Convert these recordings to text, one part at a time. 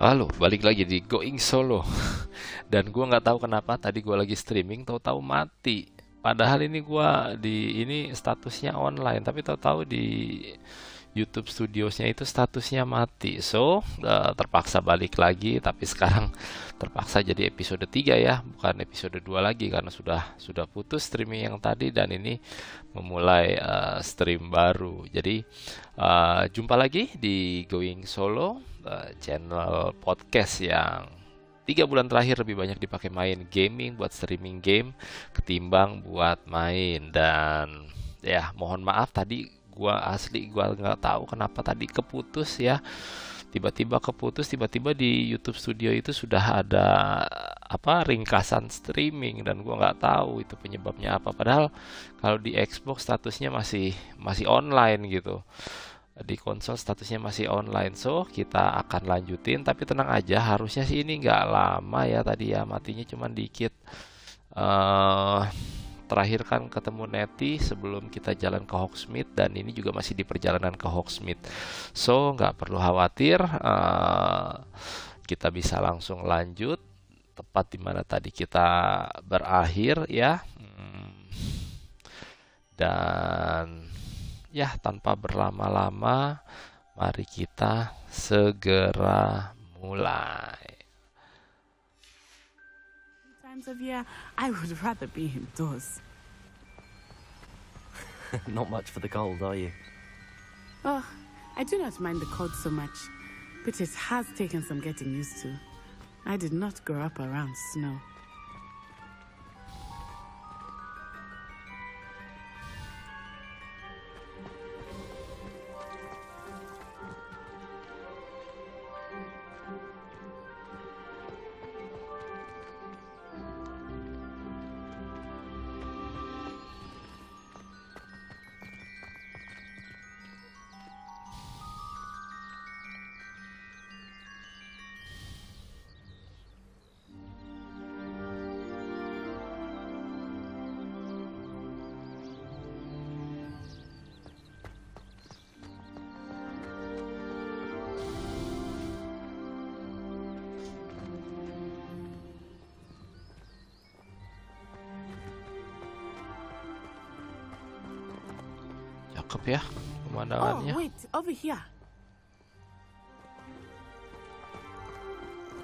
Halo, balik lagi di Going Solo. Dan gua nggak tahu kenapa tadi gua lagi streaming, tahu-tahu mati. Padahal ini gua ini statusnya online, tapi tahu-tahu di YouTube Studiosnya itu statusnya mati. So, terpaksa balik lagi, tapi sekarang terpaksa jadi episode 3 ya, bukan episode 2 lagi karena sudah putus streaming yang tadi dan ini memulai stream baru. Jadi, jumpa lagi di Going Solo, channel podcast yang 3 bulan terakhir lebih banyak dipakai main gaming buat streaming game ketimbang buat main. Dan ya mohon maaf tadi gua nggak tahu kenapa tadi keputus ya, tiba-tiba keputus, tiba-tiba di YouTube Studio itu sudah ada apa ringkasan streaming dan gua nggak tahu itu penyebabnya apa, padahal kalau di Xbox statusnya masih online gitu, di konsol statusnya masih online. So kita akan lanjutin, tapi tenang aja, harusnya sih ini nggak lama ya, tadi ya matinya cuman dikit. eh Terakhir kan ketemu Neti sebelum kita jalan ke Hogsmeade, dan ini juga masih di perjalanan ke Hogsmeade. So nggak perlu khawatir, kita bisa langsung lanjut tepat di mana tadi kita berakhir ya. Dan ya tanpa berlama-lama, mari kita segera mulai. Times of year, I would rather be indoors. Not much for the cold, are you? Oh, I do not mind the cold so much, but it has taken some getting used to. I did not grow up around snow. Cakep ya pemandangannya. Oh, wait, over here.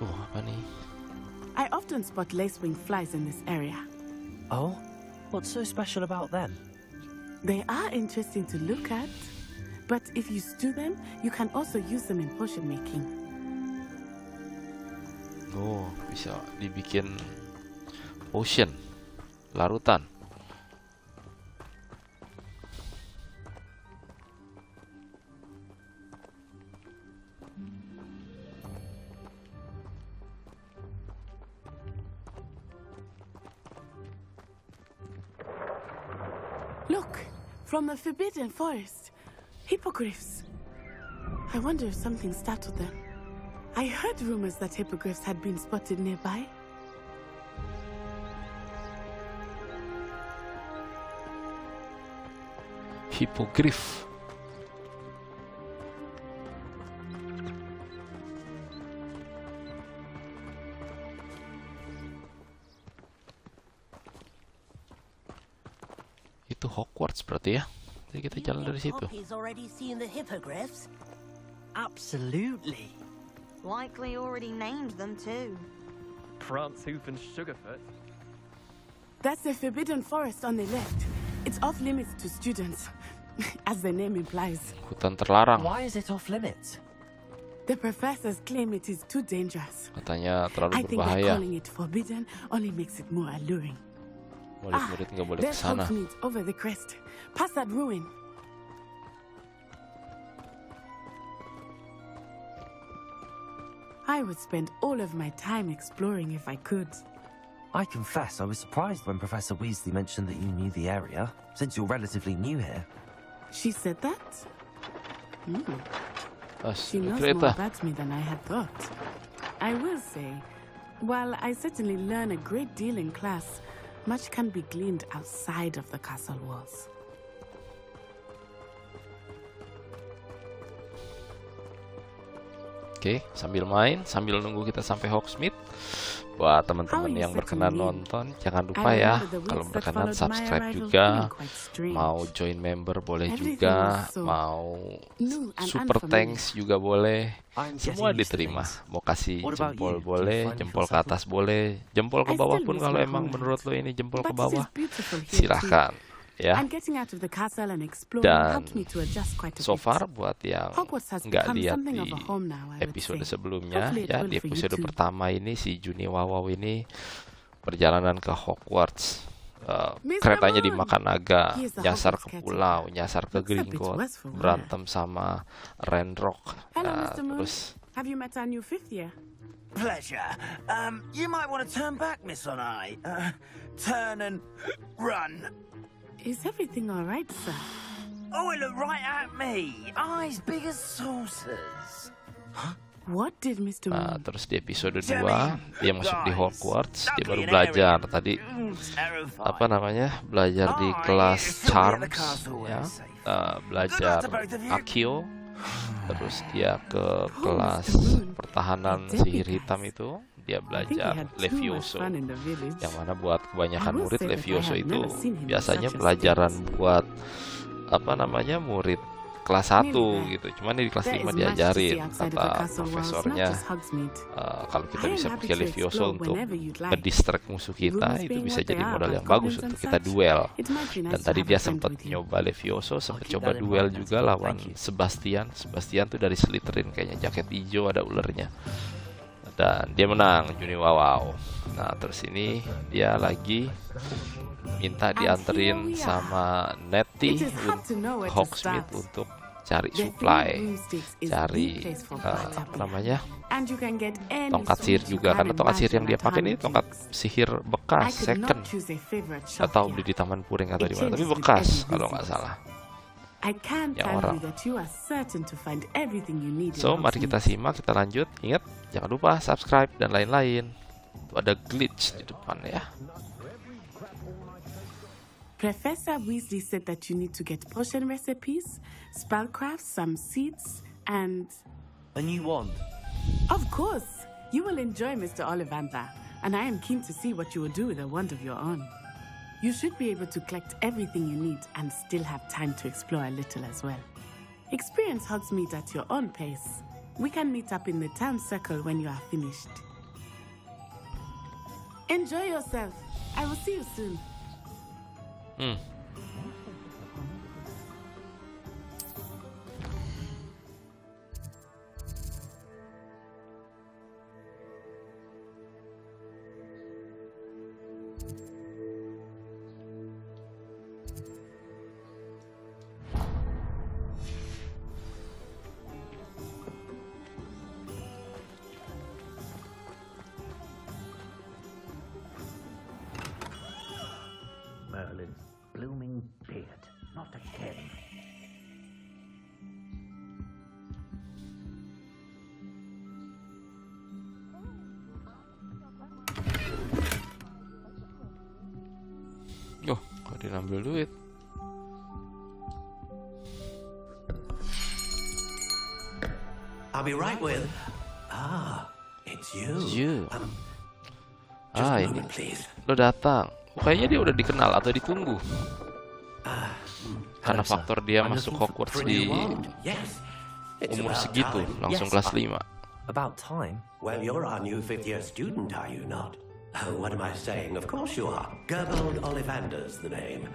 Apa nih? I often spot lacewing flies in this area. Oh? What's so special about them? They are interesting to look at, but if you stew them, you can also use them in potion making. Oh, bisa dibikin potion, larutan. Look, from the Forbidden Forest. Hippogriffs. I wonder if something startled them. I heard rumors that hippogriffs had been spotted nearby. Hippogriff. Itu Hogwarts berarti ya. Jadi kita jalan dari situ. Poppy's already seen the hippogriffs. Absolutely. Likely already named them too. Prance Hoof and Sugarfoot. That's the Forbidden Forest on the left. It's off limits to students, as the name implies. Hutan terlarang. Why is it off limits? The professors claim it is too dangerous. Katanya terlalu I think that berbahaya. calling it forbidden only makes it more alluring. Murid-murid nggak boleh ke There's sana. Hogsmeade over the crest. Past that ruin. I would spend all of my time exploring if I could. I confess I was surprised when Professor Weasley mentioned that you knew the area, since you're relatively new here. She said that? She knows Kereta. more about me than I had thought. I will say, while I certainly learn a great deal in class, much can be gleaned outside of the castle walls. Oke, sambil main, sambil nunggu kita sampai Hogsmeade. Buat teman-teman yang berkenan nonton, jangan lupa ya, kalau berkenan subscribe juga. Mau join member boleh juga, mau super thanks juga boleh. Semua diterima. Mau kasih jempol boleh, jempol ke atas boleh, jempol ke bawah pun kalau emang menurut lo ini jempol ke bawah, silahkan. Ya. Dan so far buat yang nggak lihat di episode sebelumnya, ya di episode pertama ini si Juni Wawau ini perjalanan ke Hogwarts. Keretanya dimakan naga, nyasar ke pulau, nyasar ke Gringotts, berantem sama Renrock. Terus Pleasure. You might want to turn back, Miss Onai. Turn and run. Is everything all right, sir? Oh, it looked right at me. Eyes big as saucers. What did Mr. Moon? Terus di episode 2 dia masuk di Hogwarts, dia baru belajar tadi apa namanya, belajar di kelas Charms, ya, belajar Accio. Terus dia ke kelas pertahanan sihir hitam itu, dia belajar Levioso, yang mana buat kebanyakan murid Levioso itu biasanya pelajaran buat apa namanya, murid kelas 1 gitu. Cuman di kelas 5 diajarin, kata profesornya, kalau kita bisa pakai Levioso untuk mendistract musuh kita, itu bisa jadi modal yang bagus untuk kita duel. Dan tadi dia sempat nyoba Levioso, sempat coba duel juga lawan Sebastian. Sebastian tuh dari Slytherin kayaknya, jaket hijau ada ulernya. Dan dia menang, Juni Wawau. Nah, terus ini dia lagi minta dianterin sama Nettie Hogsmeade untuk cari supply, cari apa namanya, tongkat sihir juga, karena tongkat sihir yang dia pakai ini tongkat sihir bekas second, atau beli di Taman Puring atau di mana, tapi bekas kalau nggak salah. Ya, orang. So, mari kita simak, kita lanjut. Ingat, jangan lupa subscribe dan lain-lain. Tuh ada glitch di depan ya. Professor Weasley said that you need to get potion recipes, spellcraft, some seeds, and... A new wand. Of course! You will enjoy Mr. Ollivander, and I am keen to see what you will do with a wand of your own. You should be able to collect everything you need and still have time to explore a little as well. Experience Hogsmeade at your own pace. We can meet up in the town circle when you are finished. Enjoy yourself. I will see you soon. Merlin's blooming beard, not again. Oh, kok dia ngambil duit? I'll be right with. It's you. You. Just a Ini moment, please. lo datang. Kayaknya dia udah dikenal atau ditunggu. Karena faktor dia masuk Hogwarts di Yes. It's umur about segitu, time. langsung Yes, kelas 5. About time. Well, you're our new fifth-year student, are you not? Oh, what am I saying? Of course you are. Gerbold Ollivander's the name.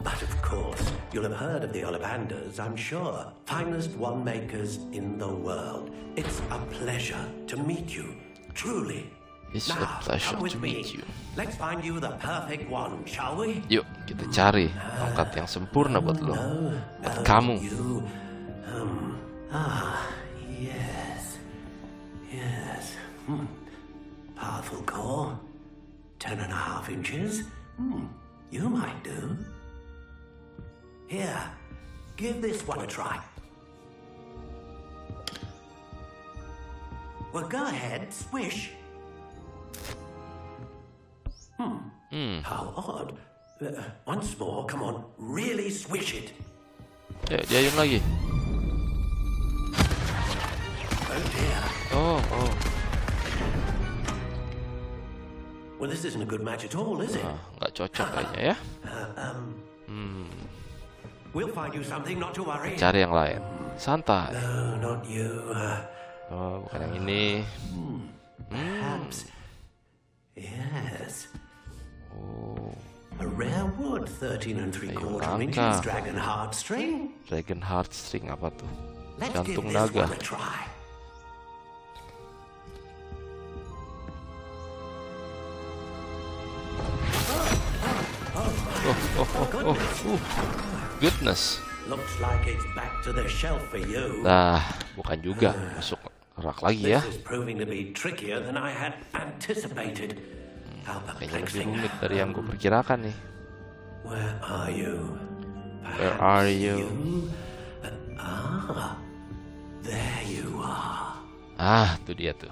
But of course, you'll have heard of the Ollivanders, I'm sure. Finest wand makers in the world. It's a pleasure to meet you. Truly. It's a Now, pleasure come with to meet you. Let's find you the perfect wand, shall we? Yuk, kita cari tongkat yang sempurna buat lo, buat kamu. You, yes. Yes. Powerful core. 10.5 inches. You might do. Here, give this one a try. Well, go ahead, swish. How odd. Once more, come on, really swish it. Yuk, diayun lagi. Oh dear. Oh. Well, this isn't a good match at all, is it? Nah, nggak cocok kayaknya ya. We'll find you something, not to worry. Cari yang lain. Santai. No, not you. Oh, bukan yang ini. Perhaps. Yes. Oh, A rare wood, 13 3/4 langka. inches, dragon heartstring. Dragon Heartstring apa tuh? Let's give Jantung this naga. one a try. Goodness. Looks like it's back to the shelf for you. Nah, bukan juga. Masuk rak lagi ya. This is proving to be trickier than I had anticipated. How Kayaknya lebih perplexing. rumit dari yang gue perkirakan nih. Where are you? Where are you? There you are. Ah, itu dia tuh.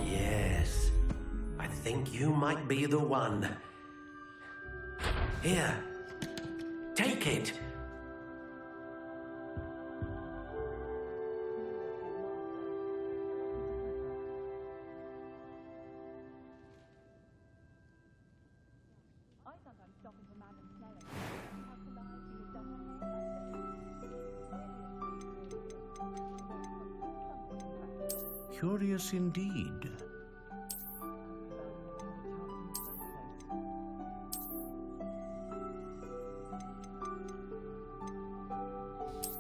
Yes, I think you might be the one. Here, take it. Curious indeed.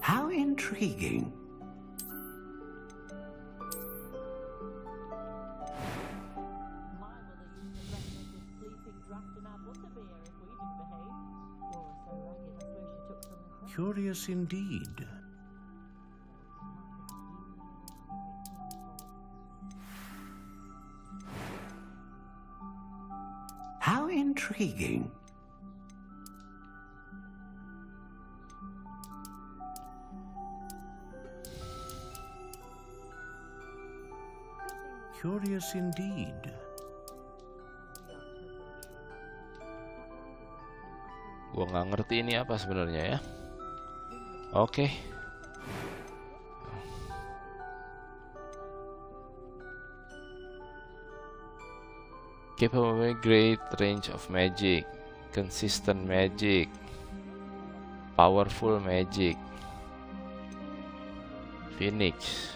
How intriguing. Curious indeed. How intriguing. Curious indeed. Gua nggak ngerti ini apa sebenarnya ya. Oke. Capable of great range of magic, consistent magic, powerful magic, Phoenix.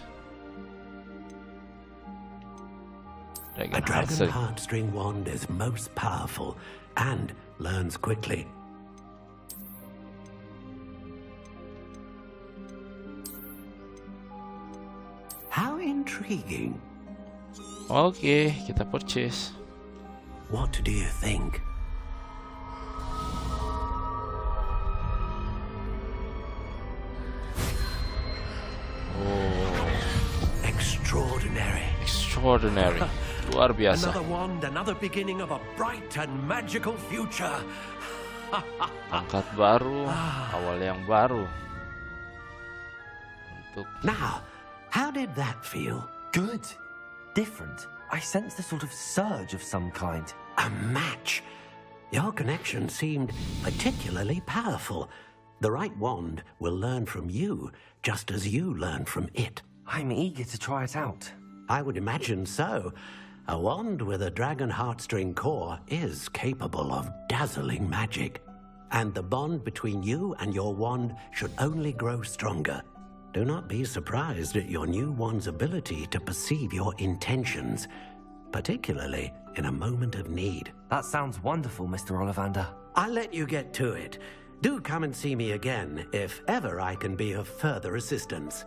A dragon heartstring wand is most powerful and learns quickly. How intriguing. Oke, kita purchase. What do you think? Extraordinary. Extraordinary. Luar biasa. Another wand, another beginning of a bright and magical future. Angkat baru, awal yang baru. Untuk Now, how did that feel? Good. Different. I sensed a sort of surge of some kind. A match. Your connection seemed particularly powerful. The right wand will learn from you, just as you learn from it. I'm eager to try it out. I would imagine so. A wand with a dragon heartstring core is capable of dazzling magic. And the bond between you and your wand should only grow stronger. Do not be surprised at your new wand's ability to perceive your intentions, particularly in a moment of need. That sounds wonderful, Mr. Ollivander. I'll let you get to it. Do come and see me again if ever I can be of further assistance.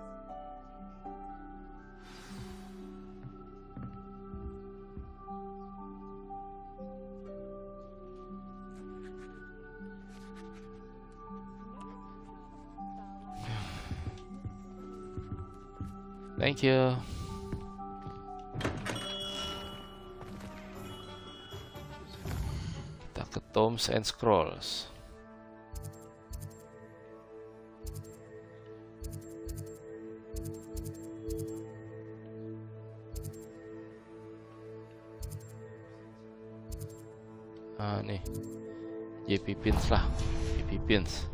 thank you. Kita ke Tomes and Scrolls. Ah, nih. JP Pins lah. JP Pins.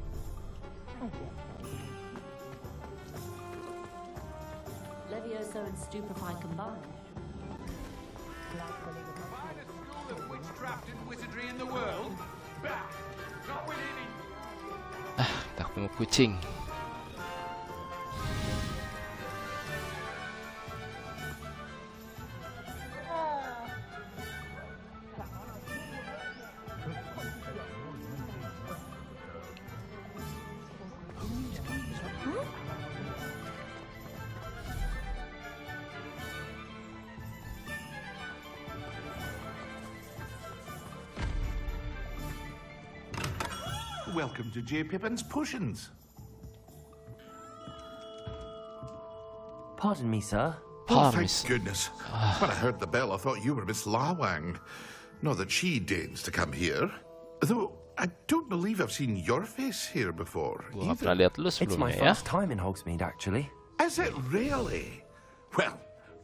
espresso and stupefy combined. Finest school of witchcraft and wizardry in the world? Bah! Not with any. Tak ketemu kucing. Welcome to J. Pippin's Potions. Pardon me, sir. Oh, thank goodness. When I heard the bell, I thought you were Miss Lawang. Not that she deigns to come here. Though I don't believe I've seen your face here before. Gua nggak pernah lihat lu It's my sebelumnya ya. first time in Hogsmeade, actually. Is it really? Well,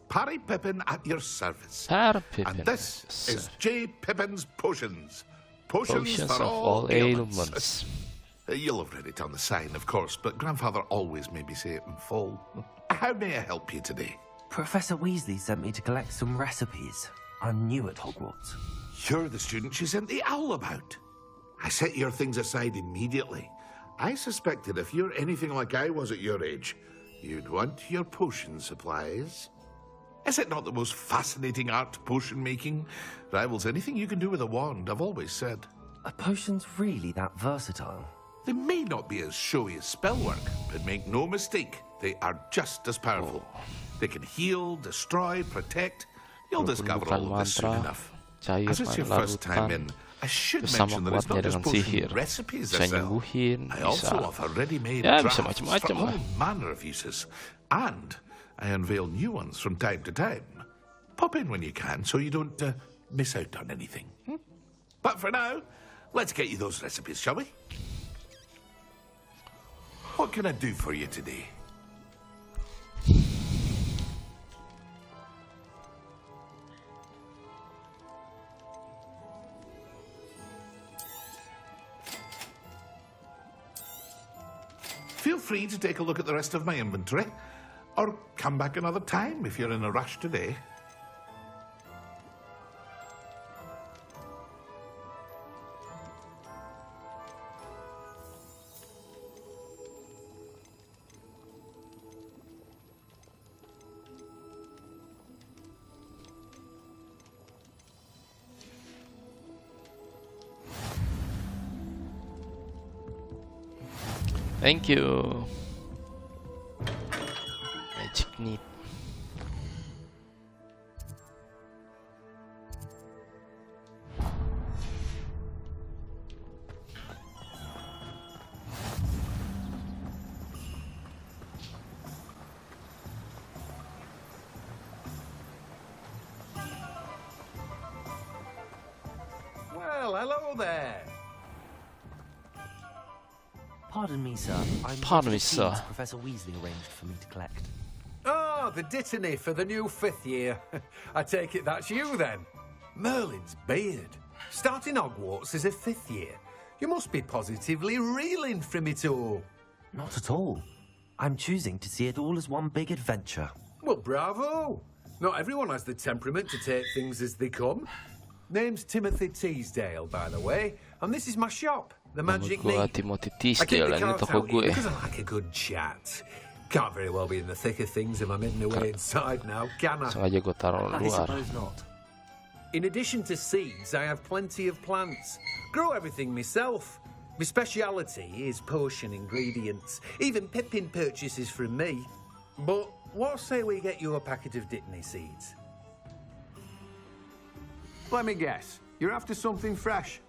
Parry Pippin at your service. Parry Pippin. And this is J. Pippin's Potions. Potions Potions for of all all ailments. You'll have read it on the sign, of course, but Grandfather always made me say it in full. How may I help you today? Professor Weasley sent me to collect some recipes. I'm new at Hogwarts. You're the student she sent the owl about. I set your things aside immediately. I suspected if you're anything like I was at your age, you'd want your potion supplies. Is it not the most fascinating art, potion making? Rivals anything you can do with a wand, I've always said. Are potions really that versatile? They may not be as showy as spellwork, but make no mistake, they are just as powerful. They can heal, destroy, protect. You'll discover all of this soon enough. As it's your first time in, I should mention that it's not just potion recipes I sell. I also offer ready-made drafts for all manner of uses. And I unveil new ones from time to time. Pop in when you can so you don't miss out on anything. But for now, let's get you those recipes, shall we? What can I do for you today? Feel free to take a look at the rest of my inventory, or come back another time if you're in a rush today. Thank you. Magic need. Well, hello there. Pardon me, sir. Pardon me, sir. Professor Weasley arranged for me to collect. Oh, the dittany for the new 5th year. I take it that's you then. Merlin's beard. Starting Hogwarts as a 5th year. You must be positively reeling from it all. Not at all. I'm choosing to see it all as one big adventure. Well, bravo. Not everyone has the temperament to take things as they come. Name's Timothy Teasdale, by the way, and this is my shop, The Magic Gua Neat. Timothy I keep Teasdale, the ini cart toko out here gue. because I like a good chat. Can't very well be in the thick of things if I'm in my way inside now, can I? Sengaja gue taruh I luar. suppose not. In addition to seeds, I have plenty of plants. Grow everything myself. My speciality is potion ingredients. Even Pippin purchases from me. But what say we get you a packet of Dittany seeds? Let me guess. You're after something fresh.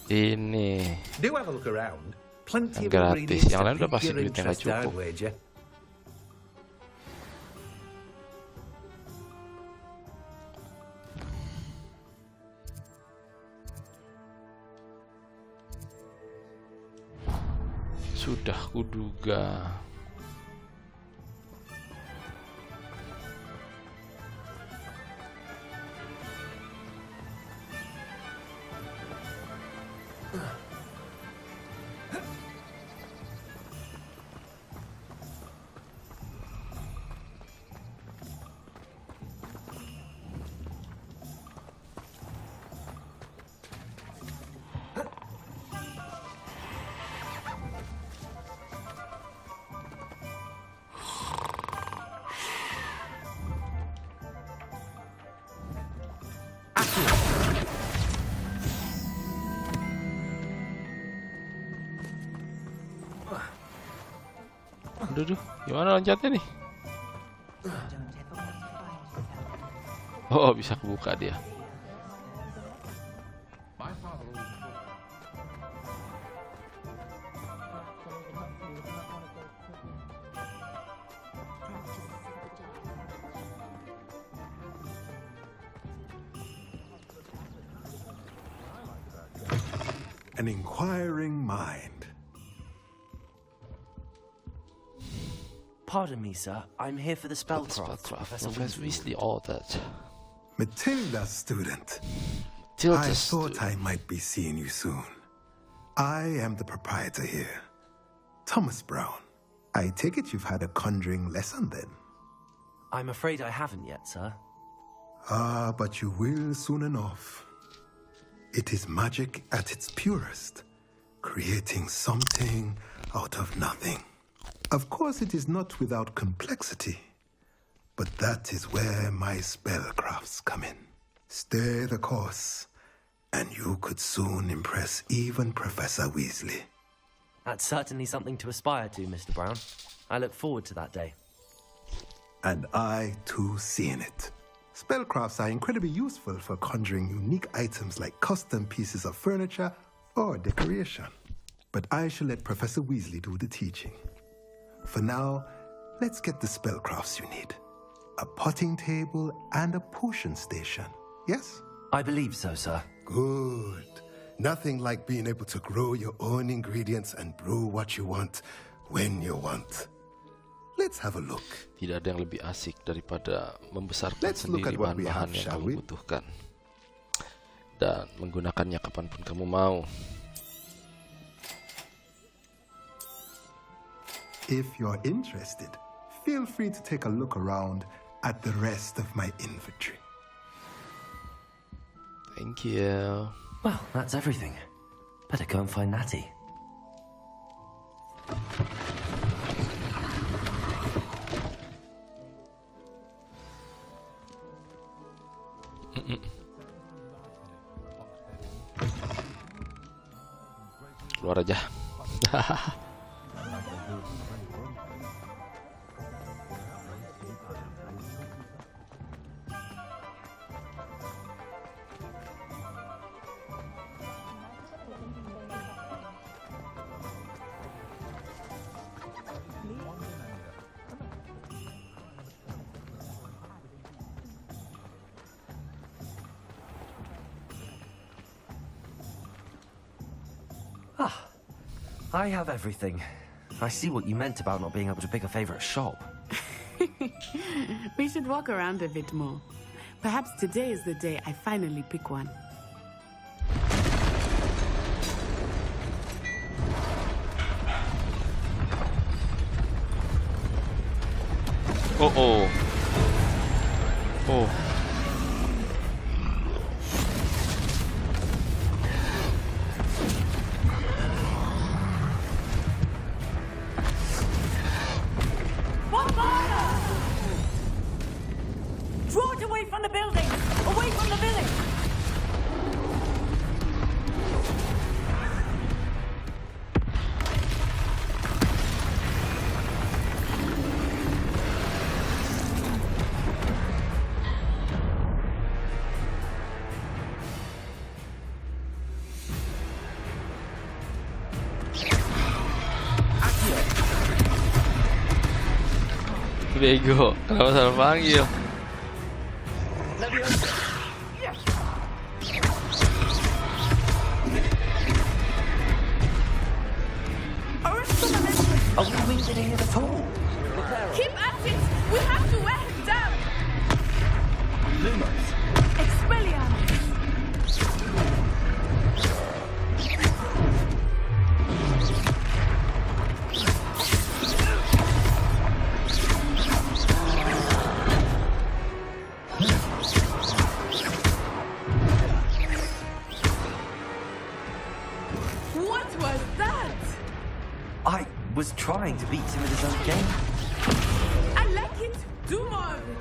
Ini Do have a look around. Plenty of gratis. ingredients Yang lain to udah pasti pique your duitnya nggak interest, I'd cukup. wager. sudah kuduga. Aduh, gimana loncatnya nih? Oh, bisa kebuka dia. An inquiring mind. Pardon me, sir. I'm here for the spellcraft Professor Weasley ordered. Matilda's student. Tilda's I thought I might be seeing you soon. I am the proprietor here, Thomas Brown. I take it you've had a conjuring lesson then? I'm afraid I haven't yet, sir. Ah, but you will soon enough. It is magic at its purest, creating something out of nothing. Of course, it is not without complexity, but that is where my spellcrafts come in. Stay the course, and you could soon impress even Professor Weasley. That's certainly something to aspire to, Mr. Brown. I look forward to that day. And I, too, seeing it. Spellcrafts are incredibly useful for conjuring unique items like custom pieces of furniture or decoration. But I shall let Professor Weasley do the teaching. For now, let's get the spellcrafts you need. A potting table and a potion station, yes? I believe so, sir. Good. Nothing like being able to grow your own ingredients and brew what you want when you want. Let's have a look. Tidak ada yang lebih asik daripada membesarkan Let's look sendiri at what we bahan-bahan have, yang shall kamu we? butuhkan dan menggunakannya kapanpun kamu mau. If you're interested, feel free to take a look around at the rest of my inventory. Thank you. Well, that's everything. Better go and find Natty. Keluar aja. I have everything. I see what you meant about not being able to pick a favorite shop. We should walk around a bit more. Perhaps today is the day I finally pick one. Oh. Draw it away from the building! Away from the village! Bego, kenapa salah panggil? Are we winging it at all? Keep at it! We have to wear him down! Lumos. Expelliarmus! What was that? I was trying to beat him at his own game. I like it. Do more of it.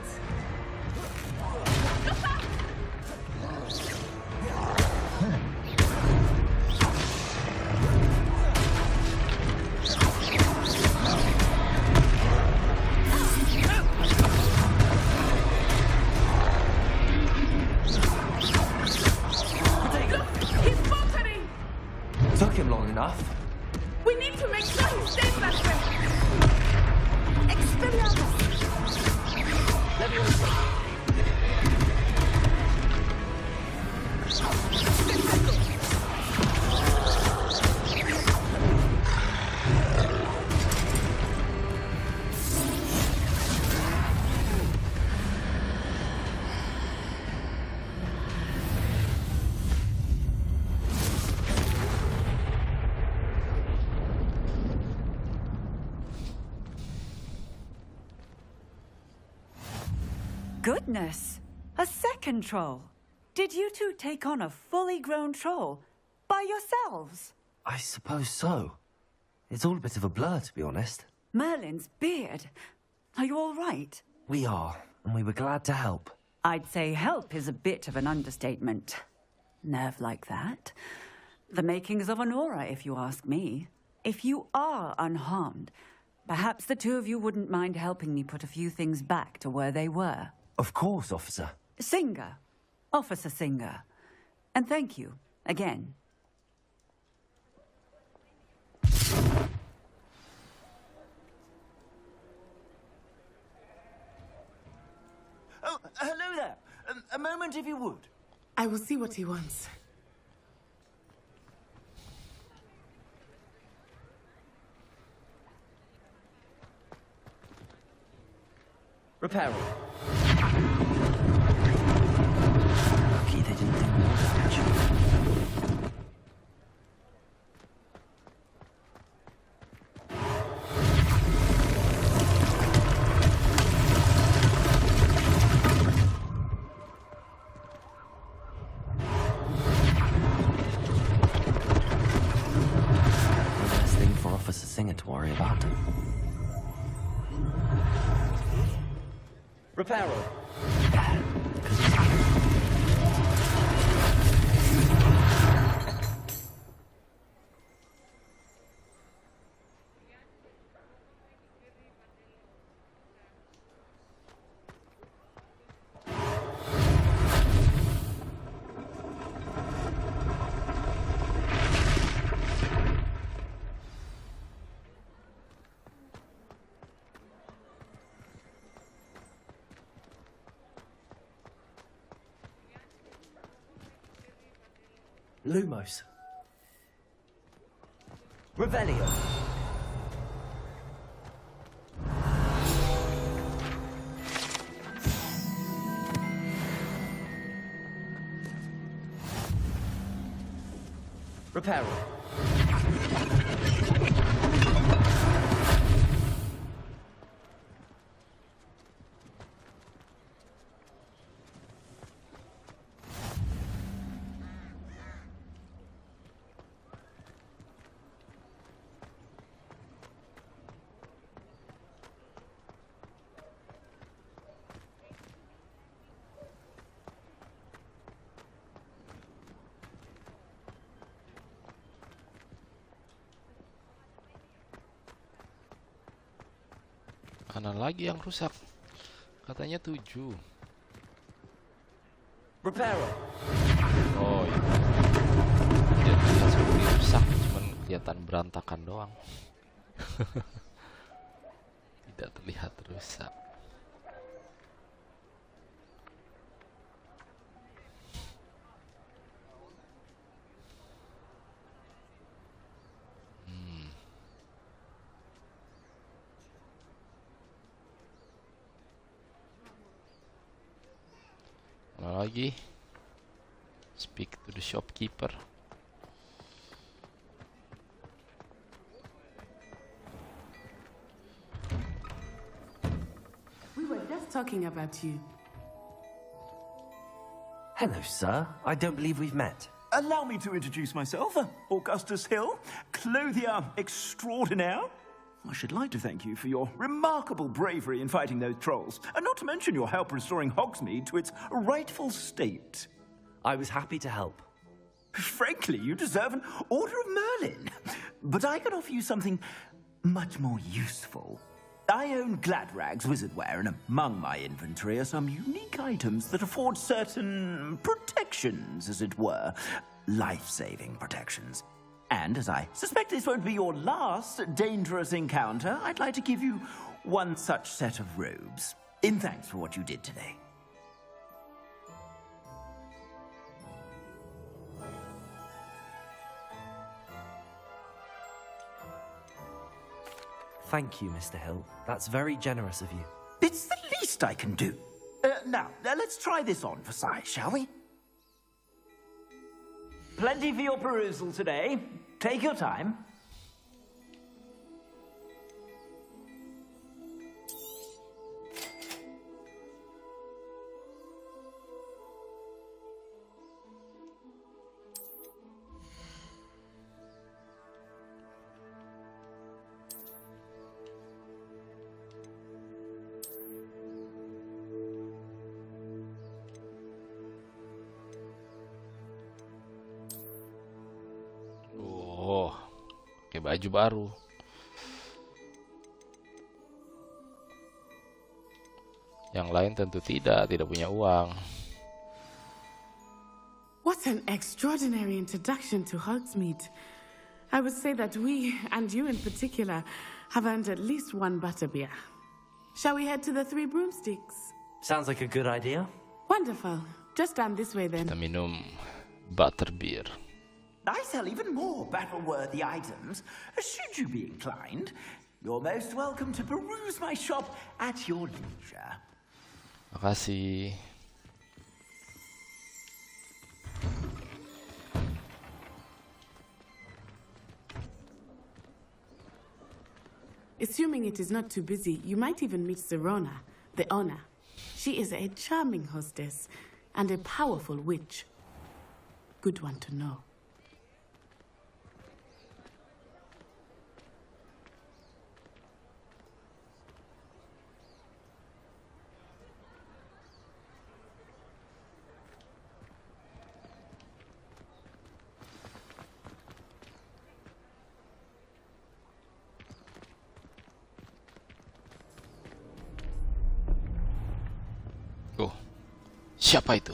Goodness! A second troll! Did you two take on a fully grown troll by yourselves? I suppose so. It's all a bit of a blur, to be honest. Merlin's beard. Are you all right? We are, and we were glad to help. I'd say help is a bit of an understatement. Nerve like that. The makings of an aura, if you ask me. If you are unharmed, perhaps the two of you wouldn't mind helping me put a few things back to where they were. Of course, officer. Singer. Officer Singer. And thank you, again. Oh, hello there. A moment, if you would. I will see what he wants. Reparo. Lucky they didn't do more damage. One less thing for Officer Singer to worry about. Reparo. Lumos. Revelio. Reparo. Mana lagi yang rusak? Katanya 7. Reparo. Oh iya. Dia terlihat seperti rusak, cuman kelihatan berantakan doang. Tidak terlihat rusak. Mana lagi? Speak to the shopkeeper. We were just talking about you. Hello, sir. I don't believe we've met. Allow me to introduce myself. Augustus Hill, clothier extraordinaire. I should like to thank you for your remarkable bravery in fighting those trolls, and not to mention your help restoring Hogsmeade to its rightful state. I was happy to help. Frankly, you deserve an Order of Merlin. But I can offer you something much more useful. I own Gladrag's wizardware, and among my inventory are some unique items that afford certain protections, as it were. Life-saving protections. And as I suspect this won't be your last dangerous encounter, I'd like to give you one such set of robes, in thanks for what you did today. Thank you, Mr. Hill. That's very generous of you. It's the least I can do. Now, let's try this on for size, shall we? Plenty for your perusal today. Take your time. baju baru. Yang lain tentu tidak punya uang. What an extraordinary introduction to Hogsmeade. I would say that we, and you in particular, have earned at least one butterbeer. Shall we head to the Three Broomsticks? Sounds like a good idea. Wonderful. Just down this way then. Kita minum butterbeer. I sell even more battle-worthy items. Should you be inclined, you're most welcome to peruse my shop at your leisure. Makasih. Assuming it is not too busy, you might even meet Serona, the owner. She is a charming hostess and a powerful witch. Good one to know. Oh, siapa itu?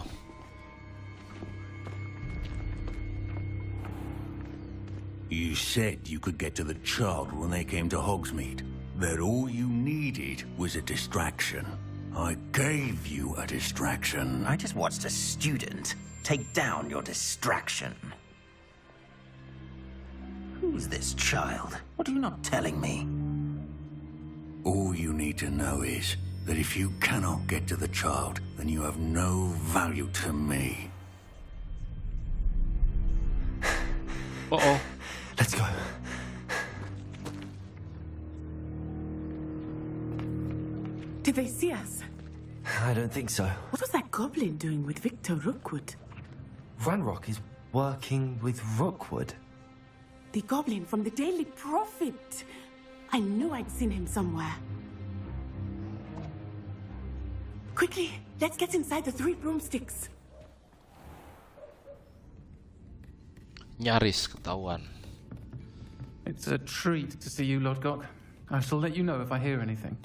You said you could get to the child when they came to Hogsmeade. That all you needed was a distraction. I gave you a distraction. I just watched a student take down your distraction. Who's this child? What are you not telling me? All you need to know is that if you cannot get to the child, then you have no value to me. Uh-oh. Let's go. Did they see us? I don't think so. What was that goblin doing with Victor Rookwood? Ranrock is working with Rookwood. The goblin from the Daily Prophet. I knew I'd seen him somewhere. Quickly, let's get inside the Three Broomsticks. Nyaris ketahuan. It's a treat to see you, Lodgok. I shall let you know if I hear anything.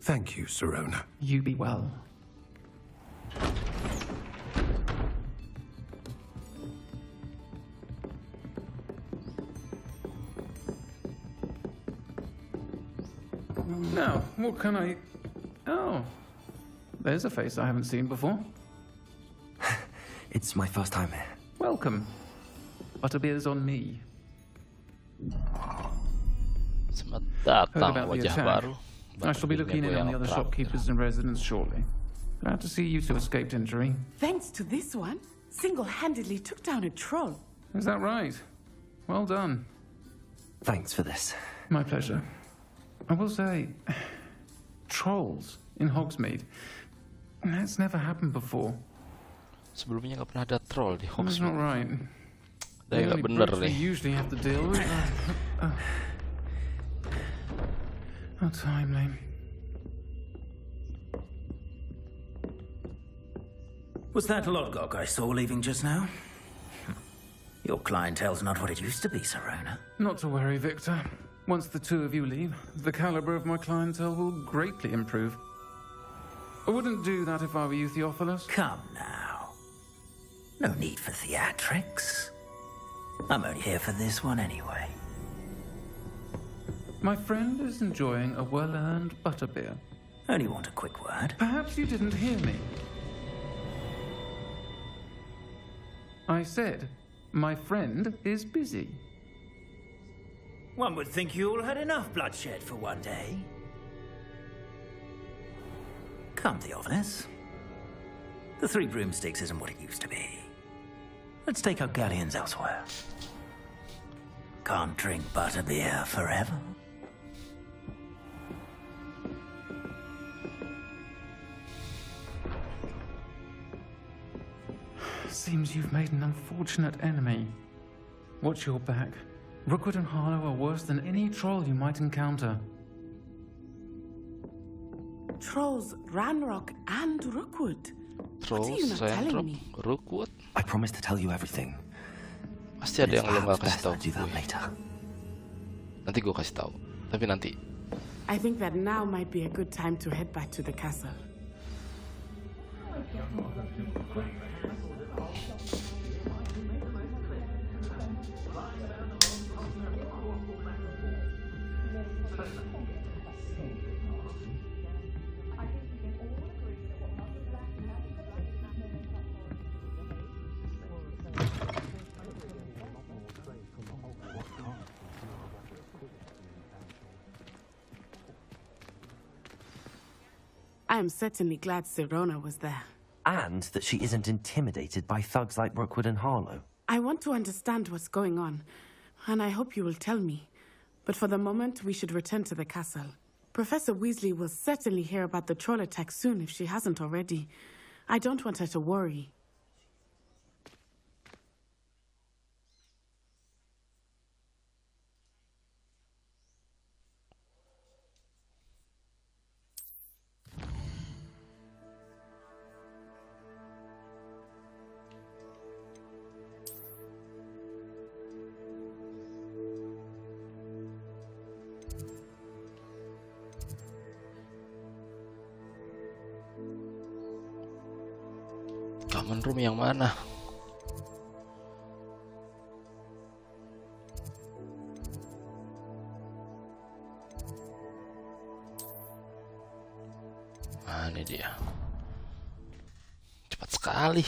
Thank you, Serona. You be well. Now, what can I... Oh, there's a face I haven't seen before. It's my first time here. Welcome. Butterbeer's on me. Selamat Heard datang about the wajah attack. baru. I shall be looking in on the other shopkeepers and residents shortly. Glad to see you two escaped injury. Thanks to this one, single-handedly took down a troll. Is that right? Well done. Thanks for this. My pleasure. I will say, trolls in Hogsmeade. That's never happened before. Sebelumnya nggak pernah ada troll di That's not Hogsmeade. right. Udah nggak bener We nih. usually have to deal with. How timely. Was that Lodgok I saw leaving just now? Your clientele's not what it used to be, Serona. Not to worry, Victor. Once the two of you leave, the caliber of my clientele will greatly improve. I wouldn't do that if I were you, Theophilus. Come now. No need for theatrics. I'm only here for this one anyway. My friend is enjoying a well-earned butterbeer. Only want a quick word. Perhaps you didn't hear me. I said, my friend is busy. One would think you all had enough bloodshed for one day. Come, Theophilus. The Three Broomsticks isn't what it used to be. Let's take our galleons elsewhere. Can't drink butterbeer forever. Seems you've made an unfortunate enemy. Watch your back. Rookwood and Harlow are worse than any troll you might encounter. Trolls, Ranrock, and Rookwood. What are you Trolls, not telling Ranrock, me? Rookwood. I promise to tell you everything. Pasti ada yang lo nggak kasih Best tahu I do that gue. later. Nanti gue kasih tahu. Tapi nanti. I think that now might be a good time to head back to the castle. I am certainly glad Sirona was there. And that she isn't intimidated by thugs like Rookwood and Harlow. I want to understand what's going on, and I hope you will tell me. But for the moment, we should return to the castle. Professor Weasley will certainly hear about the troll attack soon if she hasn't already. I don't want her to worry. Common room yang mana? Ah, ini dia. Cepat sekali.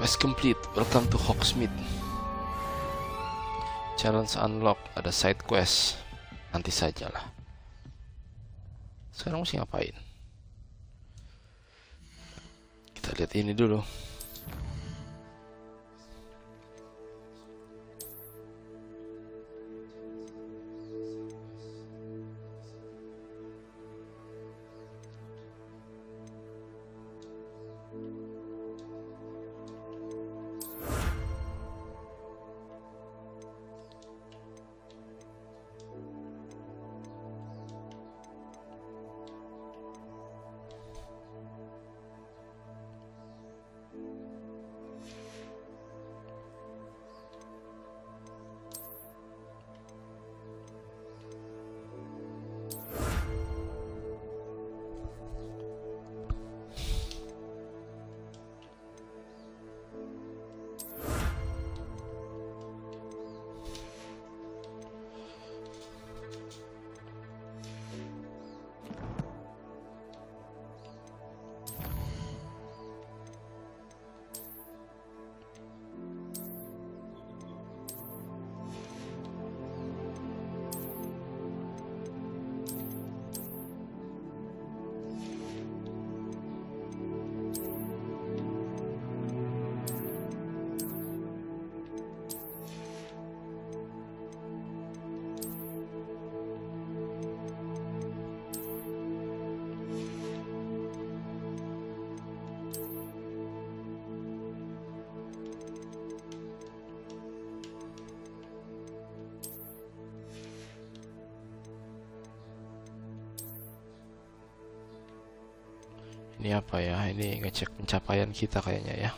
Quest complete. Welcome to Hogsmeade. Challenge unlock. Ada side quest. Nanti sajalah. Sekarang mesti ngapain? Kita lihat ini dulu. Ini apa ya? Ini ngecek pencapaian kita kayaknya ya.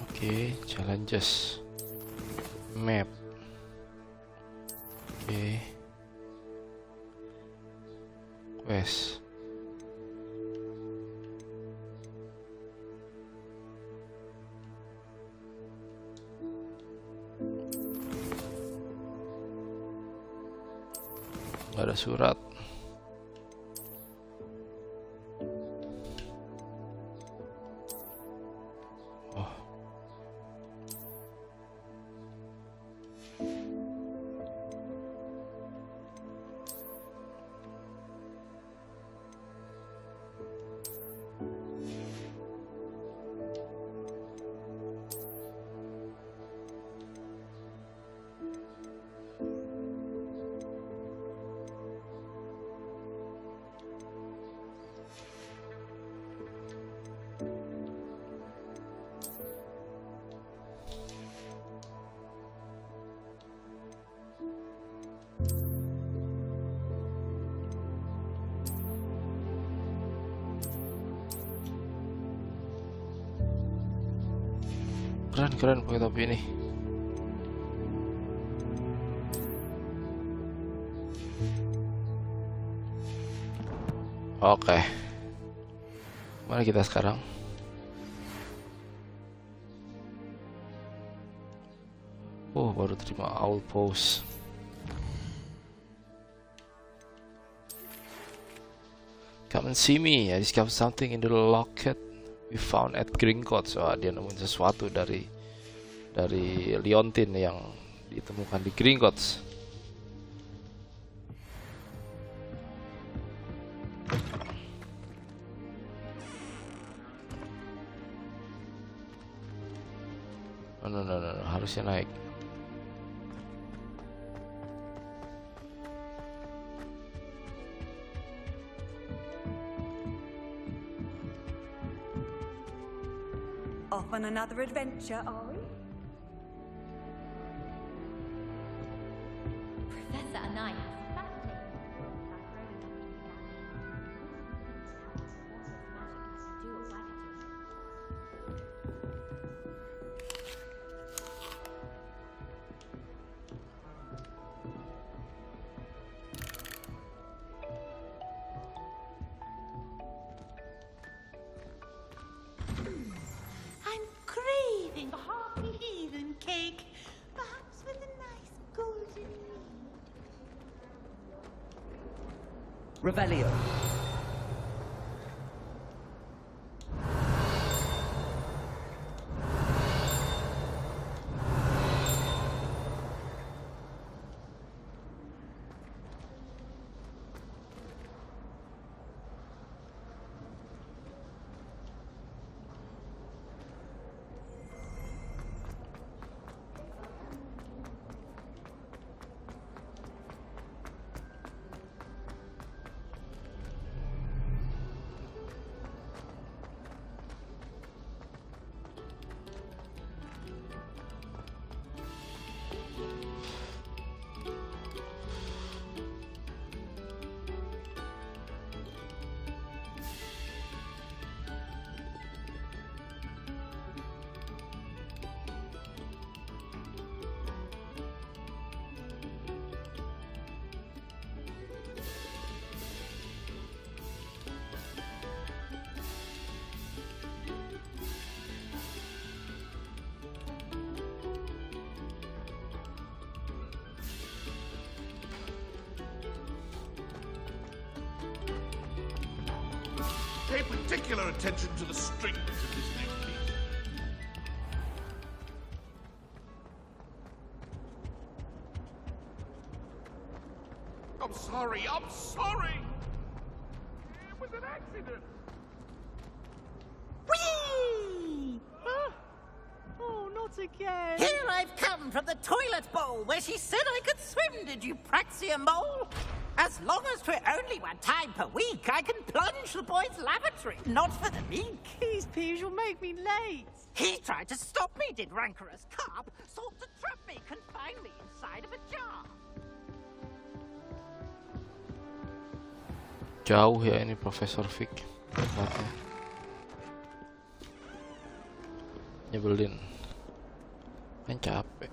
Oke, challenges. Map. Oke. Quest. Gak ada surat. Oh. Keren pakai topi ini. Oke. Mana kita sekarang? Oh, baru terima owl pose. Come and see me. I discovered something in the locket we found at Gringotts. Wah, dia nemuin sesuatu dari liontin yang ditemukan di Gringotts. No, harusnya naik. Off on another adventure, are we? Professor and I have fascinating stories about growing up in the galaxy. What does magic have to do with Wagaton? I'm craving a hearty heathen cake, perhaps with a nice golden meat. Revelio. Pay particular attention to the strings in this next piece. I'm sorry. It was an accident. Whee! Oh, not again. Here I've come from the toilet bowl where she said I could swim, did you praxia mole? As long as 'twere only one time per week, I can plunge the boy's lavatory, not for the meek. These peas will make me late. He tried to stop me, did rancorous carp, sought to trap me, confine me inside of a jar. Jauh ya ini Profesor Vic tempatnya. Nyebelin. Kan capek.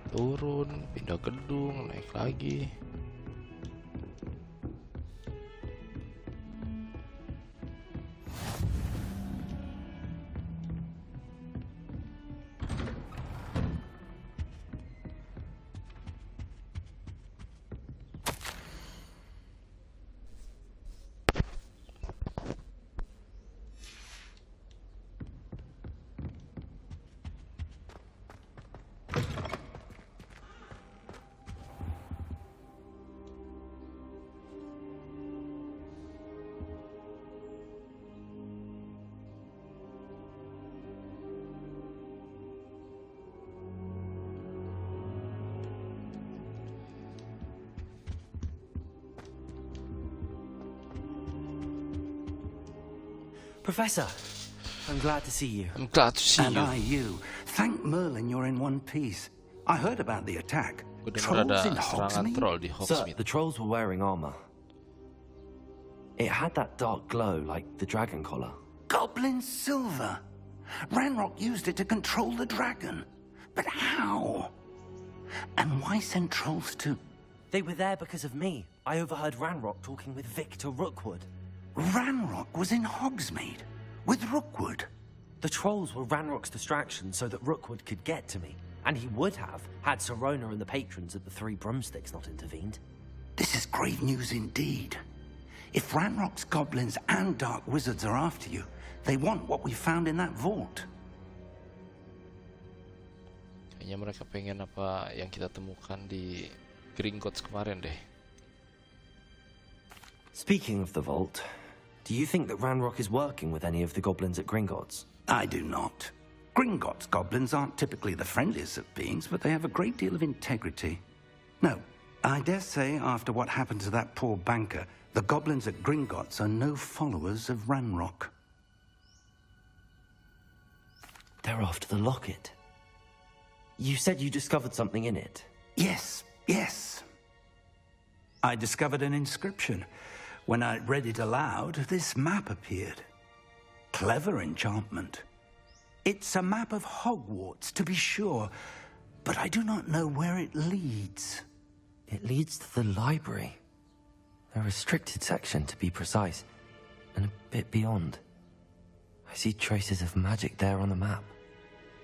Turun, pindah gedung, naik lagi. Professor, I'm glad to see you. I'm glad to see and you. I you. Thank Merlin you're in one piece. I heard about the attack. Gue dengar Trolls ada in serangan Hogsmeade? troll di Sir, Hogsmeade. the trolls were wearing armor. It had that dark glow like the dragon collar. Goblin silver. Ranrock used it to control the dragon. But how? And why send trolls to... They were there because of me. I overheard Ranrock talking with Victor Rookwood. Ranrock was in Hogsmeade with Rookwood. The trolls were Ranrock's distraction so that Rookwood could get to me. And he would have, had Sirona and the patrons at the Three Broomsticks not intervened. This is grave news indeed. If Ranrock's goblins and dark wizards are after you, they want what we found in that vault. Kayaknya mereka pengen apa yang kita temukan di Gringotts kemarin deh. Speaking of the vault, do you think that Ranrock is working with any of the goblins at Gringotts? I do not. Gringotts goblins aren't typically the friendliest of beings, but they have a great deal of integrity. No, I dare say after what happened to that poor banker, the goblins at Gringotts are no followers of Ranrock. They're after the locket. You said you discovered something in it. Yes, yes. I discovered an inscription. When I read it aloud, this map appeared. Clever enchantment. It's a map of Hogwarts, to be sure, but I do not know where it leads. It leads to the library. A restricted section, to be precise, and a bit beyond. I see traces of magic there on the map.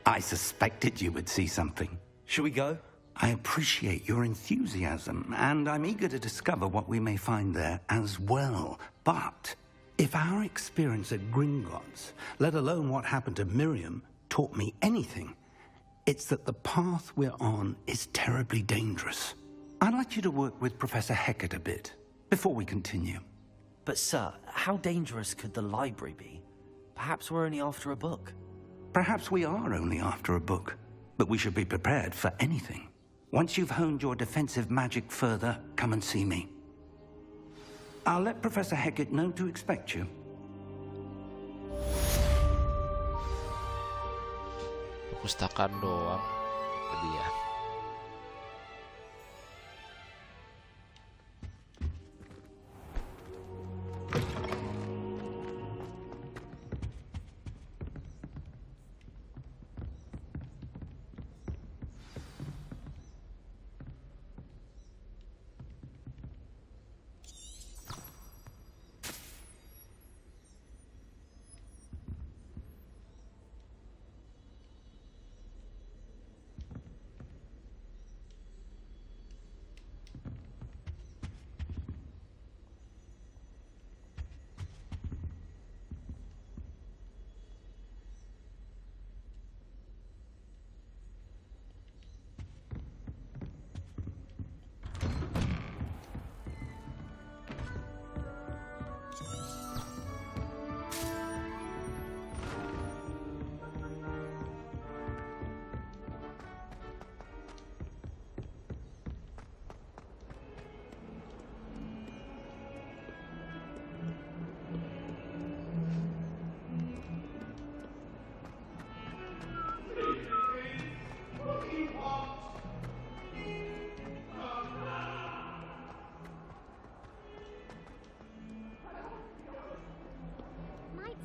I suspected you would see something. Shall we go? I appreciate your enthusiasm, and I'm eager to discover what we may find there as well. But if our experience at Gringotts, let alone what happened to Miriam, taught me anything, it's that the path we're on is terribly dangerous. I'd like you to work with Professor Hecat a bit before we continue. But sir, how dangerous could the library be? Perhaps we're only after a book. Perhaps we are only after a book, but we should be prepared for anything. Once you've honed your defensive magic further, come and see me. I'll let Professor Hecat know to expect you. Perpustakaan doang tadi ya.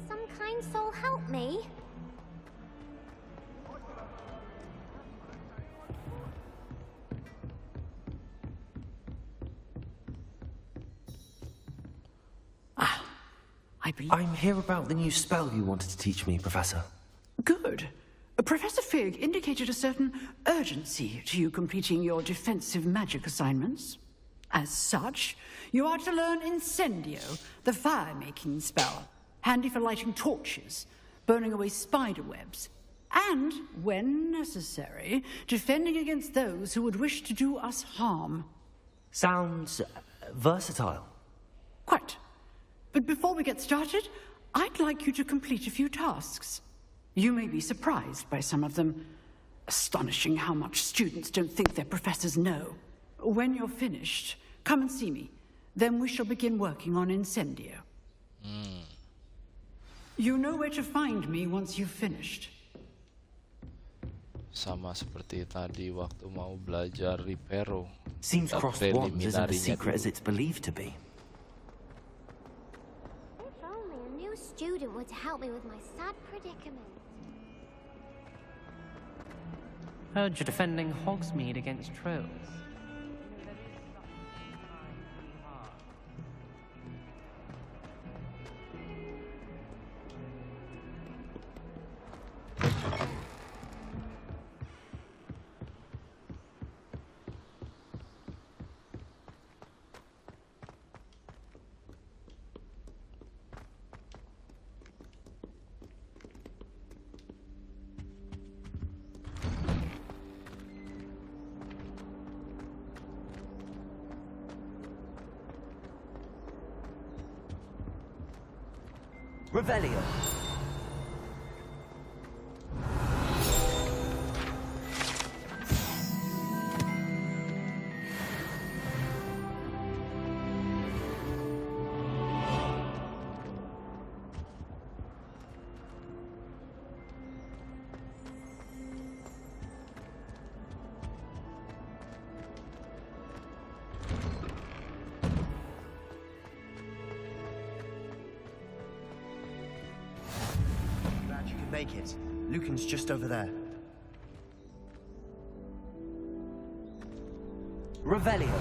Some kind soul help me? I'm here about the new spell you wanted to teach me, Professor. Good. Professor Fig indicated a certain urgency to you completing your defensive magic assignments. As such, you are to learn Incendio, the fire-making spell, handy for lighting torches, burning away spider webs, and, when necessary, defending against those who would wish to do us harm. Sounds versatile. Quite. But before we get started, I'd like you to complete a few tasks. You may be surprised by some of them. Astonishing how much students don't think their professors know. When you're finished, come and see me. Then we shall begin working on Incendio. You know where to find me once you've finished. sama seperti tadi waktu mau belajar Reparo. Seems Crossed Wands isn't as secret as dulu. it's believed to be. If only a new student were to help me with my sad predicament. Heard you're defending Hogsmeade against trolls. Revelio. Make it. Lucan's just over there. Revelio.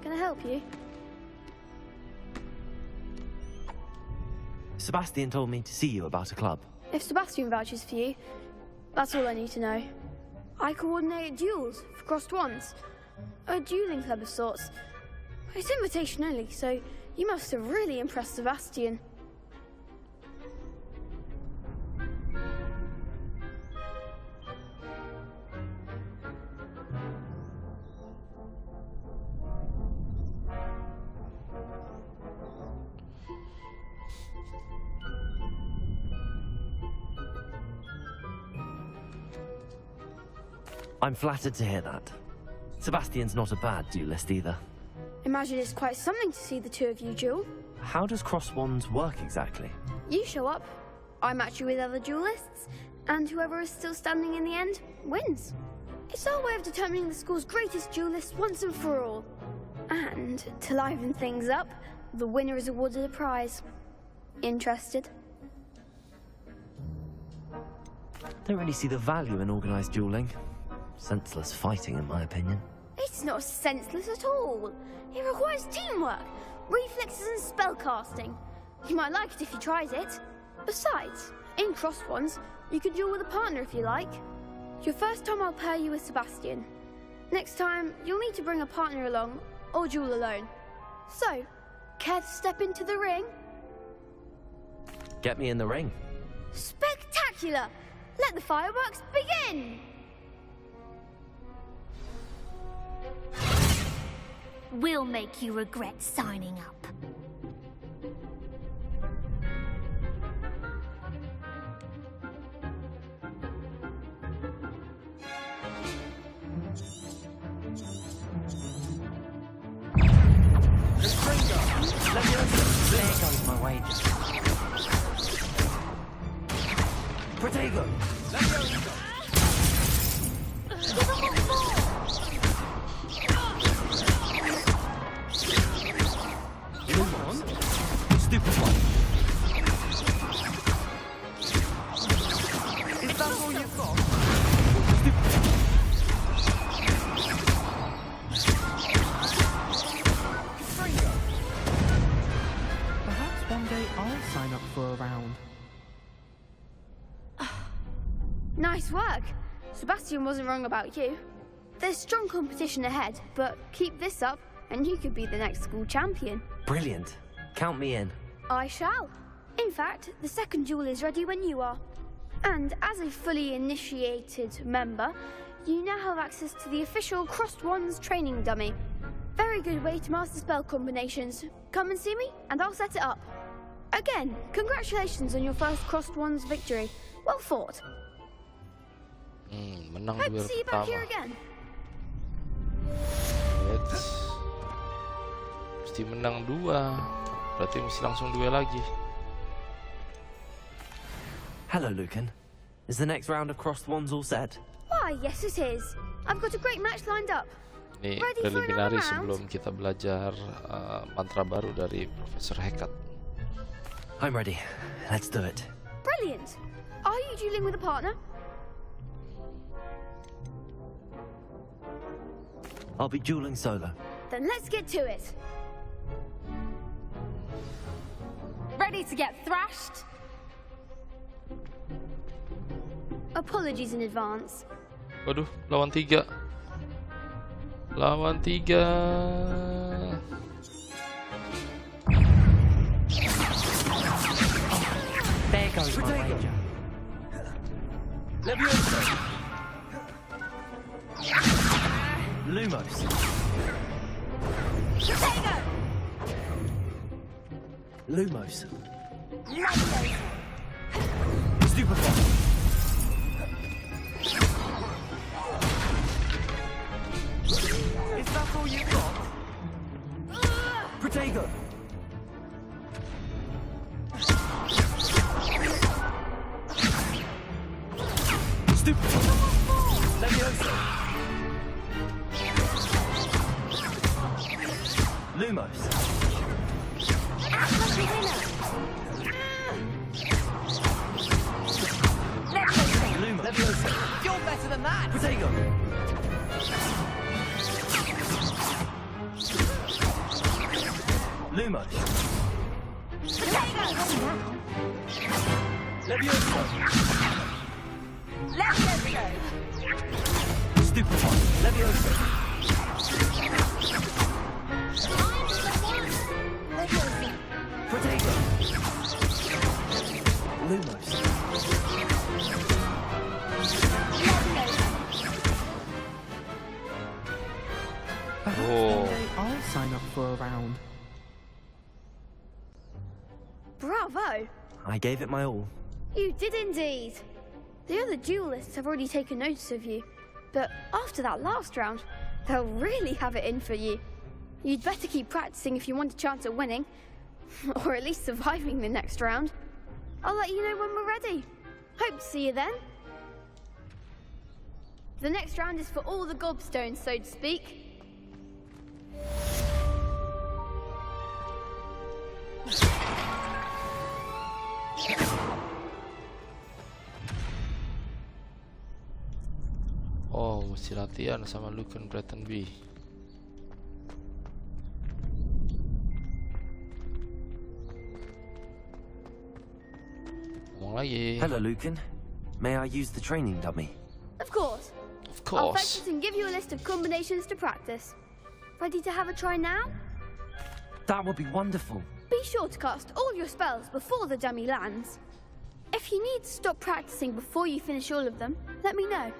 Can I help you? Sebastian told me to see you about a club. If Sebastian vouches for you, that's all I need to know. I coordinate duels for Crossed Wands. A dueling club of sorts. It's invitation only, so you must have really impressed Sebastian. I'm flattered to hear that. Sebastian's not a bad duelist either. Imagine it's quite something to see the two of you duel. How does Crossed Wands work exactly? You show up, I match you with other duelists, and whoever is still standing in the end wins. It's our way of determining the school's greatest duelist once and for all. And to liven things up, the winner is awarded a prize. Interested? Don't really see the value in organised dueling. Senseless fighting, in my opinion. It's not senseless at all. It requires teamwork, reflexes and spellcasting. You might like it if you tried it. Besides, in Crossed Wands, you can duel with a partner if you like. Your first time I'll pair you with Sebastian. Next time, you'll need to bring a partner along, or duel alone. So, care to step into the ring? Get me in the ring. Spectacular! Let the fireworks begin! We'll make you regret signing up. There goes my wages. Protego! Stupid one. Is that all you've got? Perhaps one day I'll sign up for a round. Nice work. Sebastian wasn't wrong about you. There's strong competition ahead, but keep this up and you could be the next school champion. Brilliant. Count me in. I shall. In fact, the second duel is ready when you are. And as a fully initiated member, you now have access to the official Crossed Wands training dummy. Very good way to master spell combinations. Come and see me, and I'll set it up. Again, congratulations on your first Crossed Wands victory. Well fought. Menang Hope to duel see you back here pertama. again. Let's Mesti menang 2. Berarti mesti langsung duel lagi. Hello, Lucan. Is the next round of crossed wands all set? Why, yes it is. I've got a great match lined up. Ini Ready for preliminary another round? sebelum kita belajar mantra baru dari Profesor Hecat. I'm ready. Let's do it. Brilliant. Are you dueling with a partner? I'll be dueling solo. Then let's get to it. Ready to get thrashed? Apologies in advance. Waduh, lawan 3. Lawan 3. There goes my ranger. Leviosa. Lumos. Protego! Lumos. Leviosa. Stupefy. Is that all you got? Protego. Stupefy. Leviosa. Lumos. Lumos. Leviosa. You're better than that! Protego. Lumos. Leviosa. Leviosa. Stupefy. Leviosa. Protego. Lumos. Perhaps Oh. one day I'll sign up for a round. Bravo! I gave it my all. You did indeed. The other duelists have already taken notice of you, but after that last round, they'll really have it in for you. You'd better keep practicing if you want a chance at winning, or at least surviving the next round. I'll let you know when we're ready. Hope to see you then. The next round is for all the gobstones, so to speak. Oh, mesti latihan sama Lucan Brettonby. Ngomong lagi. Hello, Lucan. May I use the training dummy? Of course. Of I'll course. fetch it and give you a list of combinations to practice. Ready to have a try now? That would be wonderful. Be sure to cast all your spells before the dummy lands. If you need to stop practicing before you finish all of them, let me know.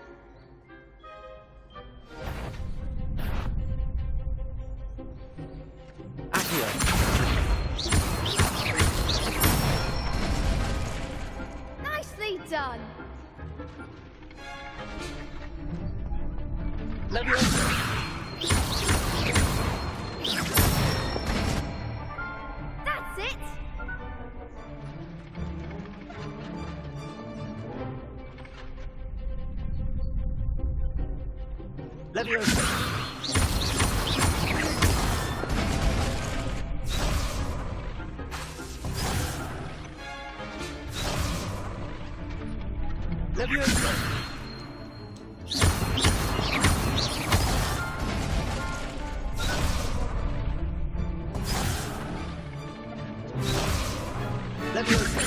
Accio. Nicely done. Leviosa. That's it. Leviosa. Leviosa. Leviosa.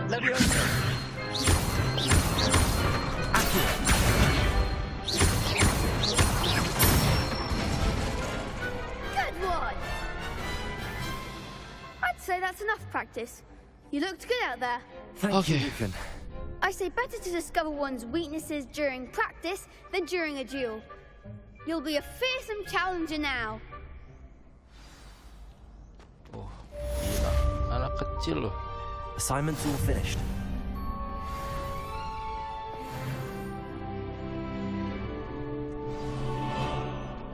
Leviosa. Accio. Good one. I'd say that's enough practice. You looked good out there. Thank you, Lucan. I say better to discover one's weaknesses during practice than during a duel. You'll be a fearsome challenger now. Oh, gila. Anak kecil loh. Assignment's all finished.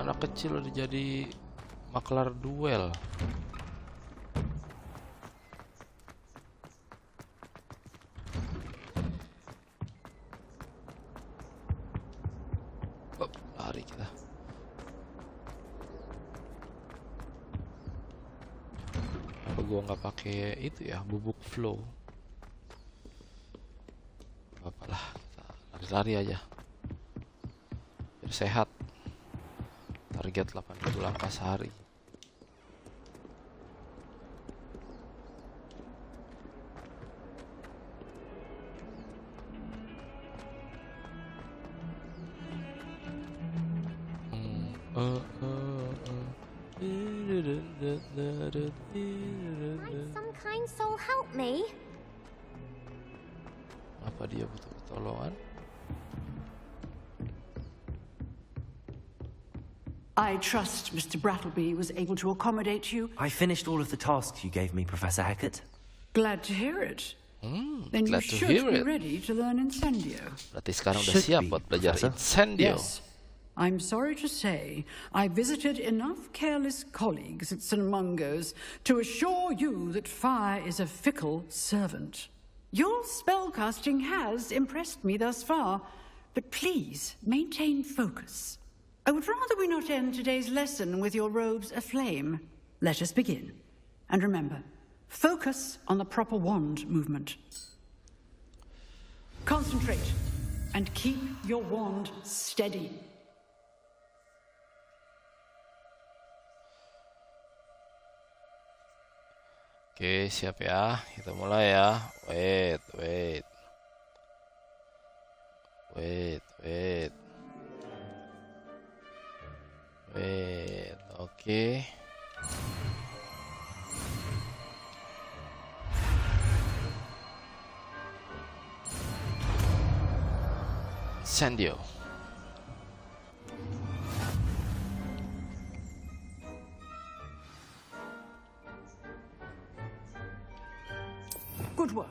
Anak kecil udah jadi maklar duel. Oh, lari kita. Apa gua nggak pakai itu ya, bubuk flow? Apalah, kita lari-lari aja. Biar sehat. Target 8.000 langkah sehari. Might some kind soul help me? Apa dia butuh pertolongan? I trust Mr. Brattleby was able to accommodate you. I finished all of the tasks you gave me, Professor Hackett. Glad to hear it. Then you Glad to should hear be it. ready to learn Incendio. Berarti sekarang udah Should siap be, buat belajar Professor. Incendio. Yes. I'm sorry to say, I visited enough careless colleagues at St. Mungo's to assure you that fire is a fickle servant. Your spellcasting has impressed me thus far, but please maintain focus. I would rather we not end today's lesson with your robes aflame. Let us begin. And remember, focus on the proper wand movement. Concentrate and keep your wand steady. Oke, siap ya. Kita mulai ya. Wait. Oke. Incendio. Good work.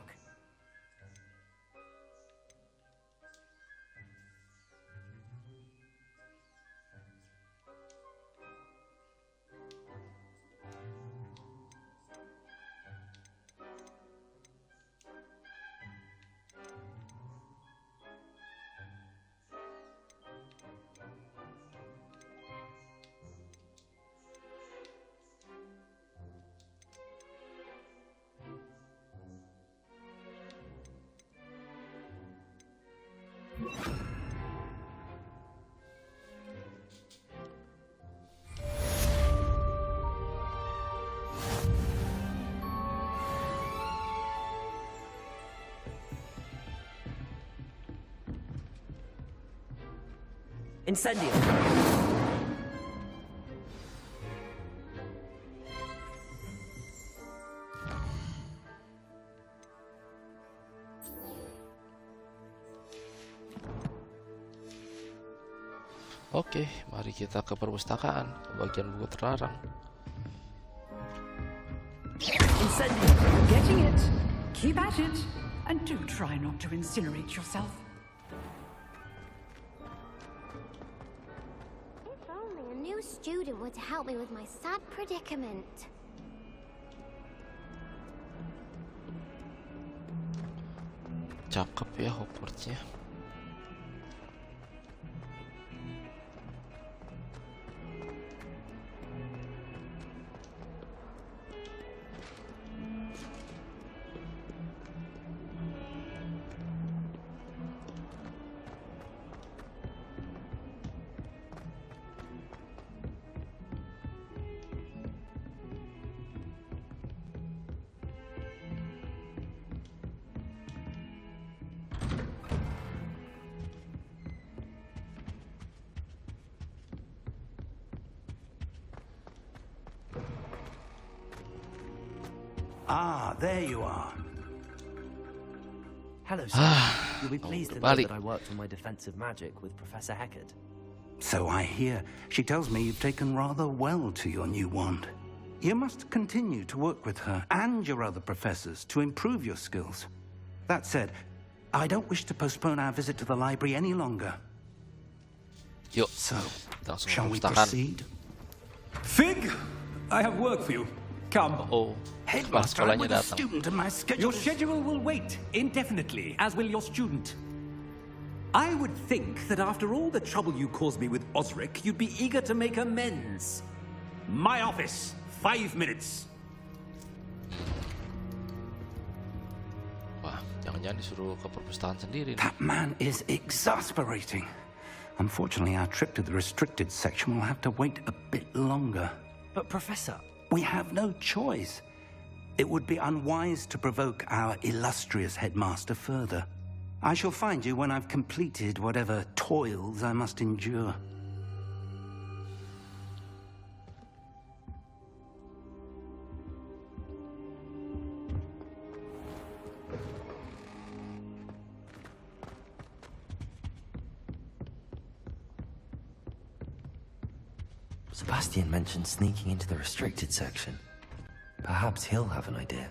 Incendio. Oke, mari kita ke perpustakaan, ke bagian buku terlarang. Incendio. Getting it. Keep at it. And do try not to incinerate yourself. If only a new student were to help me with my sad predicament. Cakep ya Hogwarts-nya. Ah, there you are. Hello, sir. You'll be pleased to know balik. that I worked on my defensive magic with Professor Hackett. So I hear. She tells me you've taken rather well to your new wand. You must continue to work with her and your other professors to improve your skills. That said, I don't wish to postpone our visit to the library any longer. Yuk, so, langsung shall we perpustakaan. proceed? Fig, I have work for you. Come. Oh, kepala sekolahnya datang. Your schedule will wait indefinitely, as will your student. I would think that after all the trouble you caused me with Osric, you'd be eager to make amends. My office, 5 minutes. Wah, jangan-jangan disuruh ke perpustakaan sendiri nih. That man is exasperating. Unfortunately, our trip to the restricted section will have to wait a bit longer. But Professor... We have no choice. It would be unwise to provoke our illustrious headmaster further. I shall find you when I've completed whatever toils I must endure. Sebastian mentioned sneaking into the restricted section. Perhaps he'll have an idea.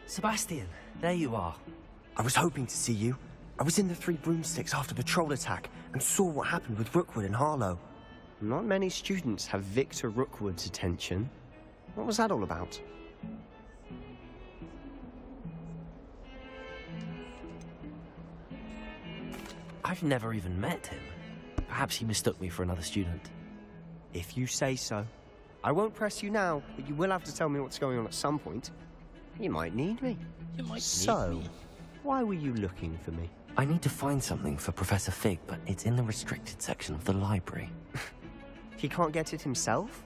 Sebastian, there you are. I was hoping to see you. I was in the Three Broomsticks after the troll attack and saw what happened with Rookwood and Harlow. Not many students have Victor Rookwood's attention. What was that all about? I've never even met him. Perhaps he mistook me for another student. If you say so. I won't press you now, but you will have to tell me what's going on at some point. You might need me. You might so, need me. Why were you looking for me? I need to find something for Professor Fig, but it's in the restricted section of the library. He can't get it himself?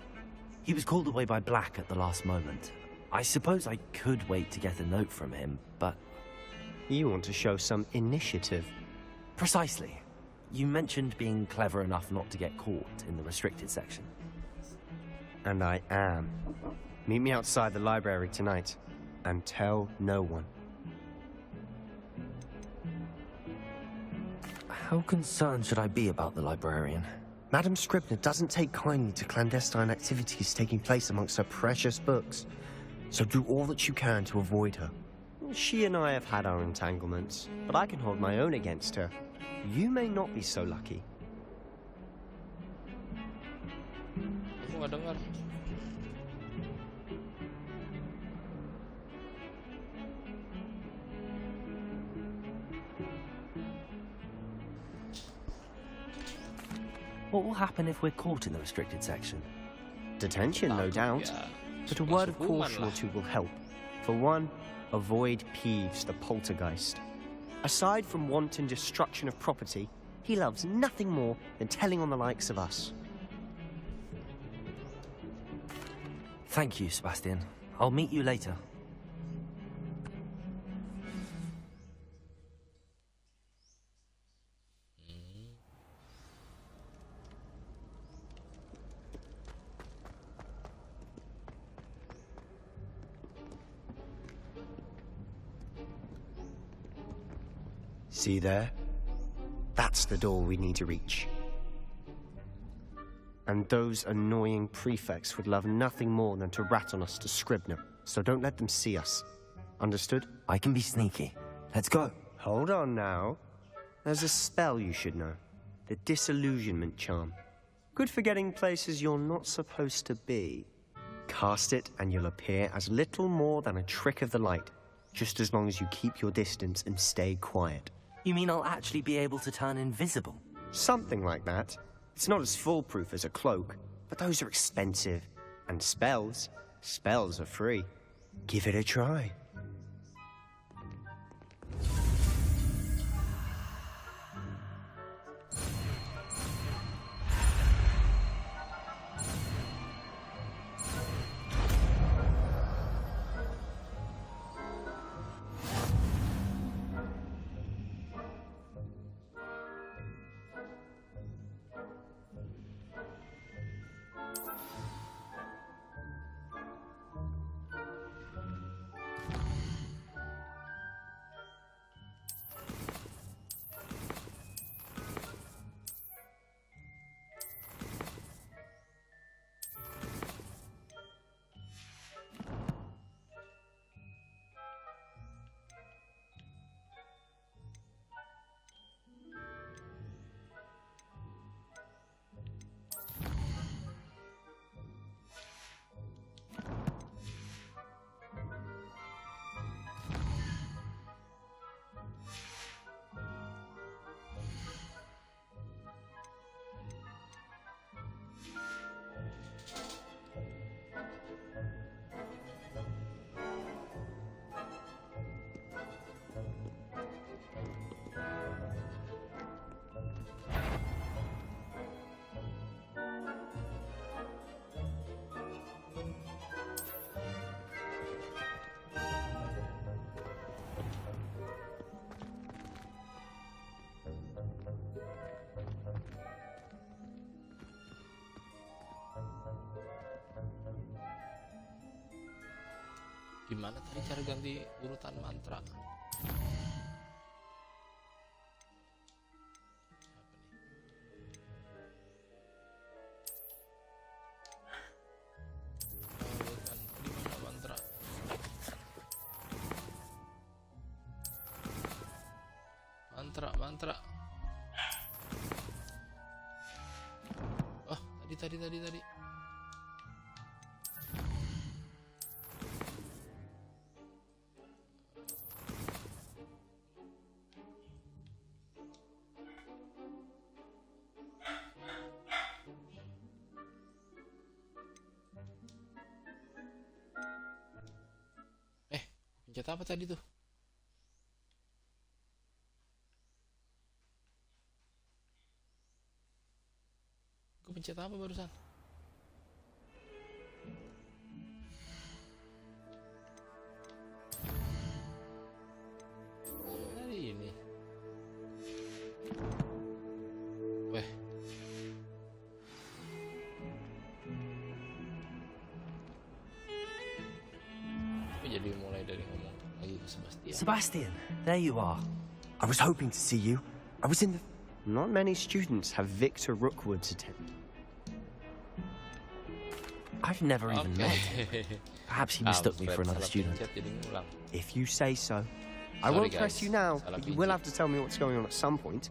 He was called away by Black at the last moment. I suppose I could wait to get a note from him, but... You want to show some initiative. Precisely. You mentioned being clever enough not to get caught in the restricted section. And I am. Meet me outside the library tonight, and tell no one. How concerned should I be about the librarian? Madam Scribner doesn't take kindly to clandestine activities taking place amongst her precious books, so do all that you can to avoid her. She and I have had our entanglements, but I can hold my own against her. You may not be so lucky. Aku nggak dengar. What will happen if we're caught in the restricted section? Detention, no doubt. But a word of caution or two will help. For one, avoid Peeves, the poltergeist. Aside from wanton destruction of property, he loves nothing more than telling on the likes of us. Thank you, Sebastian. I'll meet you later. See there? That's the door we need to reach. And those annoying prefects would love nothing more than to rat on us to Scribner, so don't let them see us. Understood? I can be sneaky. Let's go. Hold on now. There's a spell you should know. The Disillusionment Charm. Good for getting places you're not supposed to be. Cast it and you'll appear as little more than a trick of the light, just as long as you keep your distance and stay quiet. You mean I'll actually be able to turn invisible? Something like that. It's not as foolproof as a cloak, but those are expensive. And spells are free. Give it a try. Gimana tadi cara ganti urutan mantra? Gimana mantra? Mantra. Oh, tadi. Pencet apa tadi tuh? Gue pencet apa barusan? Dari ini. Weh. Gue jadi mulai dari ngomong lagi ke Sebastian. Sebastian, there you are. I was hoping to see you. I was in the... Not many students have Victor Rookwood's attended. I've never even met him. Perhaps he mistook me for another student. If you say so. I won't press you now, but you will have to tell me what's going on at some point.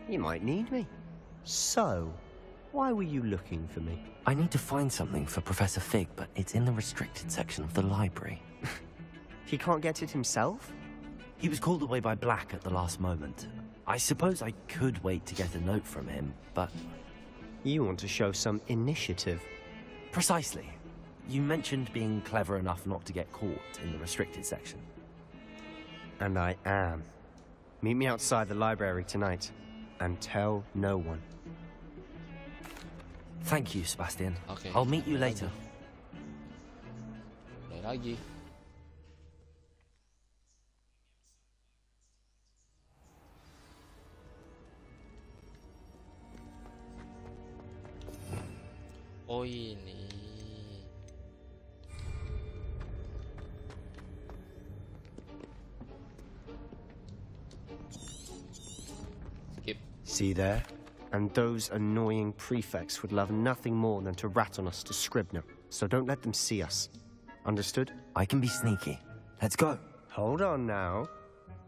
You might need me. So, why were you looking for me? I need to find something for Professor Fig, but it's in the restricted section of the library. He can't get it himself? He was called away by Black at the last moment. I suppose I could wait to get a note from him, but... You want to show some initiative. Precisely. You mentioned being clever enough not to get caught in the restricted section. And I am. Meet me outside the library tonight, and tell no one. Thank you, Sebastian. Okay. I'll meet you later. Lagi. Oh ini. Skip. See there? And those annoying prefects would love nothing more than to rat on us to Scribner. So don't let them see us. Understood? I can be sneaky. Let's go. Hold on now.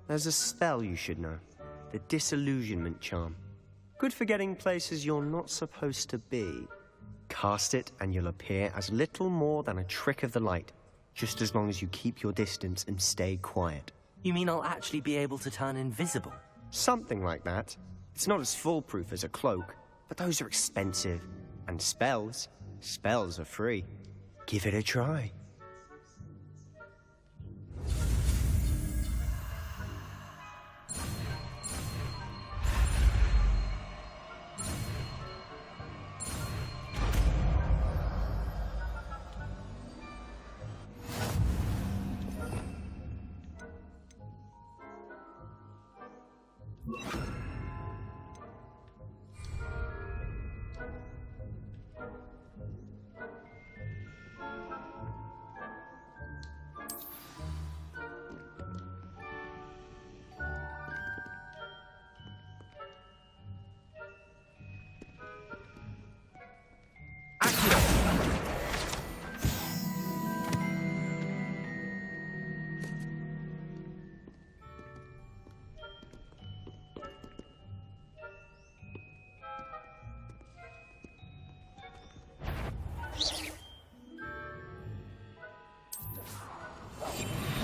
There's a spell you should know. The Disillusionment Charm. Good for getting places you're not supposed to be. Cast it and you'll appear as little more than a trick of the light, just as long as you keep your distance and stay quiet. You mean I'll actually be able to turn invisible? Something like that. It's not as foolproof as a cloak, but those are expensive. And spells are free. Give it a try.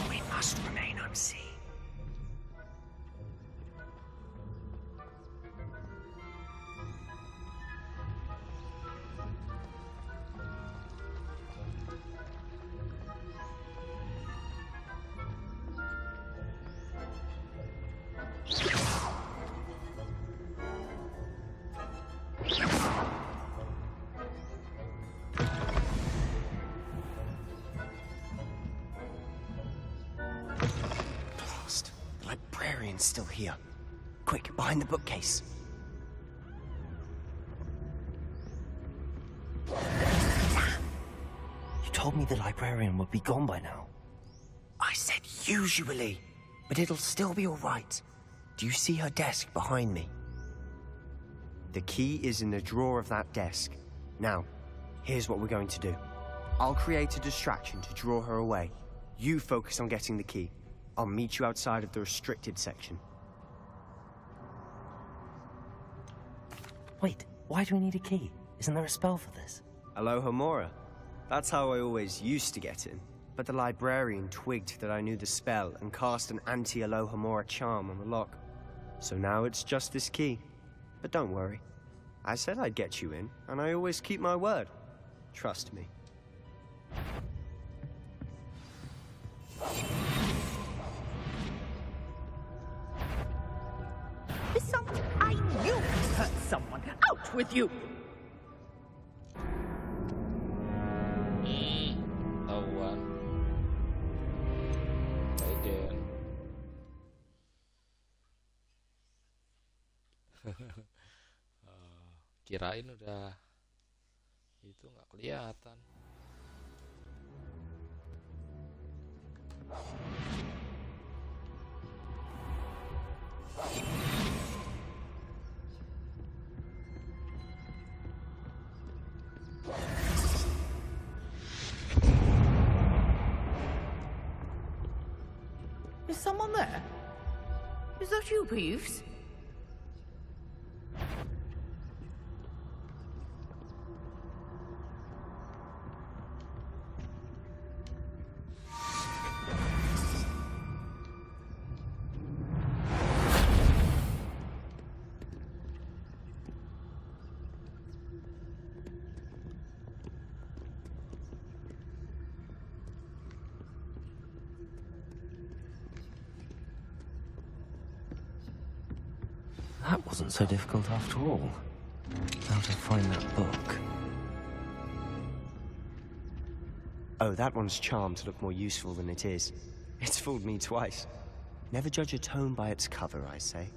We must remain unseen. Librarian's still here. Quick, behind the bookcase. You told me the librarian would be gone by now. I said usually, but it'll still be all right. Do you see her desk behind me? The key is in the drawer of that desk. Now, here's what we're going to do. I'll create a distraction to draw her away. You focus on getting the key. I'll meet you outside of the restricted section. Wait, why do we need a key? Isn't there a spell for this? Alohomora. That's how I always used to get in. But the librarian twigged that I knew the spell and cast an anti-Alohomora charm on the lock. So now it's just this key. But don't worry. I said I'd get you in, and I always keep my word. Trust me. I knew you hurt someone. Out with you! Tahuan. Legend. Kirain udah itu nggak kelihatan. Is someone there? Is that you, Peeves? That wasn't so difficult after all. How to find that book? Oh, that one's charmed to look more useful than it is. It's fooled me twice. Never judge a tome by its cover, I say.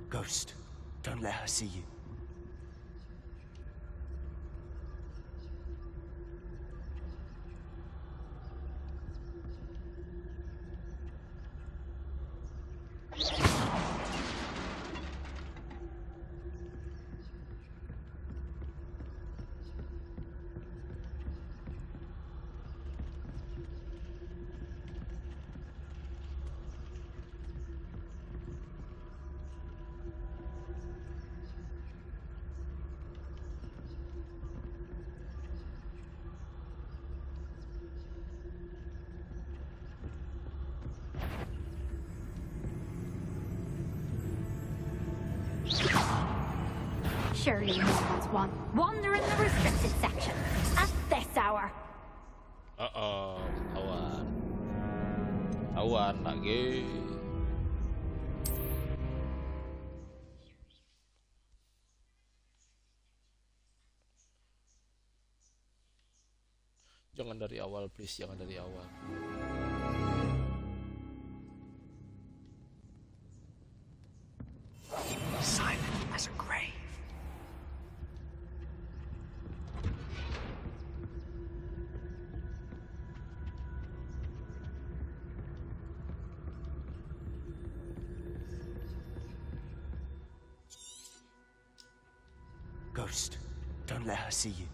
Ghost, don't let her see you. Surely no one's wander in the restricted section at this hour. Awan. Awan lagi. Jangan dari awal, please. Jangan dari awal. Silent as a grave. Ghost, don't let her see you.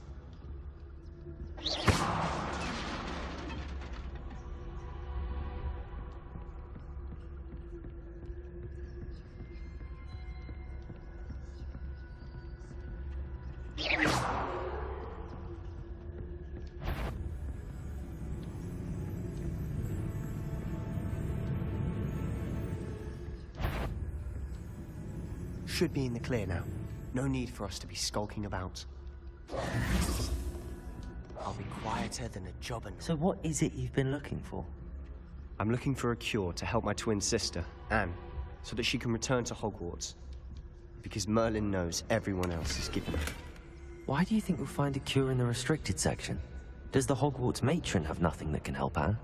Should be in the clear now. No need for us to be skulking about. I'll be quieter than a jobbin. So what is it you've been looking for? I'm looking for a cure to help my twin sister, Anne, so that she can return to Hogwarts. Because Merlin knows everyone else is given it. Why do you think we'll find a cure in the restricted section? Does the Hogwarts matron have nothing that can help Anne?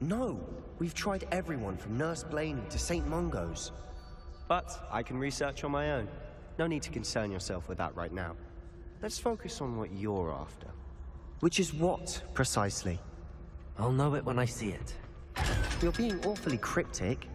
No, we've tried everyone from Nurse Blaney to St. Mungo's. But I can research on my own. No need to concern yourself with that right now. Let's focus on what you're after. Which is what, precisely? I'll know it when I see it. You're being awfully cryptic.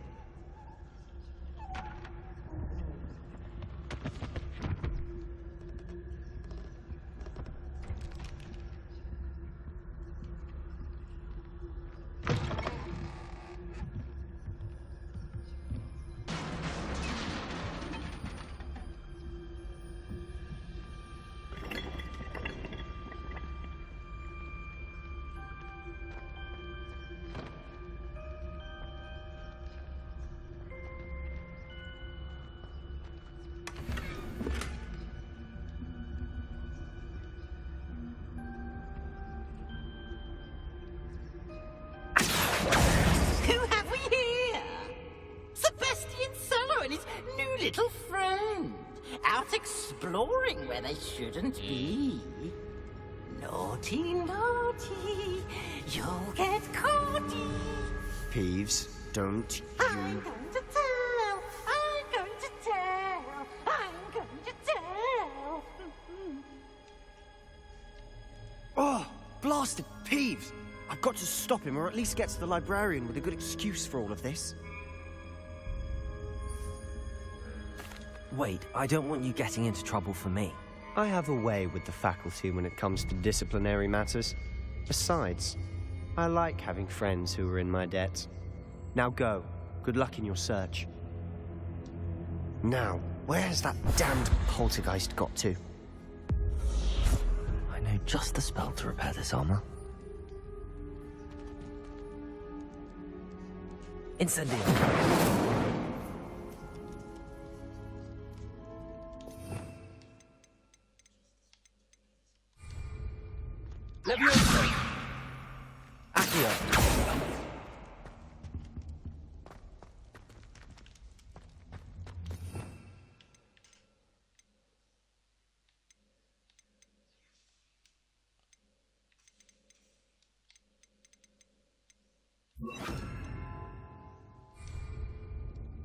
Who have we here? Sebastian Cello and his new little friend. Out exploring where they shouldn't be. Naughty, naughty, you'll get caughty. Peeves, don't I'm you... going to tell, I'm going to tell, I'm going to tell. Oh, blasted Peeves! I've got to stop him, or at least get to the librarian with a good excuse for all of this. Wait, I don't want you getting into trouble for me. I have a way with the faculty when it comes to disciplinary matters. Besides, I like having friends who are in my debt. Now go. Good luck in your search. Now, where's that damned poltergeist got to? I know just the spell to repair this armor. Incendio. Levioso! Accio!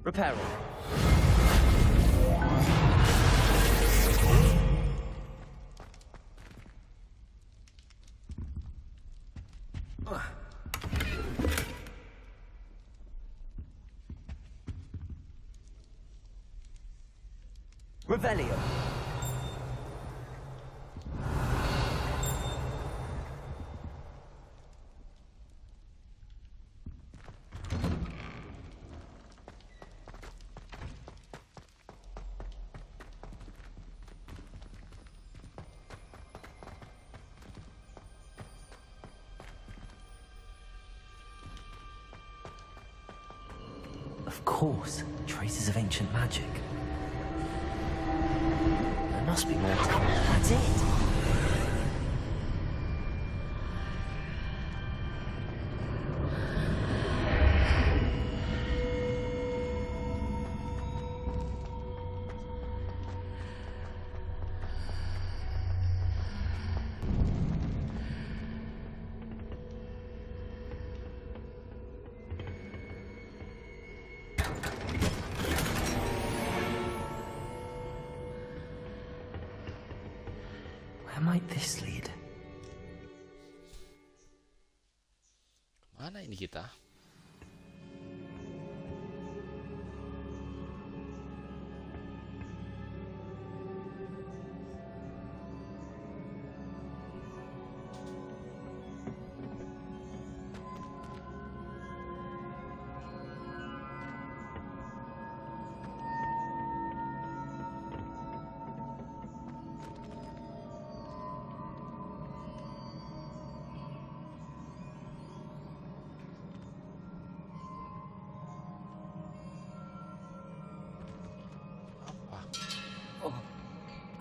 Reparo. Revelio. Of course, traces of ancient magic. There must be more. That's it. Where might this lead? Mana ini kita?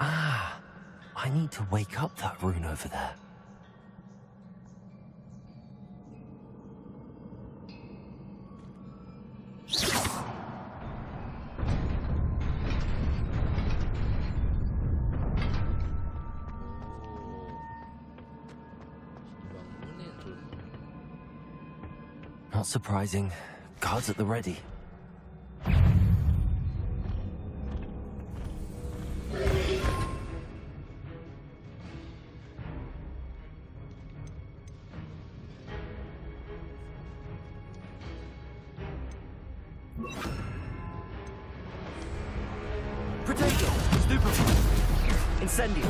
Ah, I need to wake up that rune over there. Not surprising. Guards at the ready. Potato! Stupefy! Incendio!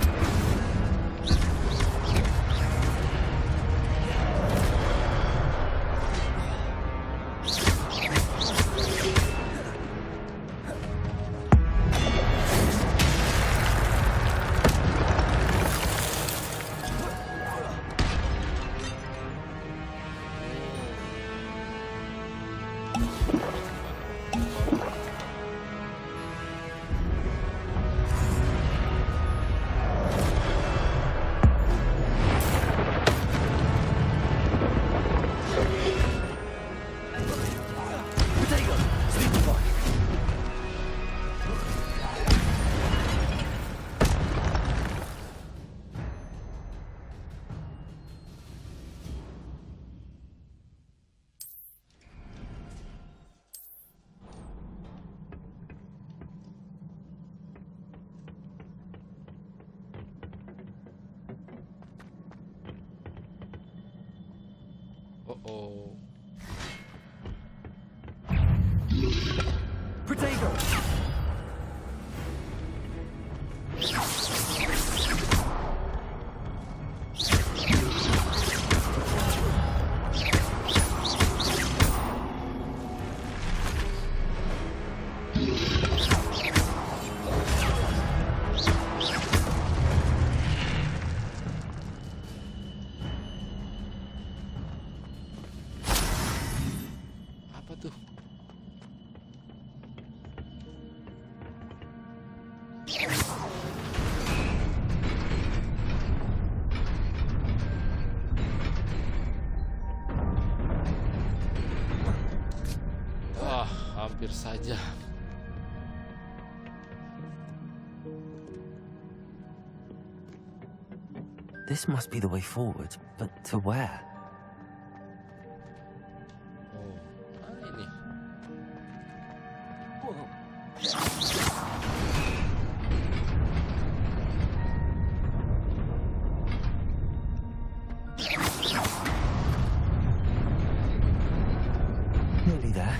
Oh. Potato! Apa tuh? Wah, hampir saja. This must be the way forward, but to where? Ini. Nearly there.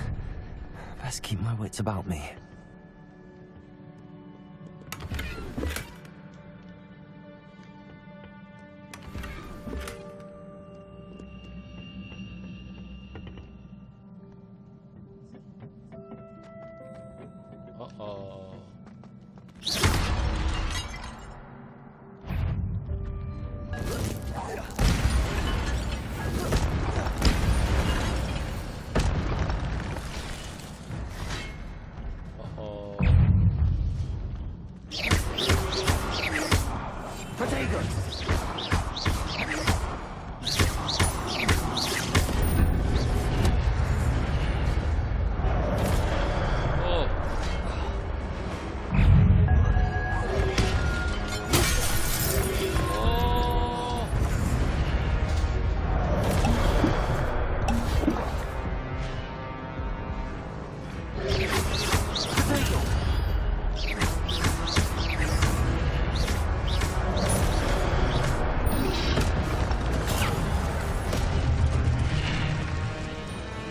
Best keep my wits about me. Oh. Potato!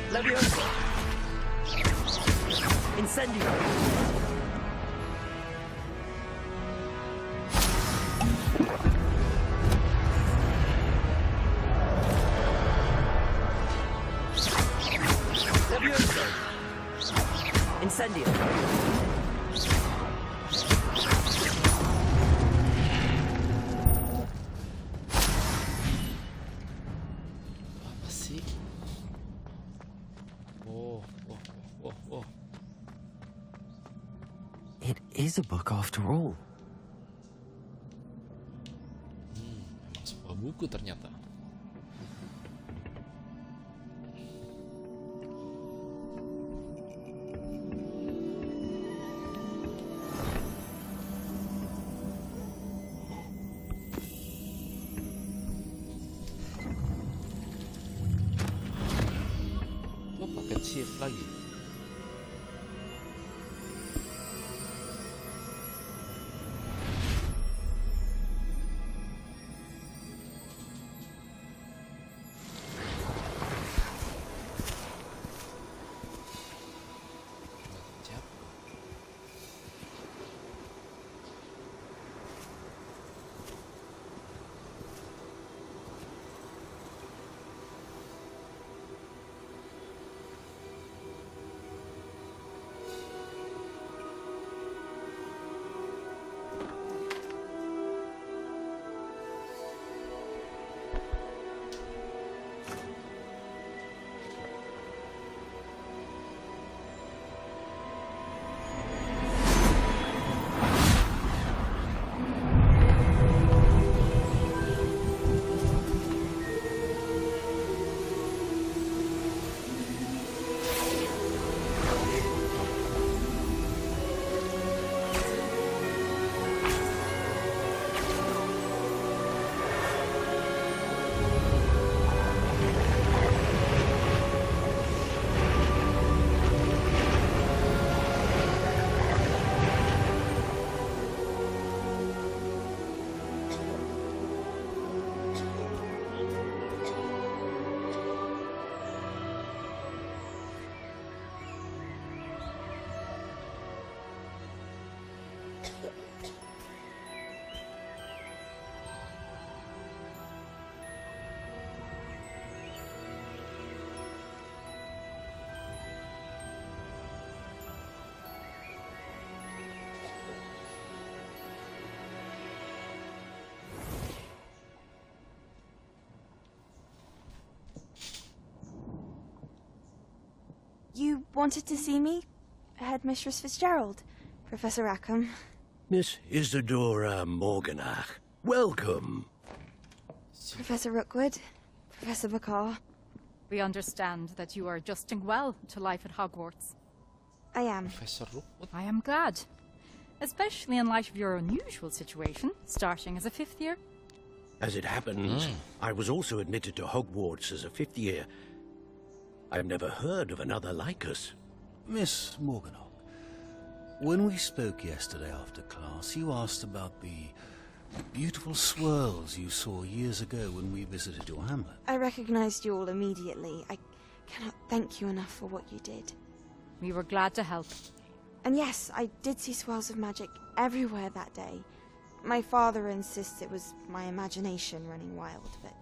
Leviosa! Incendio! Leviosa! Incendio! Apa sih? Oh. It is a book after all. Memang sebuah buku ternyata. paket shift lagi. You wanted to see me? Headmistress Fitzgerald, Professor Rackham. Miss Isadora Morganach, welcome. Professor Rookwood, Professor Bakar. We understand that you are adjusting well to life at Hogwarts. I am. Professor Rookwood? I am glad. Especially in light of your unusual situation, starting as a 5th year. As it happens, I was also admitted to Hogwarts as a 5th year. I've never heard of another like us. Miss Morganach, when we spoke yesterday after class, you asked about the beautiful swirls you saw years ago when we visited your hamlet. I recognized you all immediately. I cannot thank you enough for what you did. We were glad to help. And yes, I did see swirls of magic everywhere that day. My father insists it was my imagination running wild, but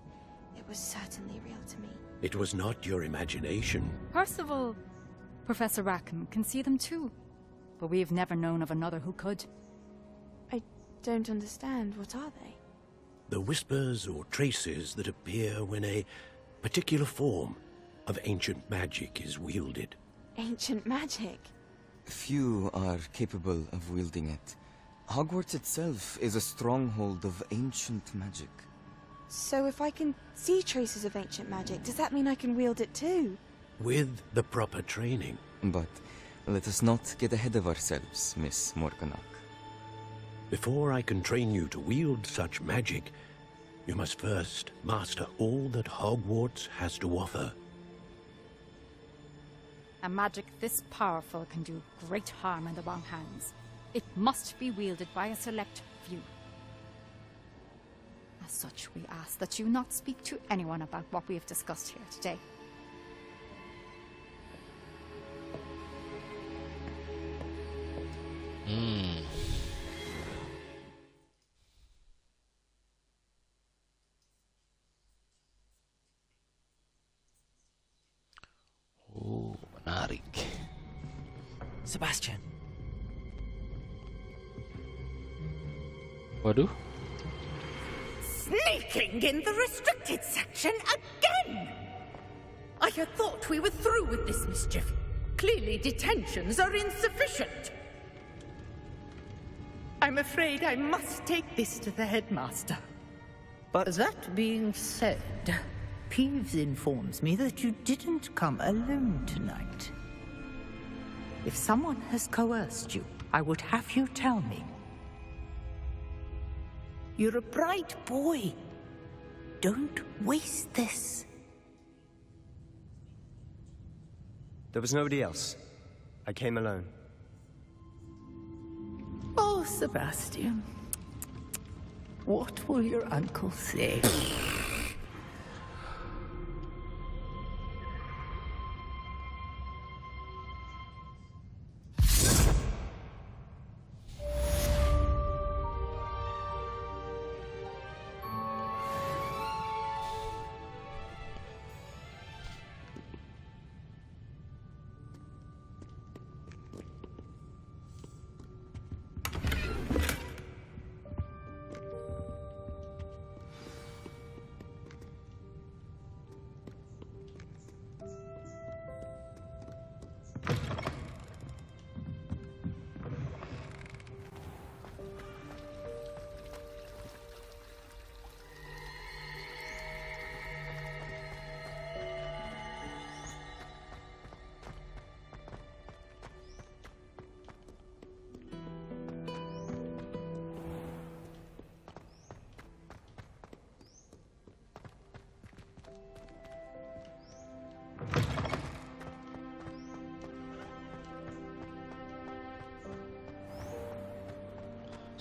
it was certainly real to me. It was not your imagination. Percival, Professor Rackham can see them too. But we have never known of another who could. I don't understand. What are they? The whispers or traces that appear when a particular form of ancient magic is wielded. Ancient magic? Few are capable of wielding it. Hogwarts itself is a stronghold of ancient magic. So if I can see traces of ancient magic, does that mean I can wield it too? With the proper training. But let us not get ahead of ourselves, Miss Morganach. Before I can train you to wield such magic, you must first master all that Hogwarts has to offer. A magic this powerful can do great harm in the wrong hands. It must be wielded by a select few. As such, we ask that you not speak to anyone about what we have discussed here today. Oh, menarik. Sebastian. Waduh. Sneaking in the restricted section again! I had thought we were through with this mischief. Clearly detentions are insufficient. I'm afraid I must take this to the headmaster. But that being said, Peeves informs me that you didn't come alone tonight. If someone has coerced you, I would have you tell me. You're a bright boy. Don't waste this. There was nobody else. I came alone. Oh, Sebastian. What will your uncle say?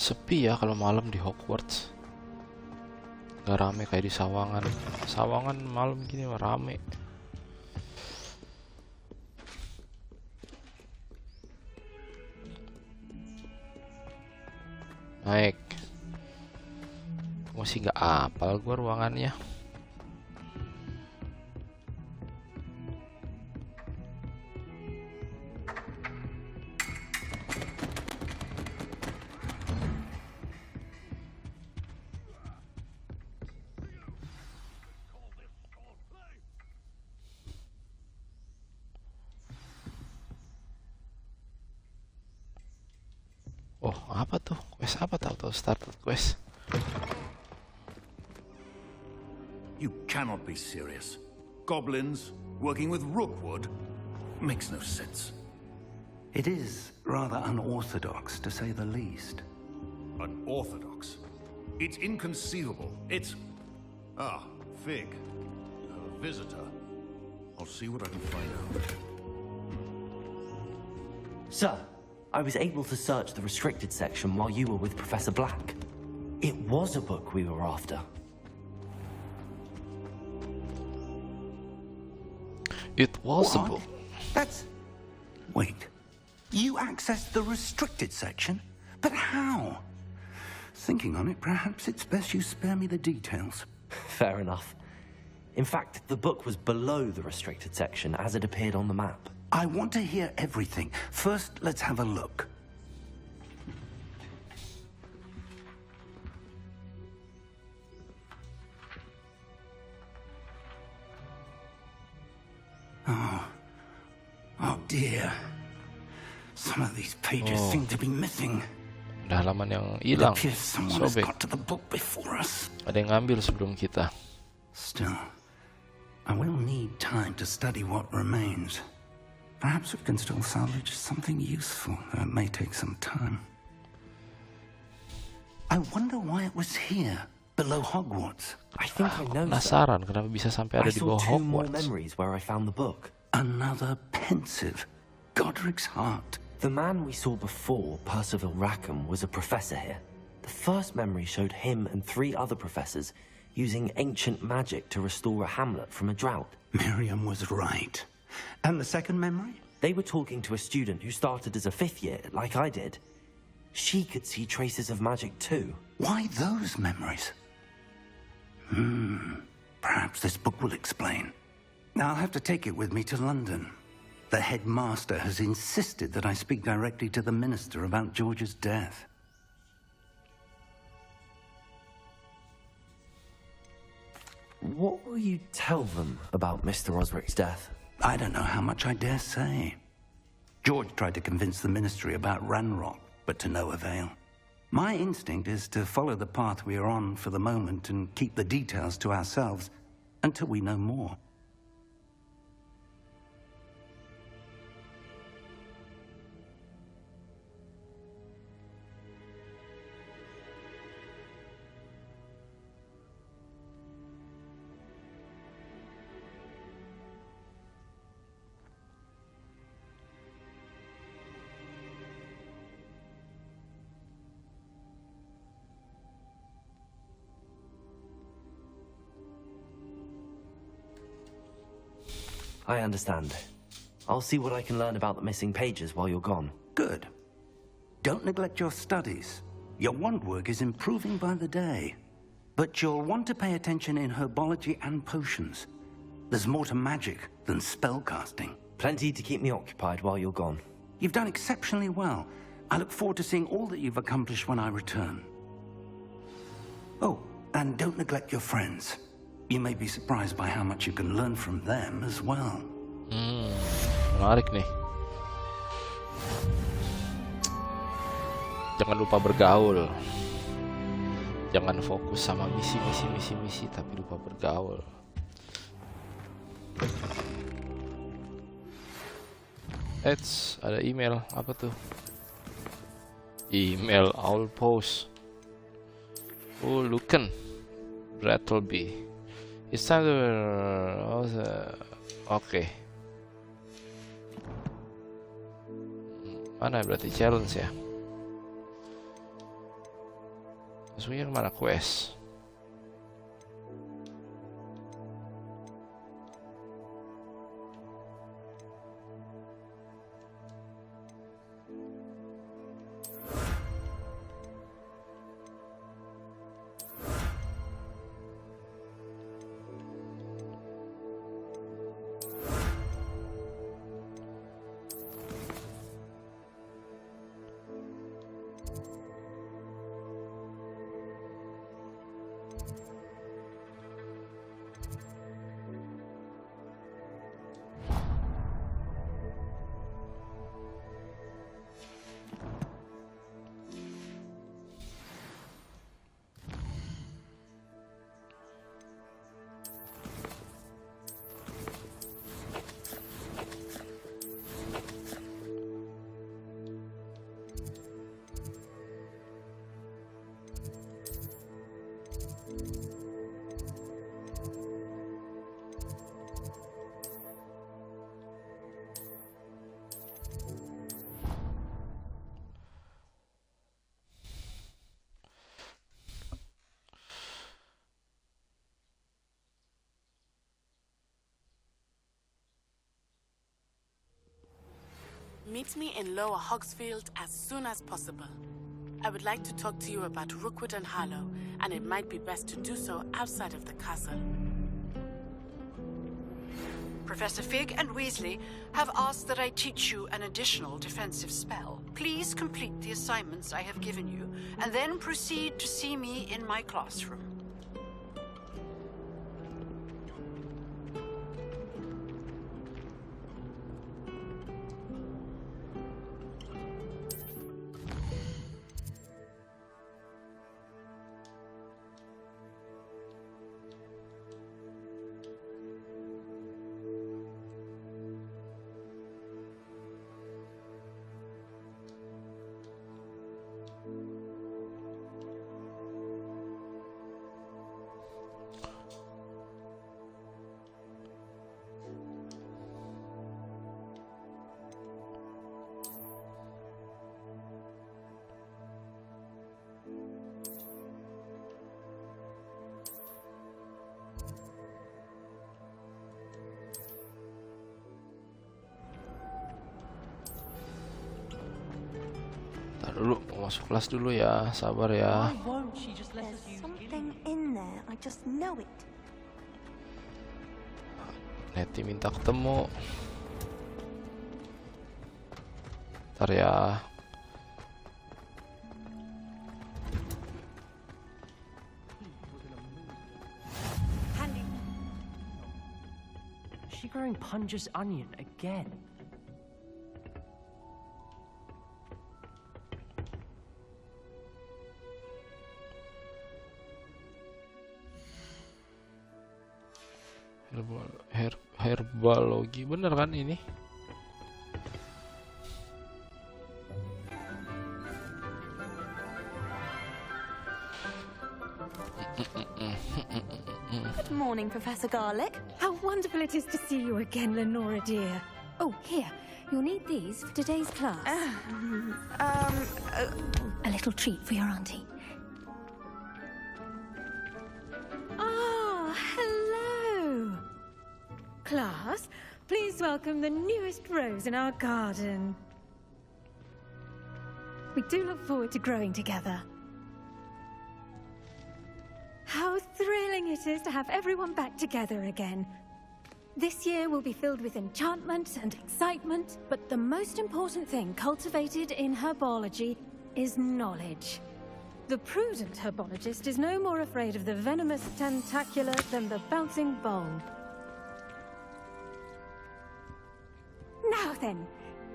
Sepi ya kalau malam di Hogwarts. Gak rame kayak di Sawangan. Sawangan malam gini mah rame. Naik. Masih gak apal gua ruangannya. Oh, apa tuh? Quest apa tahu-tahu starter quest. You cannot be serious. Goblins working with Rookwood makes no sense. It is rather unorthodox, to say the least. Unorthodox? It's inconceivable. It's... Ah, Fig. A visitor. I'll see what I can find out. Sir, I was able to search the restricted section while you were with Professor Black. It was a book we were after. It was a book. That's... Wait. You accessed the restricted section? But how? Thinking on it, perhaps it's best you spare me the details. Fair enough. In fact, the book was below the restricted section as it appeared on the map. I want to hear everything. First, let's have a look. Oh dear. Some of these pages seem to be missing. Ada halaman yang hilang. It appears someone has Sobek. got to the book before us. Ada yang ngambil sebelum kita. Still, I will need time to study what remains. Perhaps we can still salvage something useful, though it may take some time. I wonder why it was here, below Hogwarts. I think I know, sir. Penasaran kenapa bisa sampai ada I di saw bawah two more Hogwarts. memories where I found the book. Another pensive. Godric's heart. The man we saw before, Percival Rackham, was a professor here. The first memory showed him and 3 other professors using ancient magic to restore a hamlet from a drought. Miriam was right. And the second memory? They were talking to a student who started as a 5th year, like I did. She could see traces of magic too. Why those memories? Perhaps this book will explain. Now I'll have to take it with me to London. The headmaster has insisted that I speak directly to the minister about George's death. What will you tell them about Mr. Osric's death? I don't know how much I dare say. George tried to convince the ministry about Ranrock, but to no avail. My instinct is to follow the path we are on for the moment and keep the details to ourselves until we know more. I understand. I'll see what I can learn about the missing pages while you're gone. Good. Don't neglect your studies. Your wand work is improving by the day. But you'll want to pay attention in herbology and potions. There's more to magic than spellcasting. Plenty to keep me occupied while you're gone. You've done exceptionally well. I look forward to seeing all that you've accomplished when I return. Oh, and don't neglect your friends. You may be surprised by how much you can learn from them as well. Menarik nih. Jangan lupa bergaul. Jangan fokus sama misi, tapi lupa bergaul. Ada email. Apa tuh? Email Owl Post. Oh, Lucan. Brattleby. It's time to... Oke. Mana berarti challenge ya? Maksudnya kemana quest? Meet me in Lower Hogsfield as soon as possible. I would like to talk to you about Rookwood and Harlow, and it might be best to do so outside of the castle. Professor Fig and Weasley have asked that I teach you an additional defensive spell. Please complete the assignments I have given you, and then proceed to see me in my classroom. Dulu mau masuk kelas dulu ya, sabar ya. There's something in there. I just know it. Nettie minta ketemu. Ntar ya. Is she growing Punja's onion again? Herbalogi, bener kan ini? Good morning, Professor Garlick. How wonderful it is to see you again, Lenora dear. Oh, here, you'll need these for today's class. A little treat for your auntie. Ah, hello. Class, Please welcome the newest rose in our garden. We do look forward to growing together. How thrilling it is to have everyone back together again. This year will be filled with enchantment and excitement, but the most important thing cultivated in herbology is knowledge. The prudent herbologist is no more afraid of the venomous tentacula than the bouncing bulb. Now then,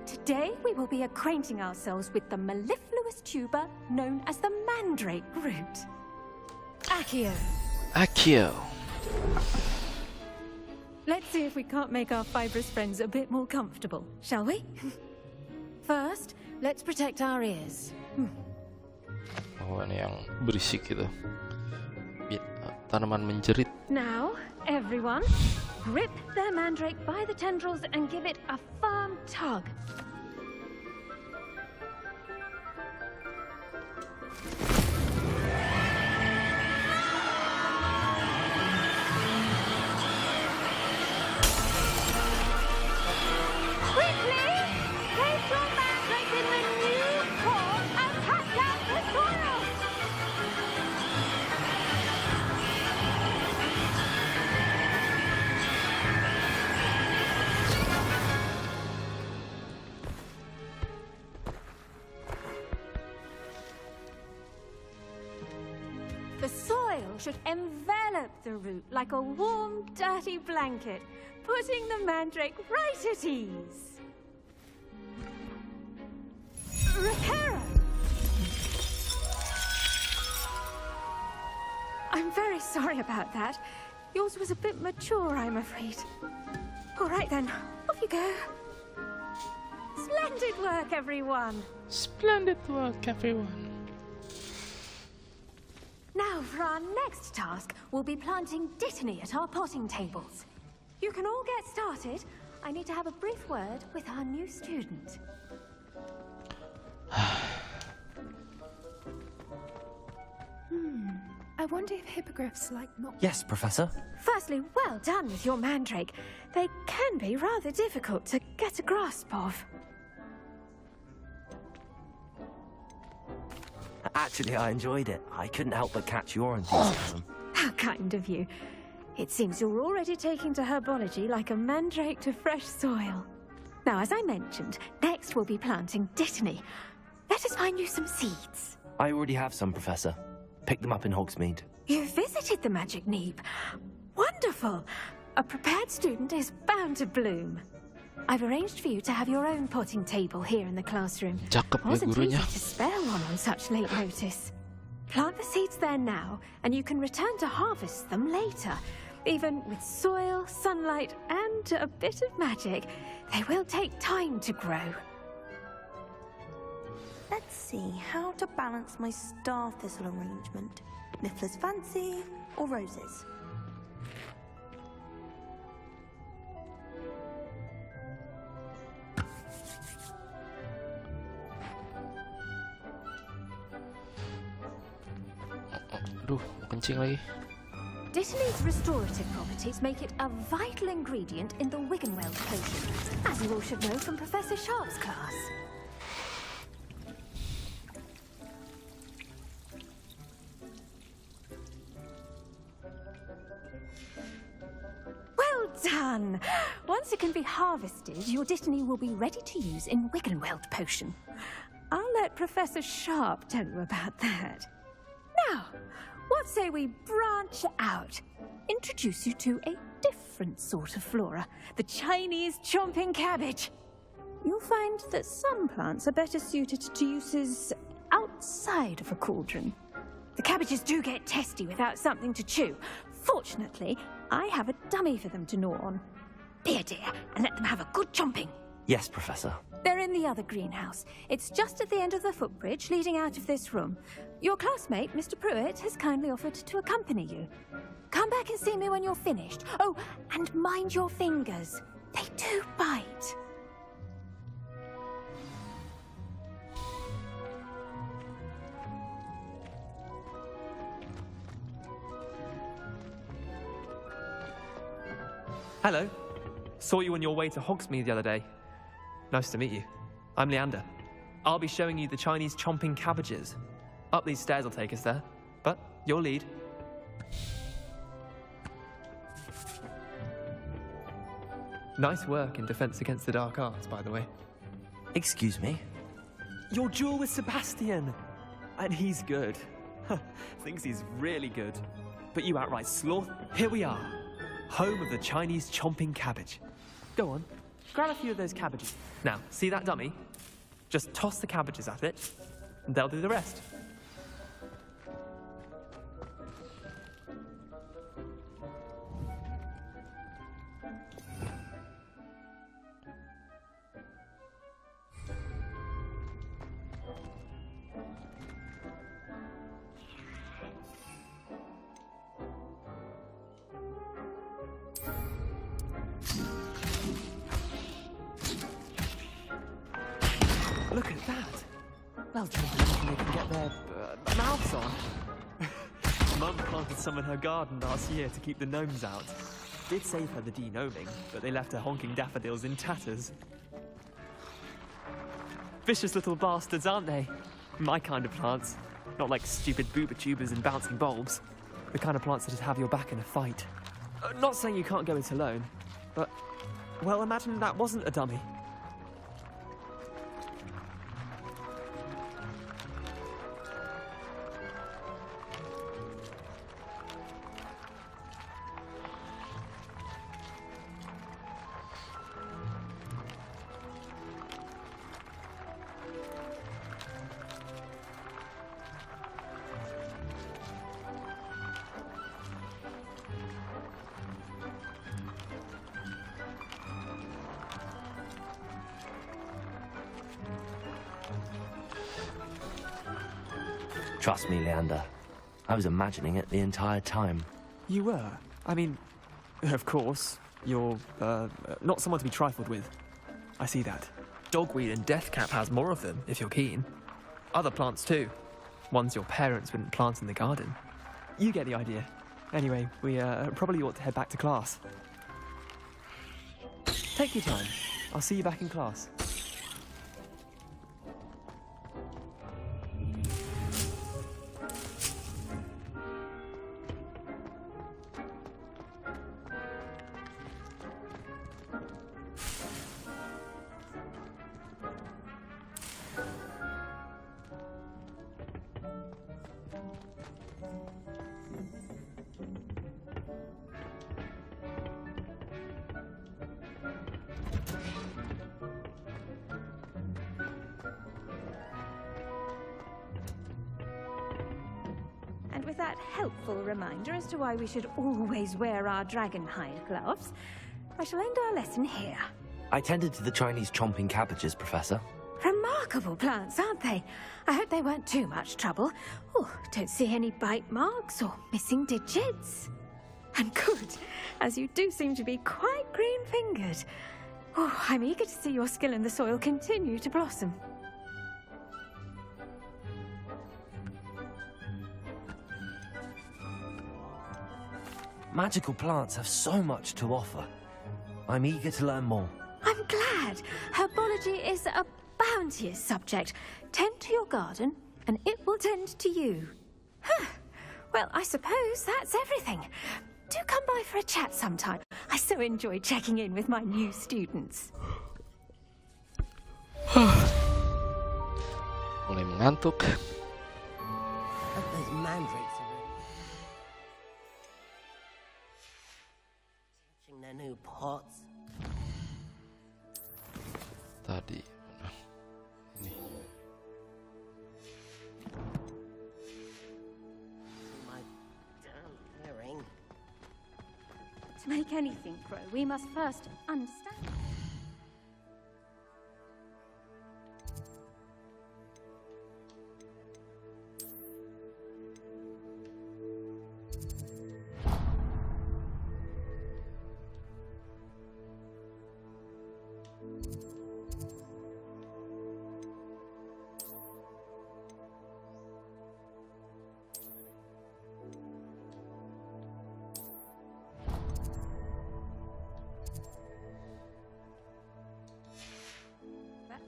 today we will be acquainting ourselves with the mellifluous tuber known as the mandrake root. Accio. Accio. Let's see if we can't make our fibrous friends a bit more comfortable, shall we? First, let's protect our ears. Oh, ini yang berisik gitu. Tanaman menjerit. Now, everyone, grip their mandrake by the tendrils and give it a firm tug. The soil should envelop the root like a warm, dirty blanket, putting the mandrake right at ease. Reparo! I'm very sorry about that. Yours was a bit mature, I'm afraid. All right then, off you go. Splendid work, everyone. Splendid work, everyone. Now, for our next task, we'll be planting dittany at our potting tables. You can all get started. I need to have a brief word with our new student. I wonder if hippogriffs like not... Yes, Professor. Firstly, well done with your mandrake. They can be rather difficult to get a grasp of. Actually, I enjoyed it. I couldn't help but catch your enthusiasm. How kind of you. It seems you're already taking to herbology like a mandrake to fresh soil. Now, as I mentioned, next we'll be planting dittany. Let us find you some seeds. I already have some, Professor. Picked them up in Hogsmeade. You visited the Magic Neep. Wonderful! A prepared student is bound to bloom. I've arranged for you to have your own potting table here in the classroom. Cakep ya Wasn't gurunya. easy to spare one on such late notice. Plant the seeds there now, and you can return to harvest them later. Even with soil, sunlight, and a bit of magic, they will take time to grow. Let's see how to balance my star thistle arrangement. Niffler's fancy or roses? Aduh, mau kencing lagi. Dittany's restorative properties make it a vital ingredient in the Wiggenweld potion, as you all should know from Professor Sharp's class. Well done! Once it can be harvested, your dittany will be ready to use in Wiggenweld potion. I'll let Professor Sharp tell you about that. Now, what say we branch out? Introduce you to a different sort of flora, the Chinese chomping cabbage. You'll find that some plants are better suited to uses outside of a cauldron. The cabbages do get testy without something to chew. Fortunately, I have a dummy for them to gnaw on. Be a dear and let them have a good chomping. Yes, Professor. They're in the other greenhouse. It's just at the end of the footbridge leading out of this room. Your classmate, Mr. Pruitt, has kindly offered to accompany you. Come back and see me when you're finished. Oh, and mind your fingers. They do bite. Hello. Saw you on your way to Hogsmeade the other day. Nice to meet you. I'm Leander. I'll be showing you the Chinese chomping cabbages. Up these stairs will take us there, but you'll lead. Nice work in Defense Against the Dark Arts, by the way. Excuse me? Your duel with Sebastian! And he's good. Thinks he's really good. But you outright sloth. Here we are. Home of the Chinese chomping cabbage. Go on, grab a few of those cabbages. Now, see that dummy? Just toss the cabbages at it, and they'll do the rest. Look at that! They'll jump anything they can get their mouths on. Mum planted some in her garden last year to keep the gnomes out. Did save her the de-gnoming, but they left her honking daffodils in tatters. Vicious little bastards, aren't they? My kind of plants. Not like stupid booba tubers and bouncing bulbs. The kind of plants that'd have your back in a fight. Not saying you can't go it alone, but, well, imagine that wasn't a dummy. Trust me, Leander. I was imagining it the entire time. You were? I mean, of course, you're, not someone to be trifled with. I see that. Dogweed and deathcap has more of them, if you're keen. Other plants too. Ones your parents wouldn't plant in the garden. You get the idea. Anyway, we, probably ought to head back to class. Take your time. I'll see you back in class. And with that helpful reminder as to why we should always wear our dragon hide gloves, I shall end our lesson here. I tended to the Chinese chomping cabbages, Professor. Remarkable plants, aren't they? I hope they weren't too much trouble. Oh, don't see any bite marks or missing digits. And good, as you do seem to be quite green-fingered. Oh, I'm eager to see your skill in the soil continue to blossom. Magical plants have so much to offer. I'm eager to learn more. I'm glad. Herbology is a bounteous subject. Tend to your garden, and it will tend to you. Huh. Well, I suppose that's everything. Do come by for a chat sometime. I so enjoy checking in with my new students. Mulai mengantuk. Hope those mandrakes are ready. Touching their new pots. Tadi. Ini. My damn hearing. To make anything grow, we must first understand.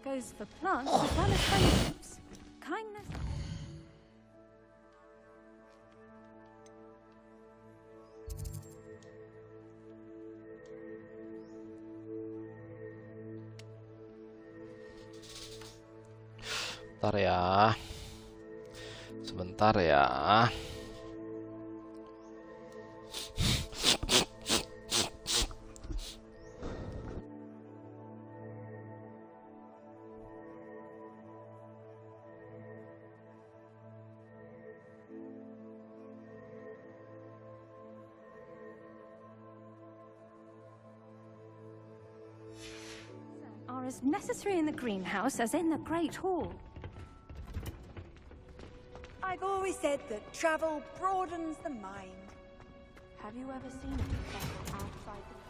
goes for plants as well as friendships. Kindness. Bentar ya. Sebentar ya. Are as necessary in the greenhouse as in the Great Hall. I've always said that travel broadens the mind. Have you ever seen a professor outside the...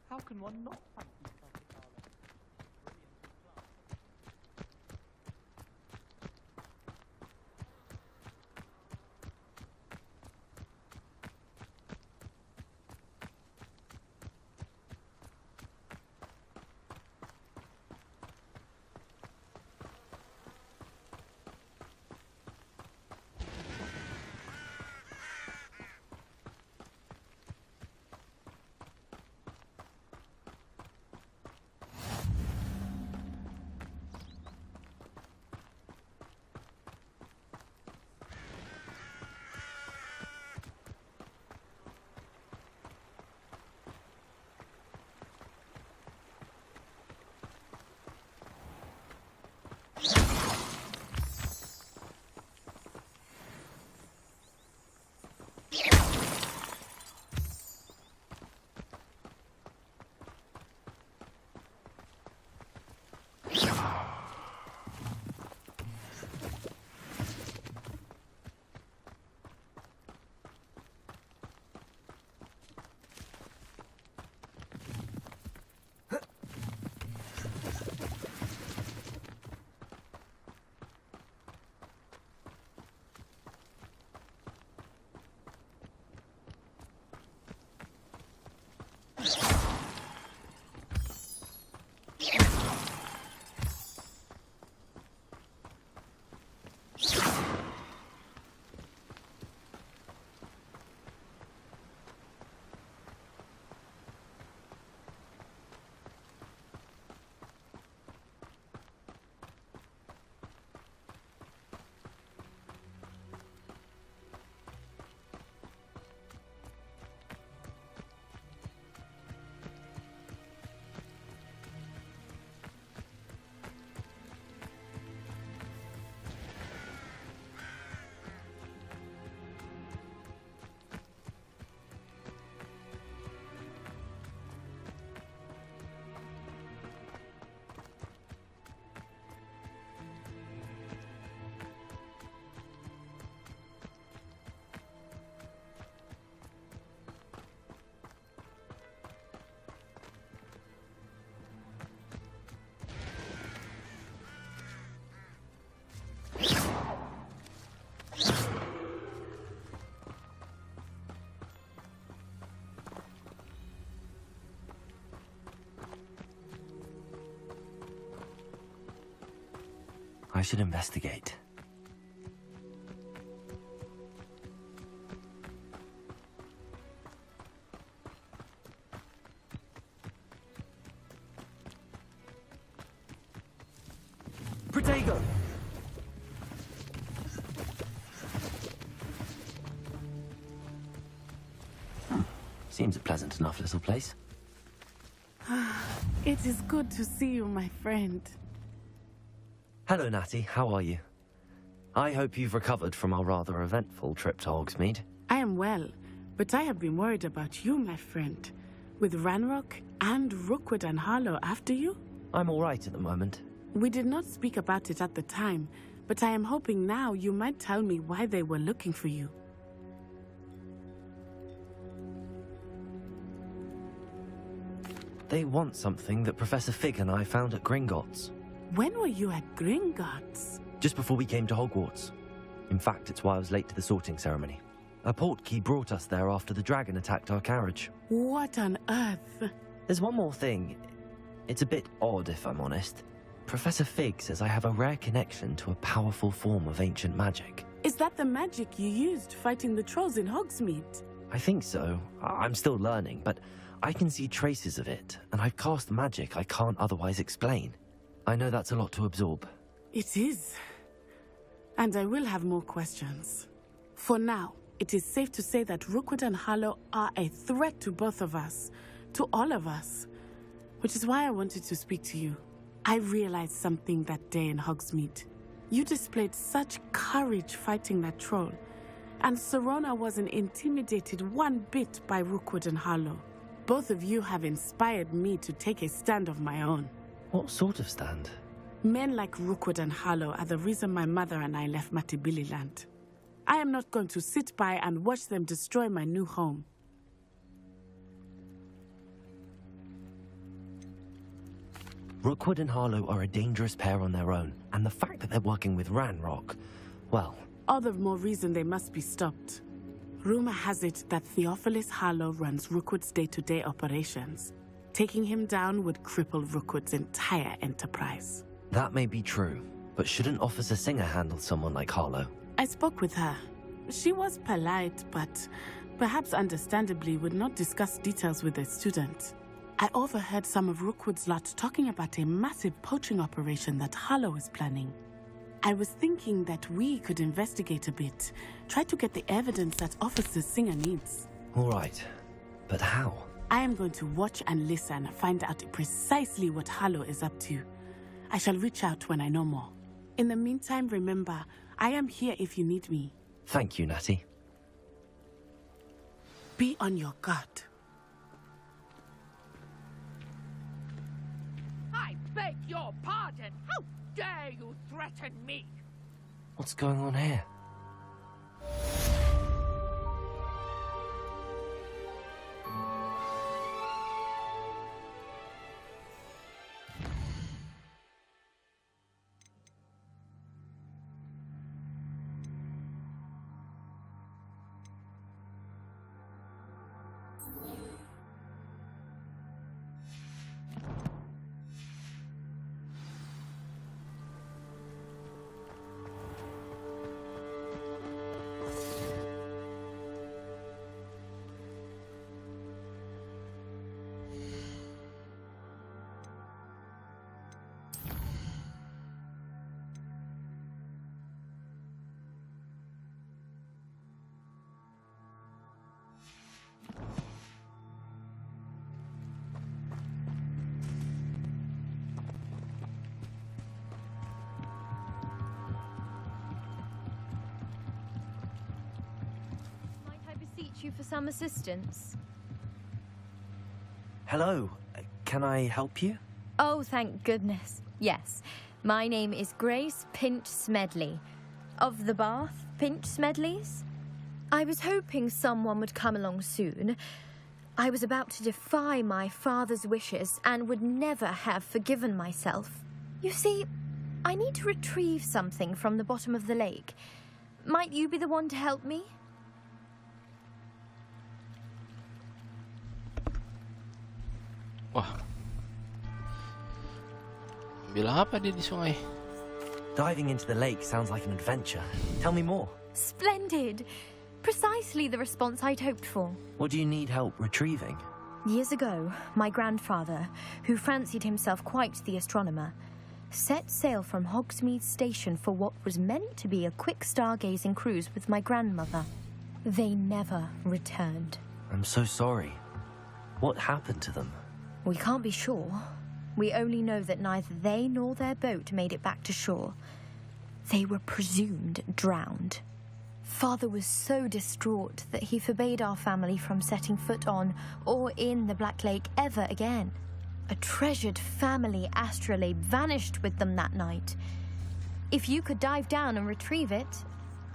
How can one not fancy I should investigate. Protego! Seems a pleasant enough little place. It is good to see you, my friend. Hello, Natty. How are you? I hope you've recovered from our rather eventful trip to Hogsmeade. I am well, but I have been worried about you, my friend. With Ranrock, And Rookwood and Harlow after you? I'm all right at the moment. We did not speak about it at the time, but I am hoping now you might tell me why they were looking for you. They want something that Professor Fig and I found at Gringotts. When were you at Gringotts? Just before we came to Hogwarts. In fact, it's why I was late to the sorting ceremony. A portkey brought us there after the dragon attacked our carriage. What on earth? There's one more thing. It's a bit odd, if I'm honest. Professor Fig says I have a rare connection to a powerful form of ancient magic. Is that the magic you used fighting the trolls in Hogsmeade? I think so. I'm still learning, but I can see traces of it, and I've cast magic I can't otherwise explain. I know that's a lot to absorb. It is. And I will have more questions. For now, it is safe to say that Rookwood and Harlow are a threat to both of us, to all of us, which is why I wanted to speak to you. I realized something that day in Hogsmeade. You displayed such courage fighting that troll, and Serona wasn't intimidated one bit by Rookwood and Harlow. Both of you have inspired me to take a stand of my own. What sort of stand? Men like Rookwood and Harlow are the reason my mother and I left Matibili land. I am not going to sit by and watch them destroy my new home. Rookwood and Harlow are a dangerous pair on their own, and the fact that they're working with Ranrock, well... All the more reason they must be stopped. Rumor has it that Theophilus Harlow runs Rookwood's day-to-day operations. Taking him down would cripple Rookwood's entire enterprise. That may be true, but shouldn't Officer Singer handle someone like Harlow? I spoke with her. She was polite, but perhaps understandably would not discuss details with a student. I overheard some of Rookwood's lot talking about a massive poaching operation that Harlow is planning. I was thinking that we could investigate a bit, try to get the evidence that Officer Singer needs. All right, but how? I am going to watch and listen, find out precisely what Harlow is up to. I shall reach out when I know more. In the meantime, remember, I am here if you need me. Thank you, Natty. Be on your guard. I beg your pardon. How dare you threaten me? What's going on here? You for some assistance? Hello, can I help you? Oh, thank goodness. Yes. My name is Grace Pinch Smedley, of the Bath Pinch Smedleys. I was hoping someone would come along soon. I was about to defy my father's wishes and would never have forgiven myself. You see, I need to retrieve something from the bottom of the lake. Might you be the one to help me? Wah. Bilang apa dia di sungai? Diving into the lake sounds like an adventure. Tell me more. Splendid. Precisely the response I'd hoped for. What do you need help retrieving? Years ago, my grandfather, who fancied himself quite the astronomer, set sail from Hogsmeade Station for what was meant to be a quick stargazing cruise with my grandmother. They never returned. I'm so sorry. What happened to them? We can't be sure. We only know that neither they nor their boat made it back to shore. They were presumed drowned. Father was so distraught that he forbade our family from setting foot on or in the Black Lake ever again. A treasured family astrolabe vanished with them that night. If you could dive down and retrieve it,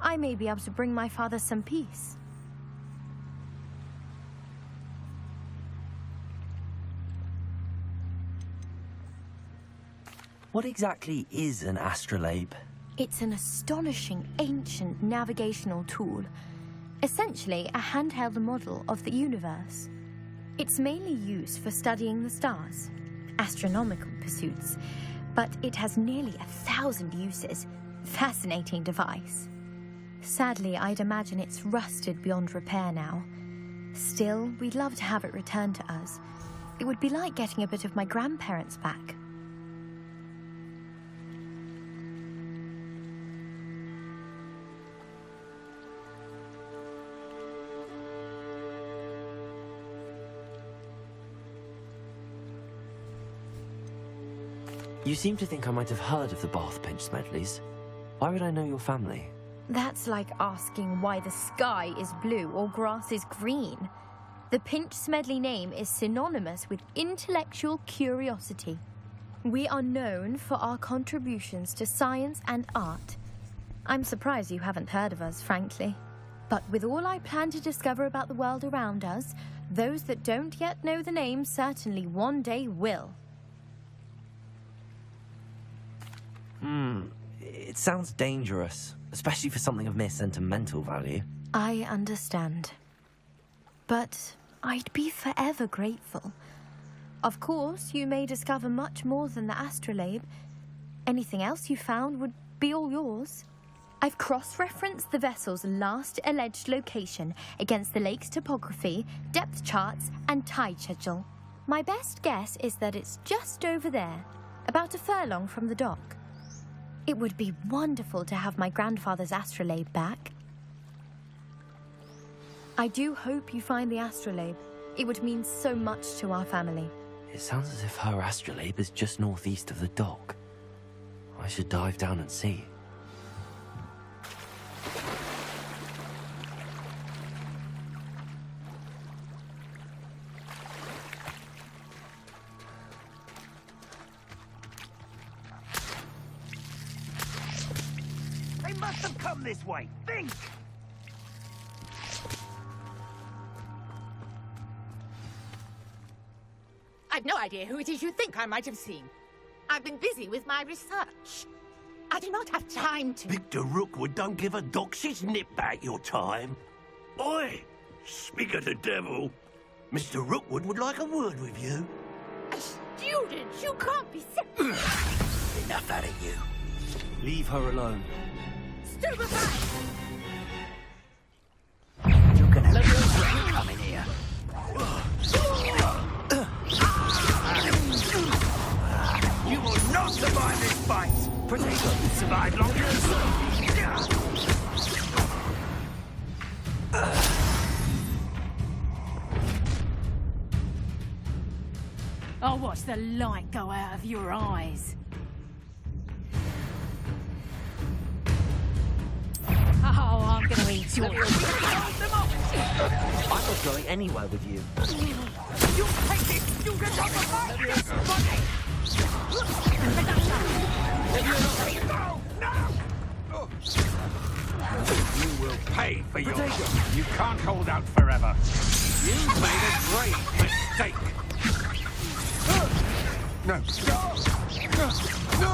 I may be able to bring my father some peace. What exactly is an astrolabe? It's an astonishing ancient navigational tool, essentially a handheld model of the universe. It's mainly used for studying the stars, astronomical pursuits, but it has nearly 1,000 uses. Fascinating device. Sadly, I'd imagine it's rusted beyond repair now. Still, we'd love to have it returned to us. It would be like getting a bit of my grandparents back. You seem to think I might have heard of the Bath Pinch Smedleys. Why would I know your family? That's like asking why the sky is blue or grass is green. The Pinch Smedley name is synonymous with intellectual curiosity. We are known for our contributions to science and art. I'm surprised you haven't heard of us, frankly. But with all I plan to discover about the world around us, those that don't yet know the name certainly one day will. It sounds dangerous, especially for something of mere sentimental value. I understand. But I'd be forever grateful. Of course, you may discover much more than the astrolabe. Anything else you found would be all yours. I've cross-referenced the vessel's last alleged location against the lake's topography, depth charts, and tide schedule. My best guess is that it's just over there, about a furlong from the dock. It would be wonderful to have my grandfather's astrolabe back. I do hope you find the astrolabe. It would mean so much to our family. It sounds as if her astrolabe is just northeast of the dock. I should dive down and see. They must have come this way. Think! I've no idea who it is you think I might have seen. I've been busy with my research. I do not have time to... Victor Rookwood don't give a doxy's nip back your time. Oi! Speak of the devil. Mr. Rookwood would like a word with you. A student? You can't be serious. Enough out of you. Leave her alone. Stupefied! You're gonna let your friend come in here. You will not survive this fight! Potato, survive longer. I'll watch the light go out of your eyes. Oh, I'm gonna eat your... I'm not going anywhere with you. You take it! You can have the fight! This money! No! You will pay for your... You can't hold out forever. You made a grave mistake. No. No!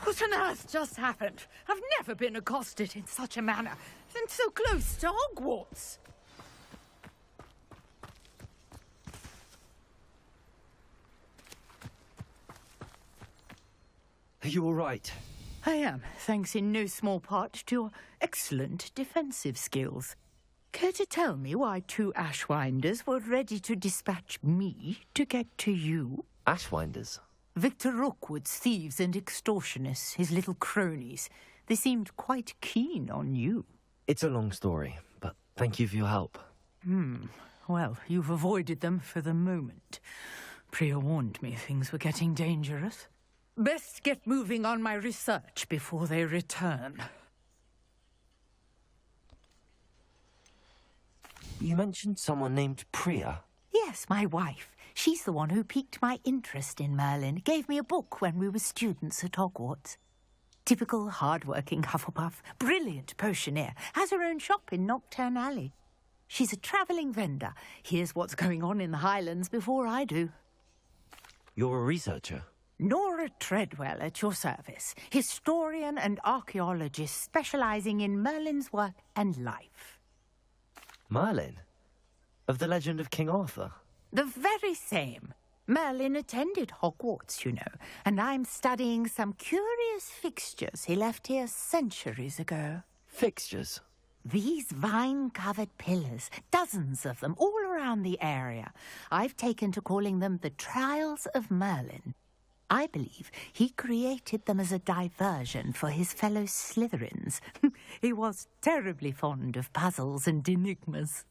What on earth just happened? I've never been accosted in such a manner, and so close to Hogwarts. Are you all right? I am, thanks in no small part to your excellent defensive skills. Care to tell me why two Ashwinders were ready to dispatch me to get to you? Ashwinders? Victor Rookwood's thieves and extortionists, his little cronies. They seemed quite keen on you. It's a long story, but thank you for your help. Well, you've avoided them for the moment. Priya warned me things were getting dangerous. Best get moving on my research before they return. You mentioned someone named Priya. Yes, my wife. She's the one who piqued my interest in Merlin. Gave me a book when we were students at Hogwarts. Typical hard-working Hufflepuff, brilliant potioneer, has her own shop in Nocturne Alley. She's a travelling vendor. Hears what's going on in the Highlands before I do. You're a researcher? Nora Treadwell at your service, historian and archaeologist specialising in Merlin's work and life. Merlin? Of the legend of King Arthur? The very same. Merlin attended Hogwarts, you know, and I'm studying some curious fixtures he left here centuries ago. Fixtures? These vine-covered pillars, dozens of them, all around the area. I've taken to calling them the Trials of Merlin. I believe he created them as a diversion for his fellow Slytherins. He was terribly fond of puzzles and enigmas.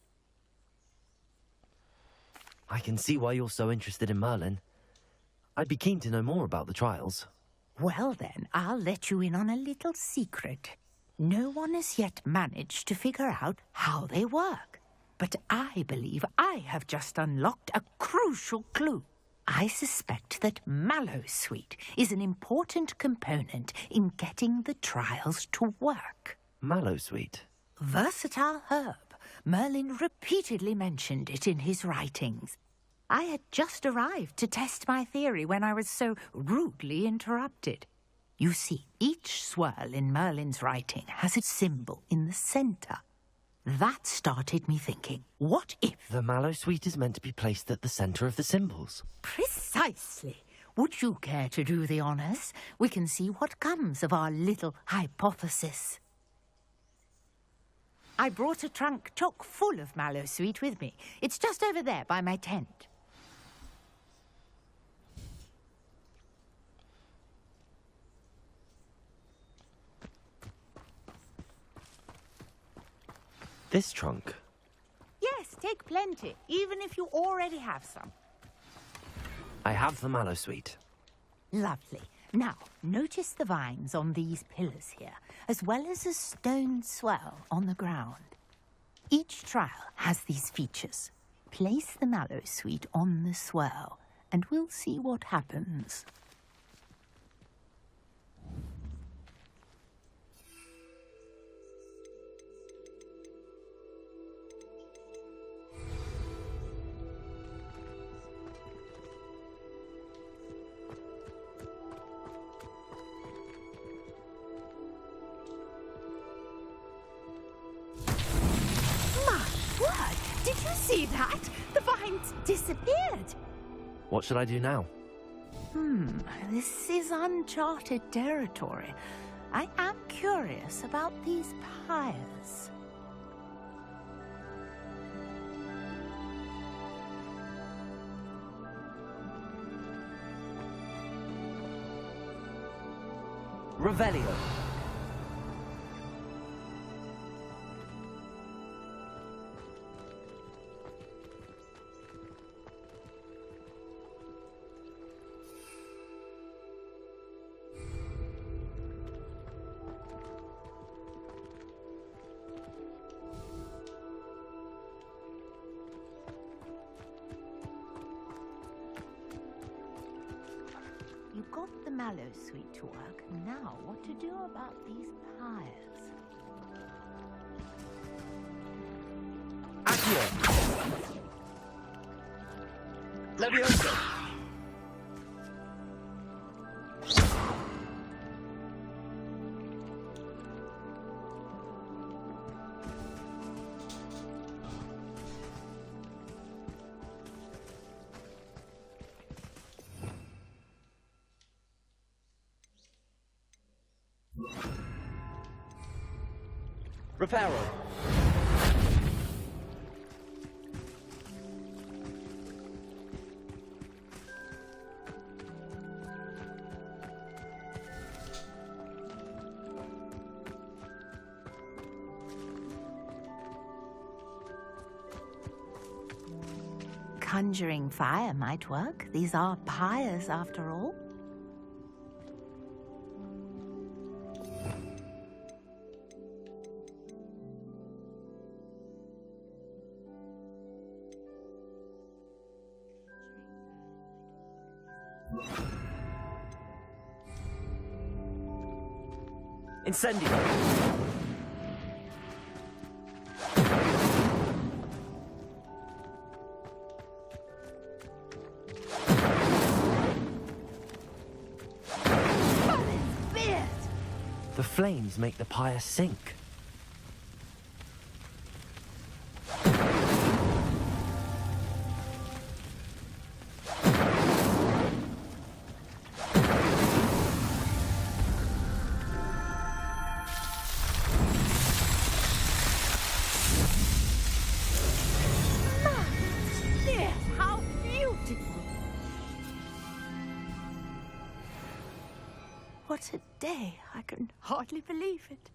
I can see why you're so interested in Merlin. I'd be keen to know more about the trials. Well then, I'll let you in on a little secret. No one has yet managed to figure out how they work. But I believe I have just unlocked a crucial clue. I suspect that Mallowsweet is an important component in getting the trials to work. Mallowsweet? Versatile herb. Merlin repeatedly mentioned it in his writings. I had just arrived to test my theory when I was so rudely interrupted. You see, each swirl in Merlin's writing has a symbol in the centre. That started me thinking, what if... The Mallowsweet is meant to be placed at the centre of the symbols. Precisely. Would you care to do the honours? We can see what comes of our little hypothesis. I brought a trunk chock full of Mallowsweet with me. It's just over there by my tent. This trunk? Yes, take plenty, even if you already have some. I have the Mallowsweet. Lovely. Now, notice the vines on these pillars here, as well as a stone swell on the ground. Each trial has these features. Place the Mallowsweet on the swell, and we'll see what happens. Did you see that? The vines disappeared. What should I do now? This is uncharted territory. I am curious about these pyres. Revelio. You got the Mallowsweet to work. Now, what to do about these pyres? Accio! Levioso! Reparo. conjuring fire might work. These are pyres, after all. Incendio! The flames make the pyre sink. Dear, how beautiful! What a day. I can hardly believe it.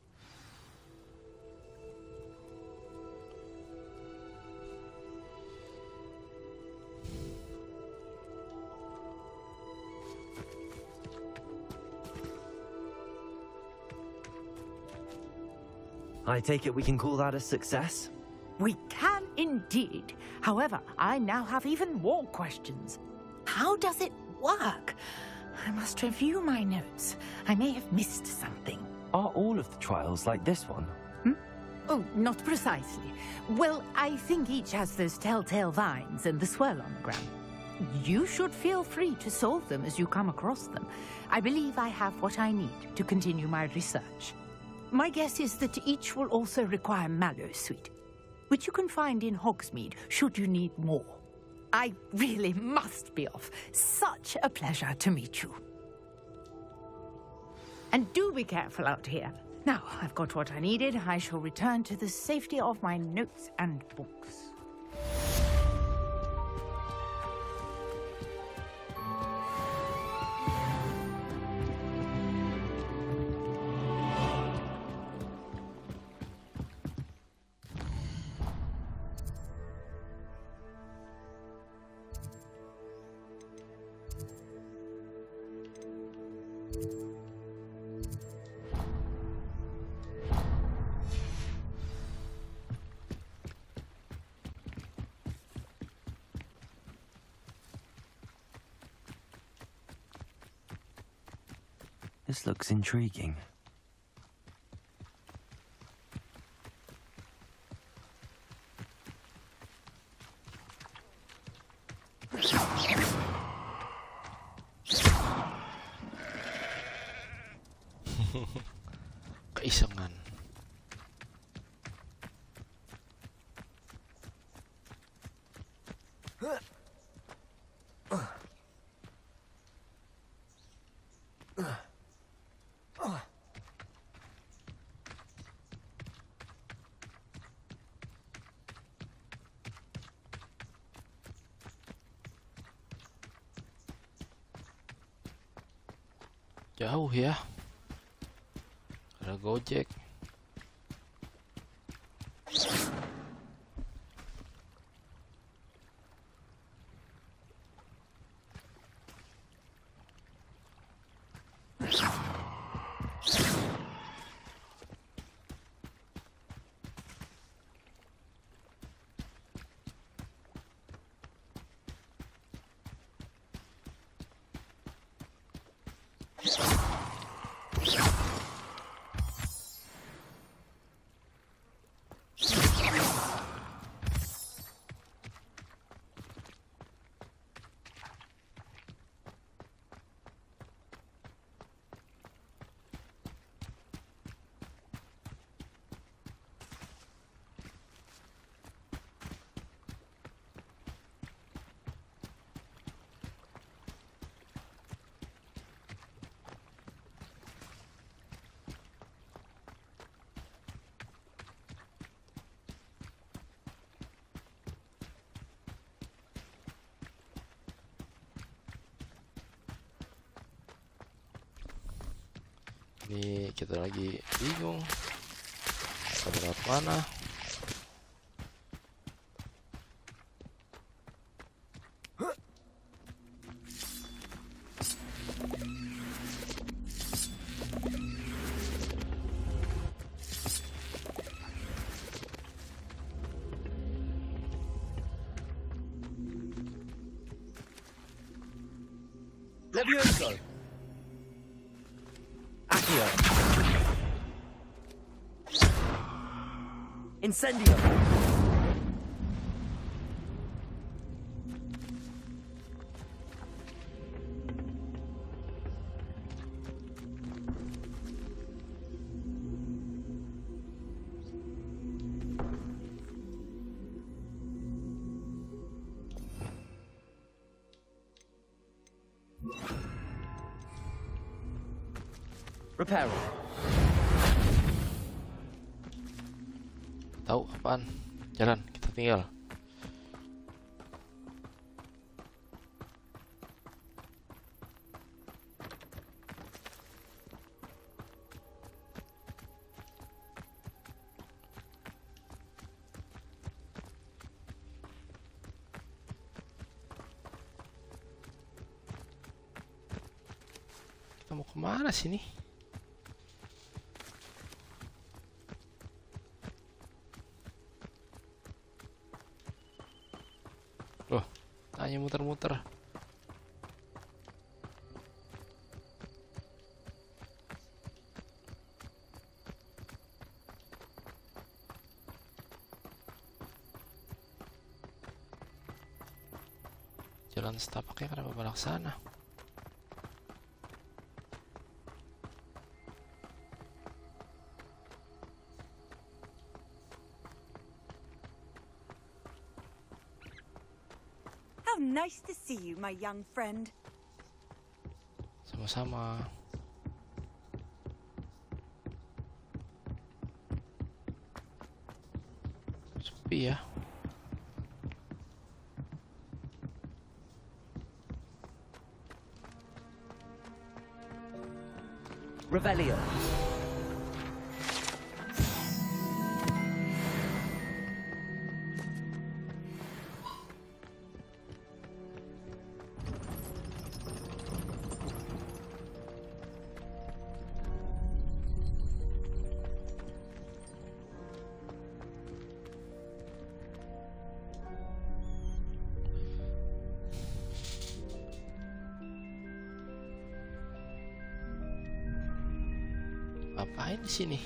I take it we can call that a success? We can indeed. However, I now have even more questions. How does it work? I must review my notes. I may have missed something. Are all of the trials like this one? Oh, not precisely. Well, I think each has those telltale vines and the swirl on the ground. You should feel free to solve them as you come across them. I believe I have what I need to continue my research. My guess is that each will also require mallowsweet, which you can find in Hogsmeade should you need more. I really must be off. Such a pleasure to meet you. And do be careful out here. Now, I've got what I needed. I shall return to the safety of my notes and books. This looks intriguing. Keisengan. Jauh ya. Ada Gojek. Ini kita lagi bingung kita lewat mana. Levioso! Accio! Incendio! Reparo. Tahu apaan? Jalan, kita tinggal. Kita mau kemana sini? Loh, hanya muter-muter. Jalan setapaknya kenapa belok sana? Nice to see you, my young friend. Sama-sama. Sepi ya. Revelio. Ngapain di sini?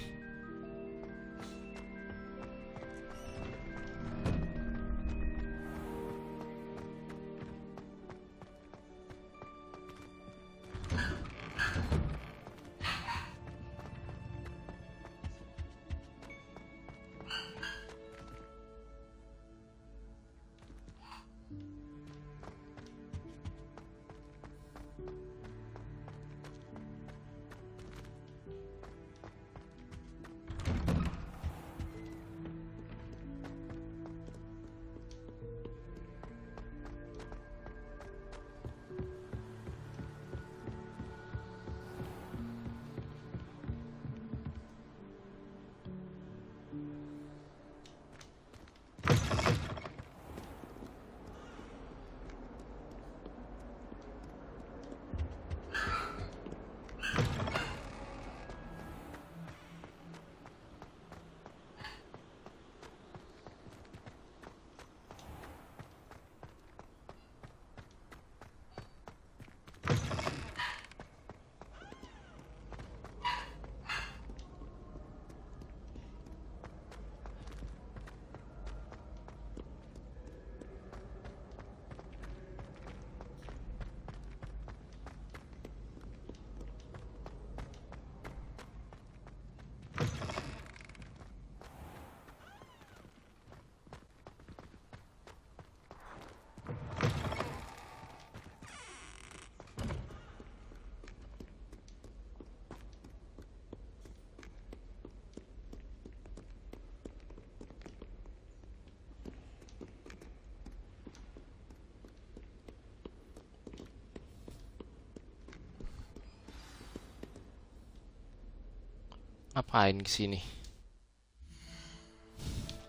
Ngapain kesini?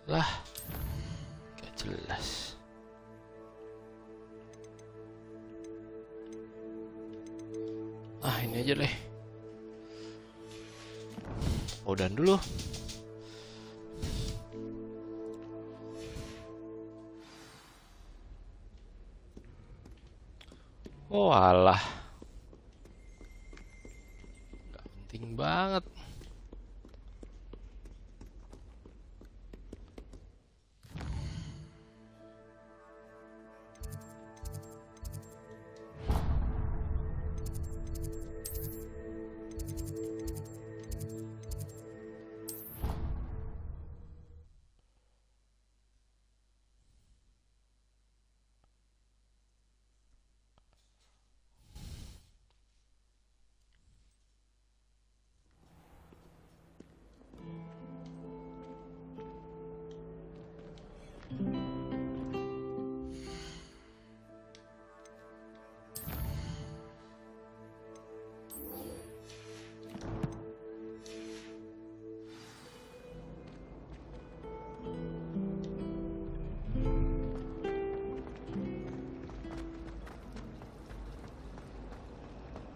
Lah, gak jelas. Ah, ini aja deh. Udahan dulu. Oh alah, gak penting banget.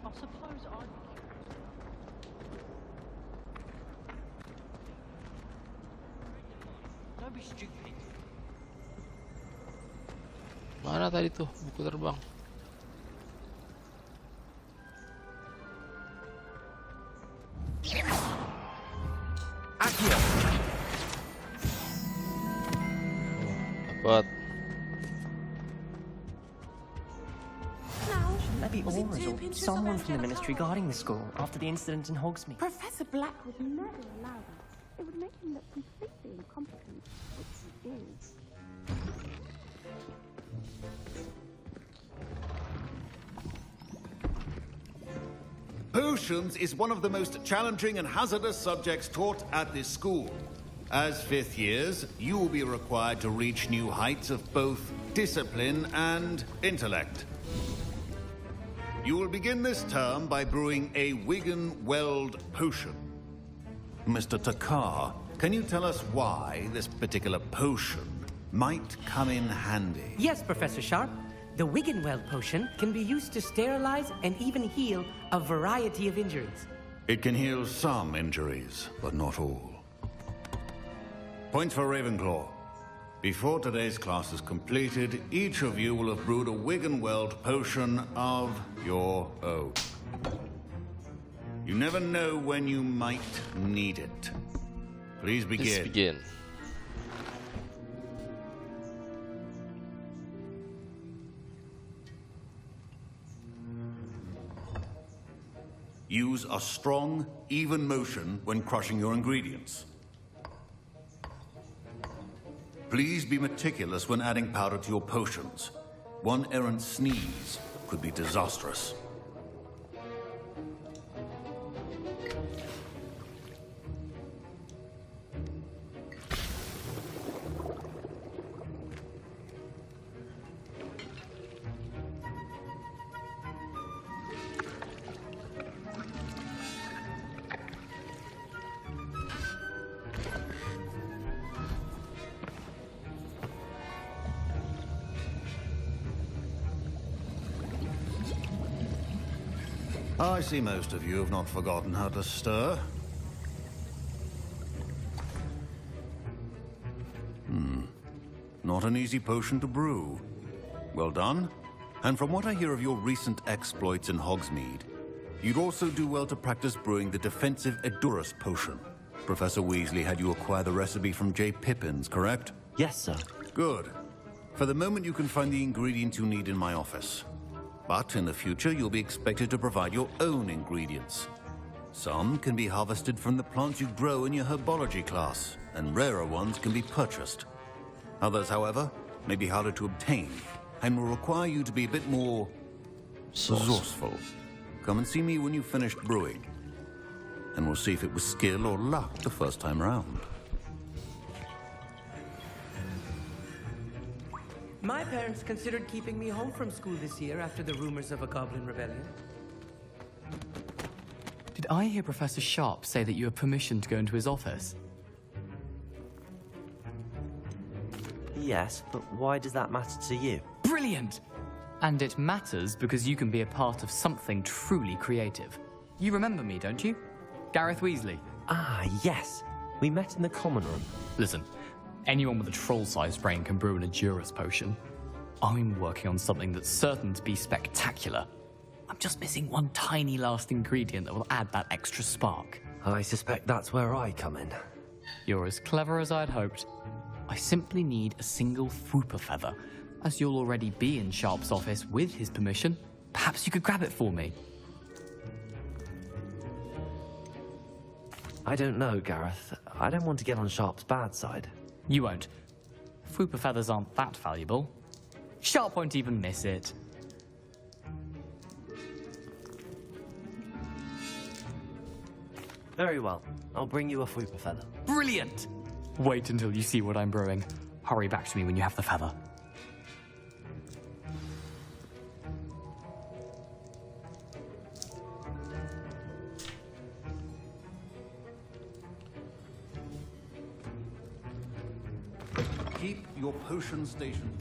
I suppose I'd... Don't be stupid. Mana tadi tuh buku terbang? Dapat. Shouldn't there be orders or someone from the ministry guarding the school after the incident in Hogsmeade? Professor Black would never allow that. It would make him look completely incompetent, which he is. Potions is one of the most challenging and hazardous subjects taught at this school. As fifth years, you will be required to reach new heights of both discipline and intellect. You will begin this term by brewing a Wigan-Weld potion. Mr. Takar, can you tell us why this particular potion might come in handy? Yes, Professor Sharp. The Wigan-Weld potion can be used to sterilize and even heal a variety of injuries. It can heal some injuries, but not all. Points for Ravenclaw. Before today's class is completed, each of you will have brewed a Wigan-Weld potion of your own. You never know when you might need it. Please begin. Let's begin. Use a strong, even motion when crushing your ingredients. Please be meticulous when adding powder to your potions. One errant sneeze could be disastrous. I see most of you have not forgotten how to stir. Not an easy potion to brew. Well done. And from what I hear of your recent exploits in Hogsmeade, you'd also do well to practice brewing the defensive Edurus potion. Professor Weasley had you acquire the recipe from J. Pippins, correct? Yes, sir. Good. For the moment, you can find the ingredients you need in my office. But in the future, you'll be expected to provide your own ingredients. Some can be harvested from the plants you grow in your herbology class, and rarer ones can be purchased. Others, however, may be harder to obtain, and will require you to be a bit more resourceful. Come and see me when you've finished brewing, and we'll see if it was skill or luck the first time round. My parents considered keeping me home from school this year after the rumors of a goblin rebellion. Did I hear Professor Sharp say that you have permission to go into his office? Yes, but why does that matter to you? Brilliant! And it matters because you can be a part of something truly creative. You remember me, don't you? Gareth Weasley. Ah, yes. We met in the common room. Listen, anyone with a troll-sized brain can brew an Endurance potion. I'm working on something that's certain to be spectacular. I'm just missing one tiny last ingredient that will add that extra spark. I suspect that's where I come in. You're as clever as I'd hoped. I simply need a single Fwooper feather. As you'll already be in Sharp's office with his permission, perhaps you could grab it for me. I don't know, Gareth. I don't want to get on Sharp's bad side. You won't. Fwooper feathers aren't that valuable. Sharp won't even miss it. Very well. I'll bring you a Fwooper feather. Brilliant! Wait until you see what I'm brewing. Hurry back to me when you have the feather. Keep your potion station.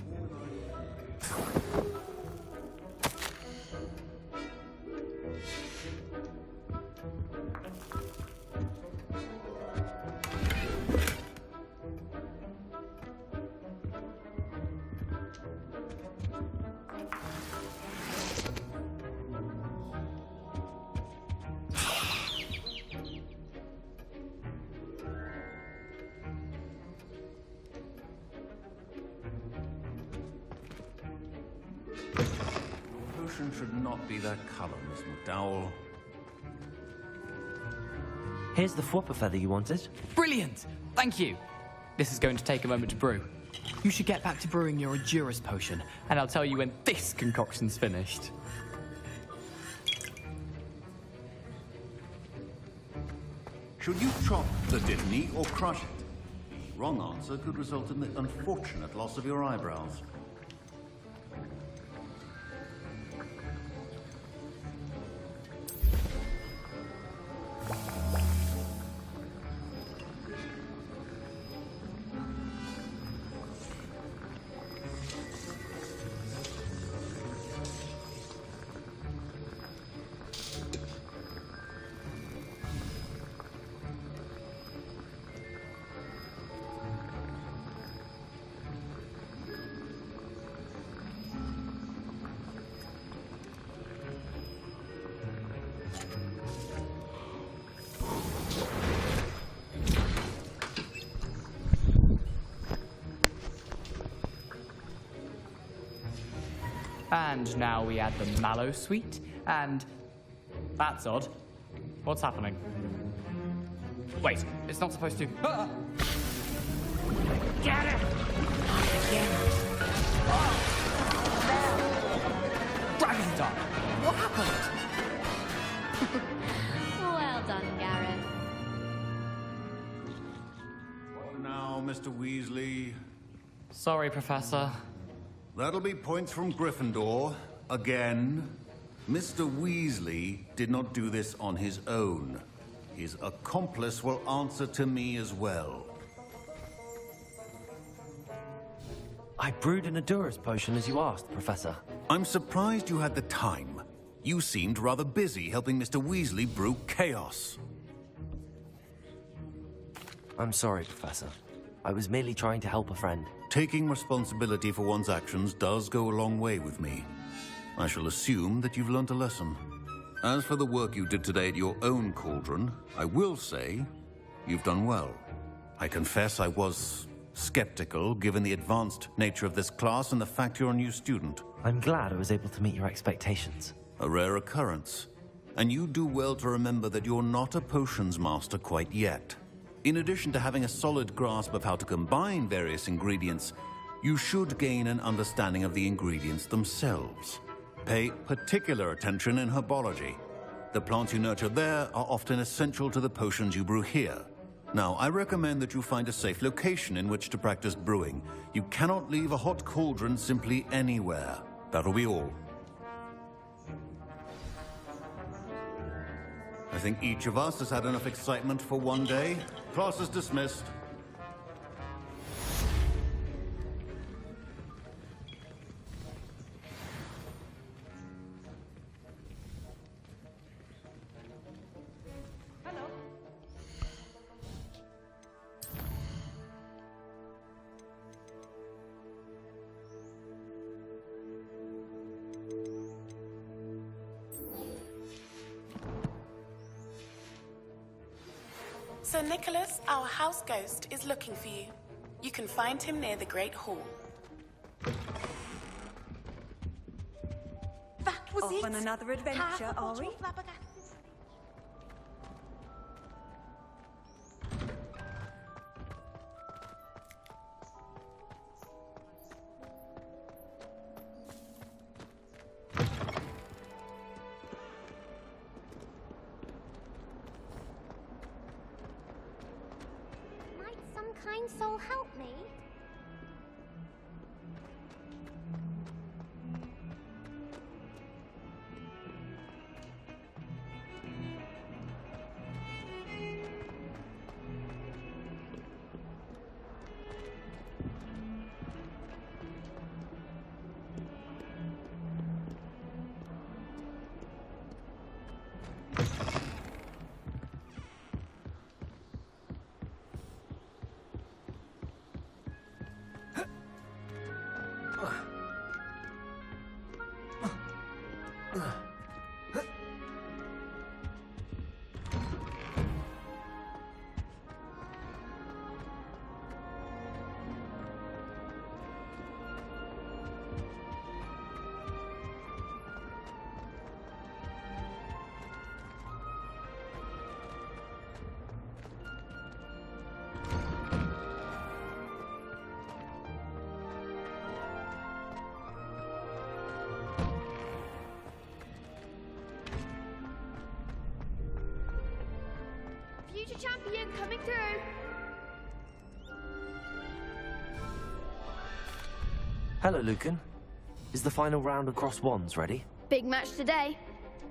Should not be that color, Miss McDowell. Here's the Fwooper feather you wanted. Brilliant! Thank you. This is going to take a moment to brew. You should get back to brewing your Endurance potion, and I'll tell you when this concoction's finished. Should you chop the Dittany or crush it? Wrong answer could result in the unfortunate loss of your eyebrows. And now we add the mallow sweet, and... That's odd. What's happening? Wait, it's not supposed to... Ah! Get it! Dragon Dog! What happened? Well done, Gareth. What now, Mr. Weasley? Sorry, Professor. That'll be points from Gryffindor. Again. Mr. Weasley did not do this on his own. His accomplice will answer to me as well. I brewed an Endurance potion as you asked, Professor. I'm surprised you had the time. You seemed rather busy helping Mr. Weasley brew chaos. I'm sorry, Professor. I was merely trying to help a friend. Taking responsibility for one's actions does go a long way with me. I shall assume that you've learnt a lesson. As for the work you did today at your own cauldron, I will say you've done well. I confess I was skeptical, given the advanced nature of this class and the fact you're a new student. I'm glad I was able to meet your expectations. A rare occurrence. And you do well to remember that you're not a potions master quite yet. In addition to having a solid grasp of how to combine various ingredients, you should gain an understanding of the ingredients themselves. Pay particular attention in herbology. The plants you nurture there are often essential to the potions you brew here. Now, I recommend that you find a safe location in which to practice brewing. You cannot leave a hot cauldron simply anywhere. That'll be all. I think each of us has had enough excitement for one day. Class is dismissed. Sir Nicholas, our house ghost, is looking for you. You can find him near the Great Hall. That was Off it. on another adventure, Half a are bottle we? of flabbergasted. Might some kind soul help me? Future champion coming through. Hello, Lucan. Is the final round across wands ready? Big match today.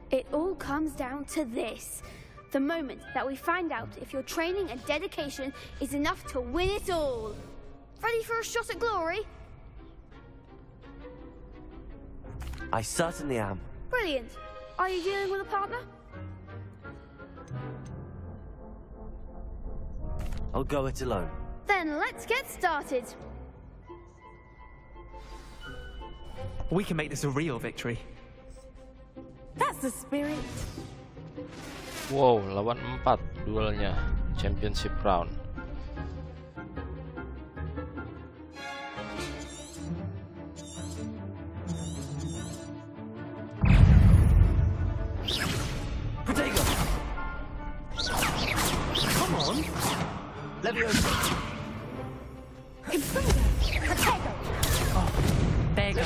It all comes down to this. The moment that we find out if your training and dedication is enough to win it all. Ready for a shot at glory? I certainly am. Brilliant. Are you dealing with a partner? I'll go it alone. Then let's get started. We can make this a real victory. That's the spirit. Wow, lawan 4 duelnya. Championship round. Potato! Come on! Leviosa! Potato! There you go.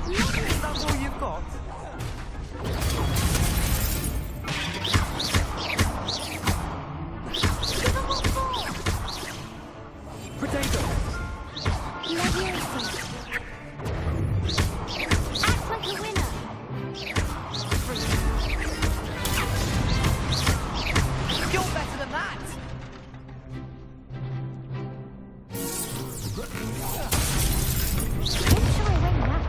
Is that all you've got? Potato! Leviosa! Act like a winner! You're better than that! When shall I win now?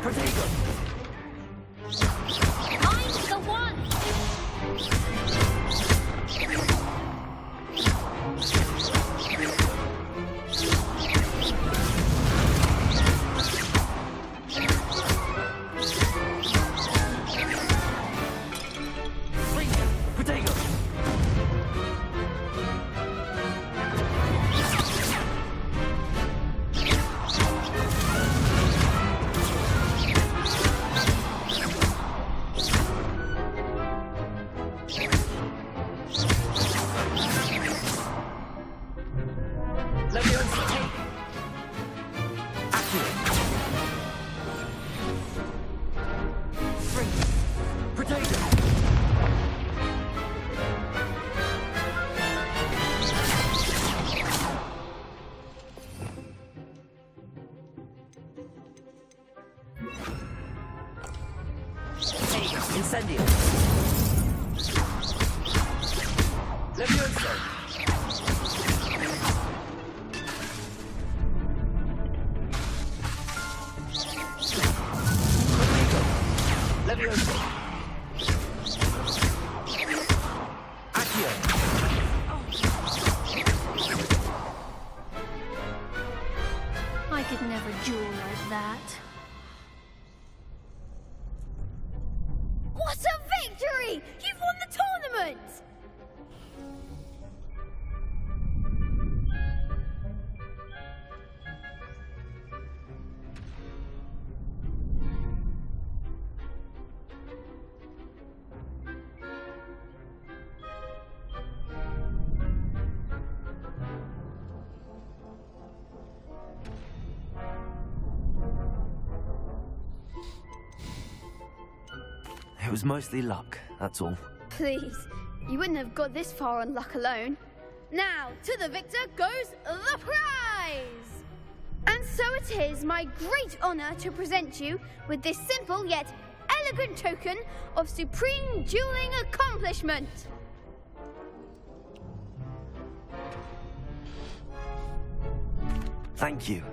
Potato! I'm the one! Potato! Leviosa! Accurate! Potato! Incendio! Leviosa! Potato! Leviosa! Accio! could never duel like that. What a victory! You've won the tournament! It was mostly luck, that's all. Please, you wouldn't have got this far on luck alone. Now, to the victor goes the prize! And so it is my great honor to present you with this simple yet elegant token of supreme dueling accomplishment. Thank you.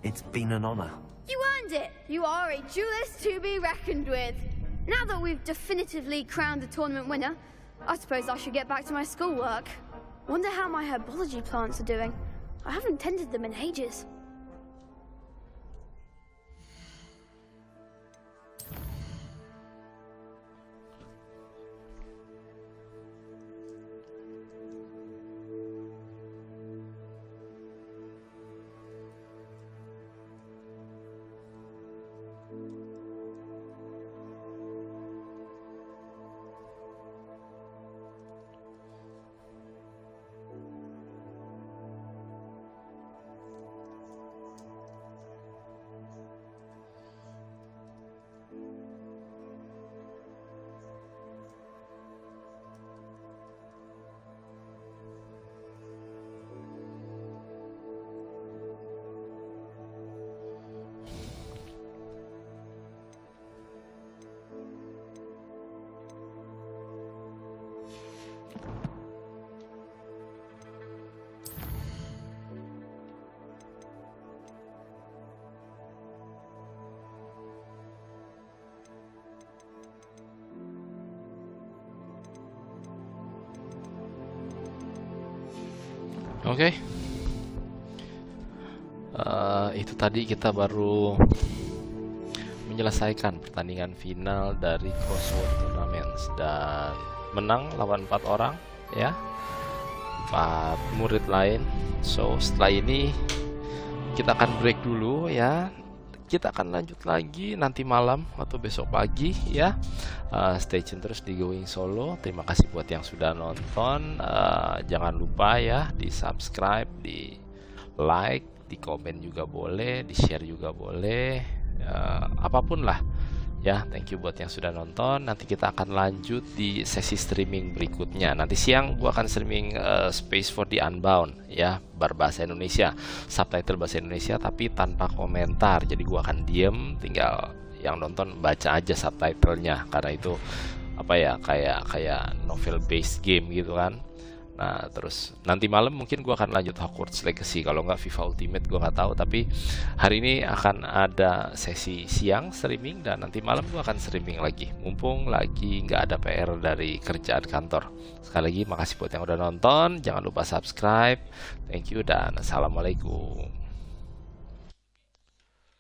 It's been an honor. You earned it! You are a duelist to be reckoned with. Now that we've definitively crowned the tournament winner, I suppose I should get back to my schoolwork. Wonder how my herbology plants are doing. I haven't tended them in ages. Oke. Itu tadi kita baru menyelesaikan pertandingan final dari Crossword Tournaments dan menang lawan 4 orang ya. 4 murid lain. So setelah ini kita akan break dulu ya. Kita akan lanjut lagi nanti malam atau besok pagi ya. Stay tune terus di Going Solo. Terima kasih buat yang sudah nonton. Jangan lupa ya di subscribe, di like, di komen juga boleh, di share juga boleh, apapun lah ya. Thank you buat yang sudah nonton. Nanti kita akan lanjut di sesi streaming berikutnya. Nanti siang gua akan streaming Space for the Unbound ya, berbahasa Indonesia, subtitle bahasa Indonesia tapi tanpa komentar. Jadi gua akan diem, tinggal yang nonton baca aja subtitlenya, karena itu apa ya, kayak novel based game gitu kan. Nah terus nanti malam mungkin gua akan lanjut Hogwarts Legacy, kalau nggak FIFA Ultimate gua nggak tahu. Tapi hari ini akan ada sesi siang streaming dan nanti malam gua akan streaming lagi, mumpung lagi nggak ada PR dari kerjaan kantor. Sekali lagi makasih buat yang udah nonton, jangan lupa subscribe. Thank you dan assalamualaikum.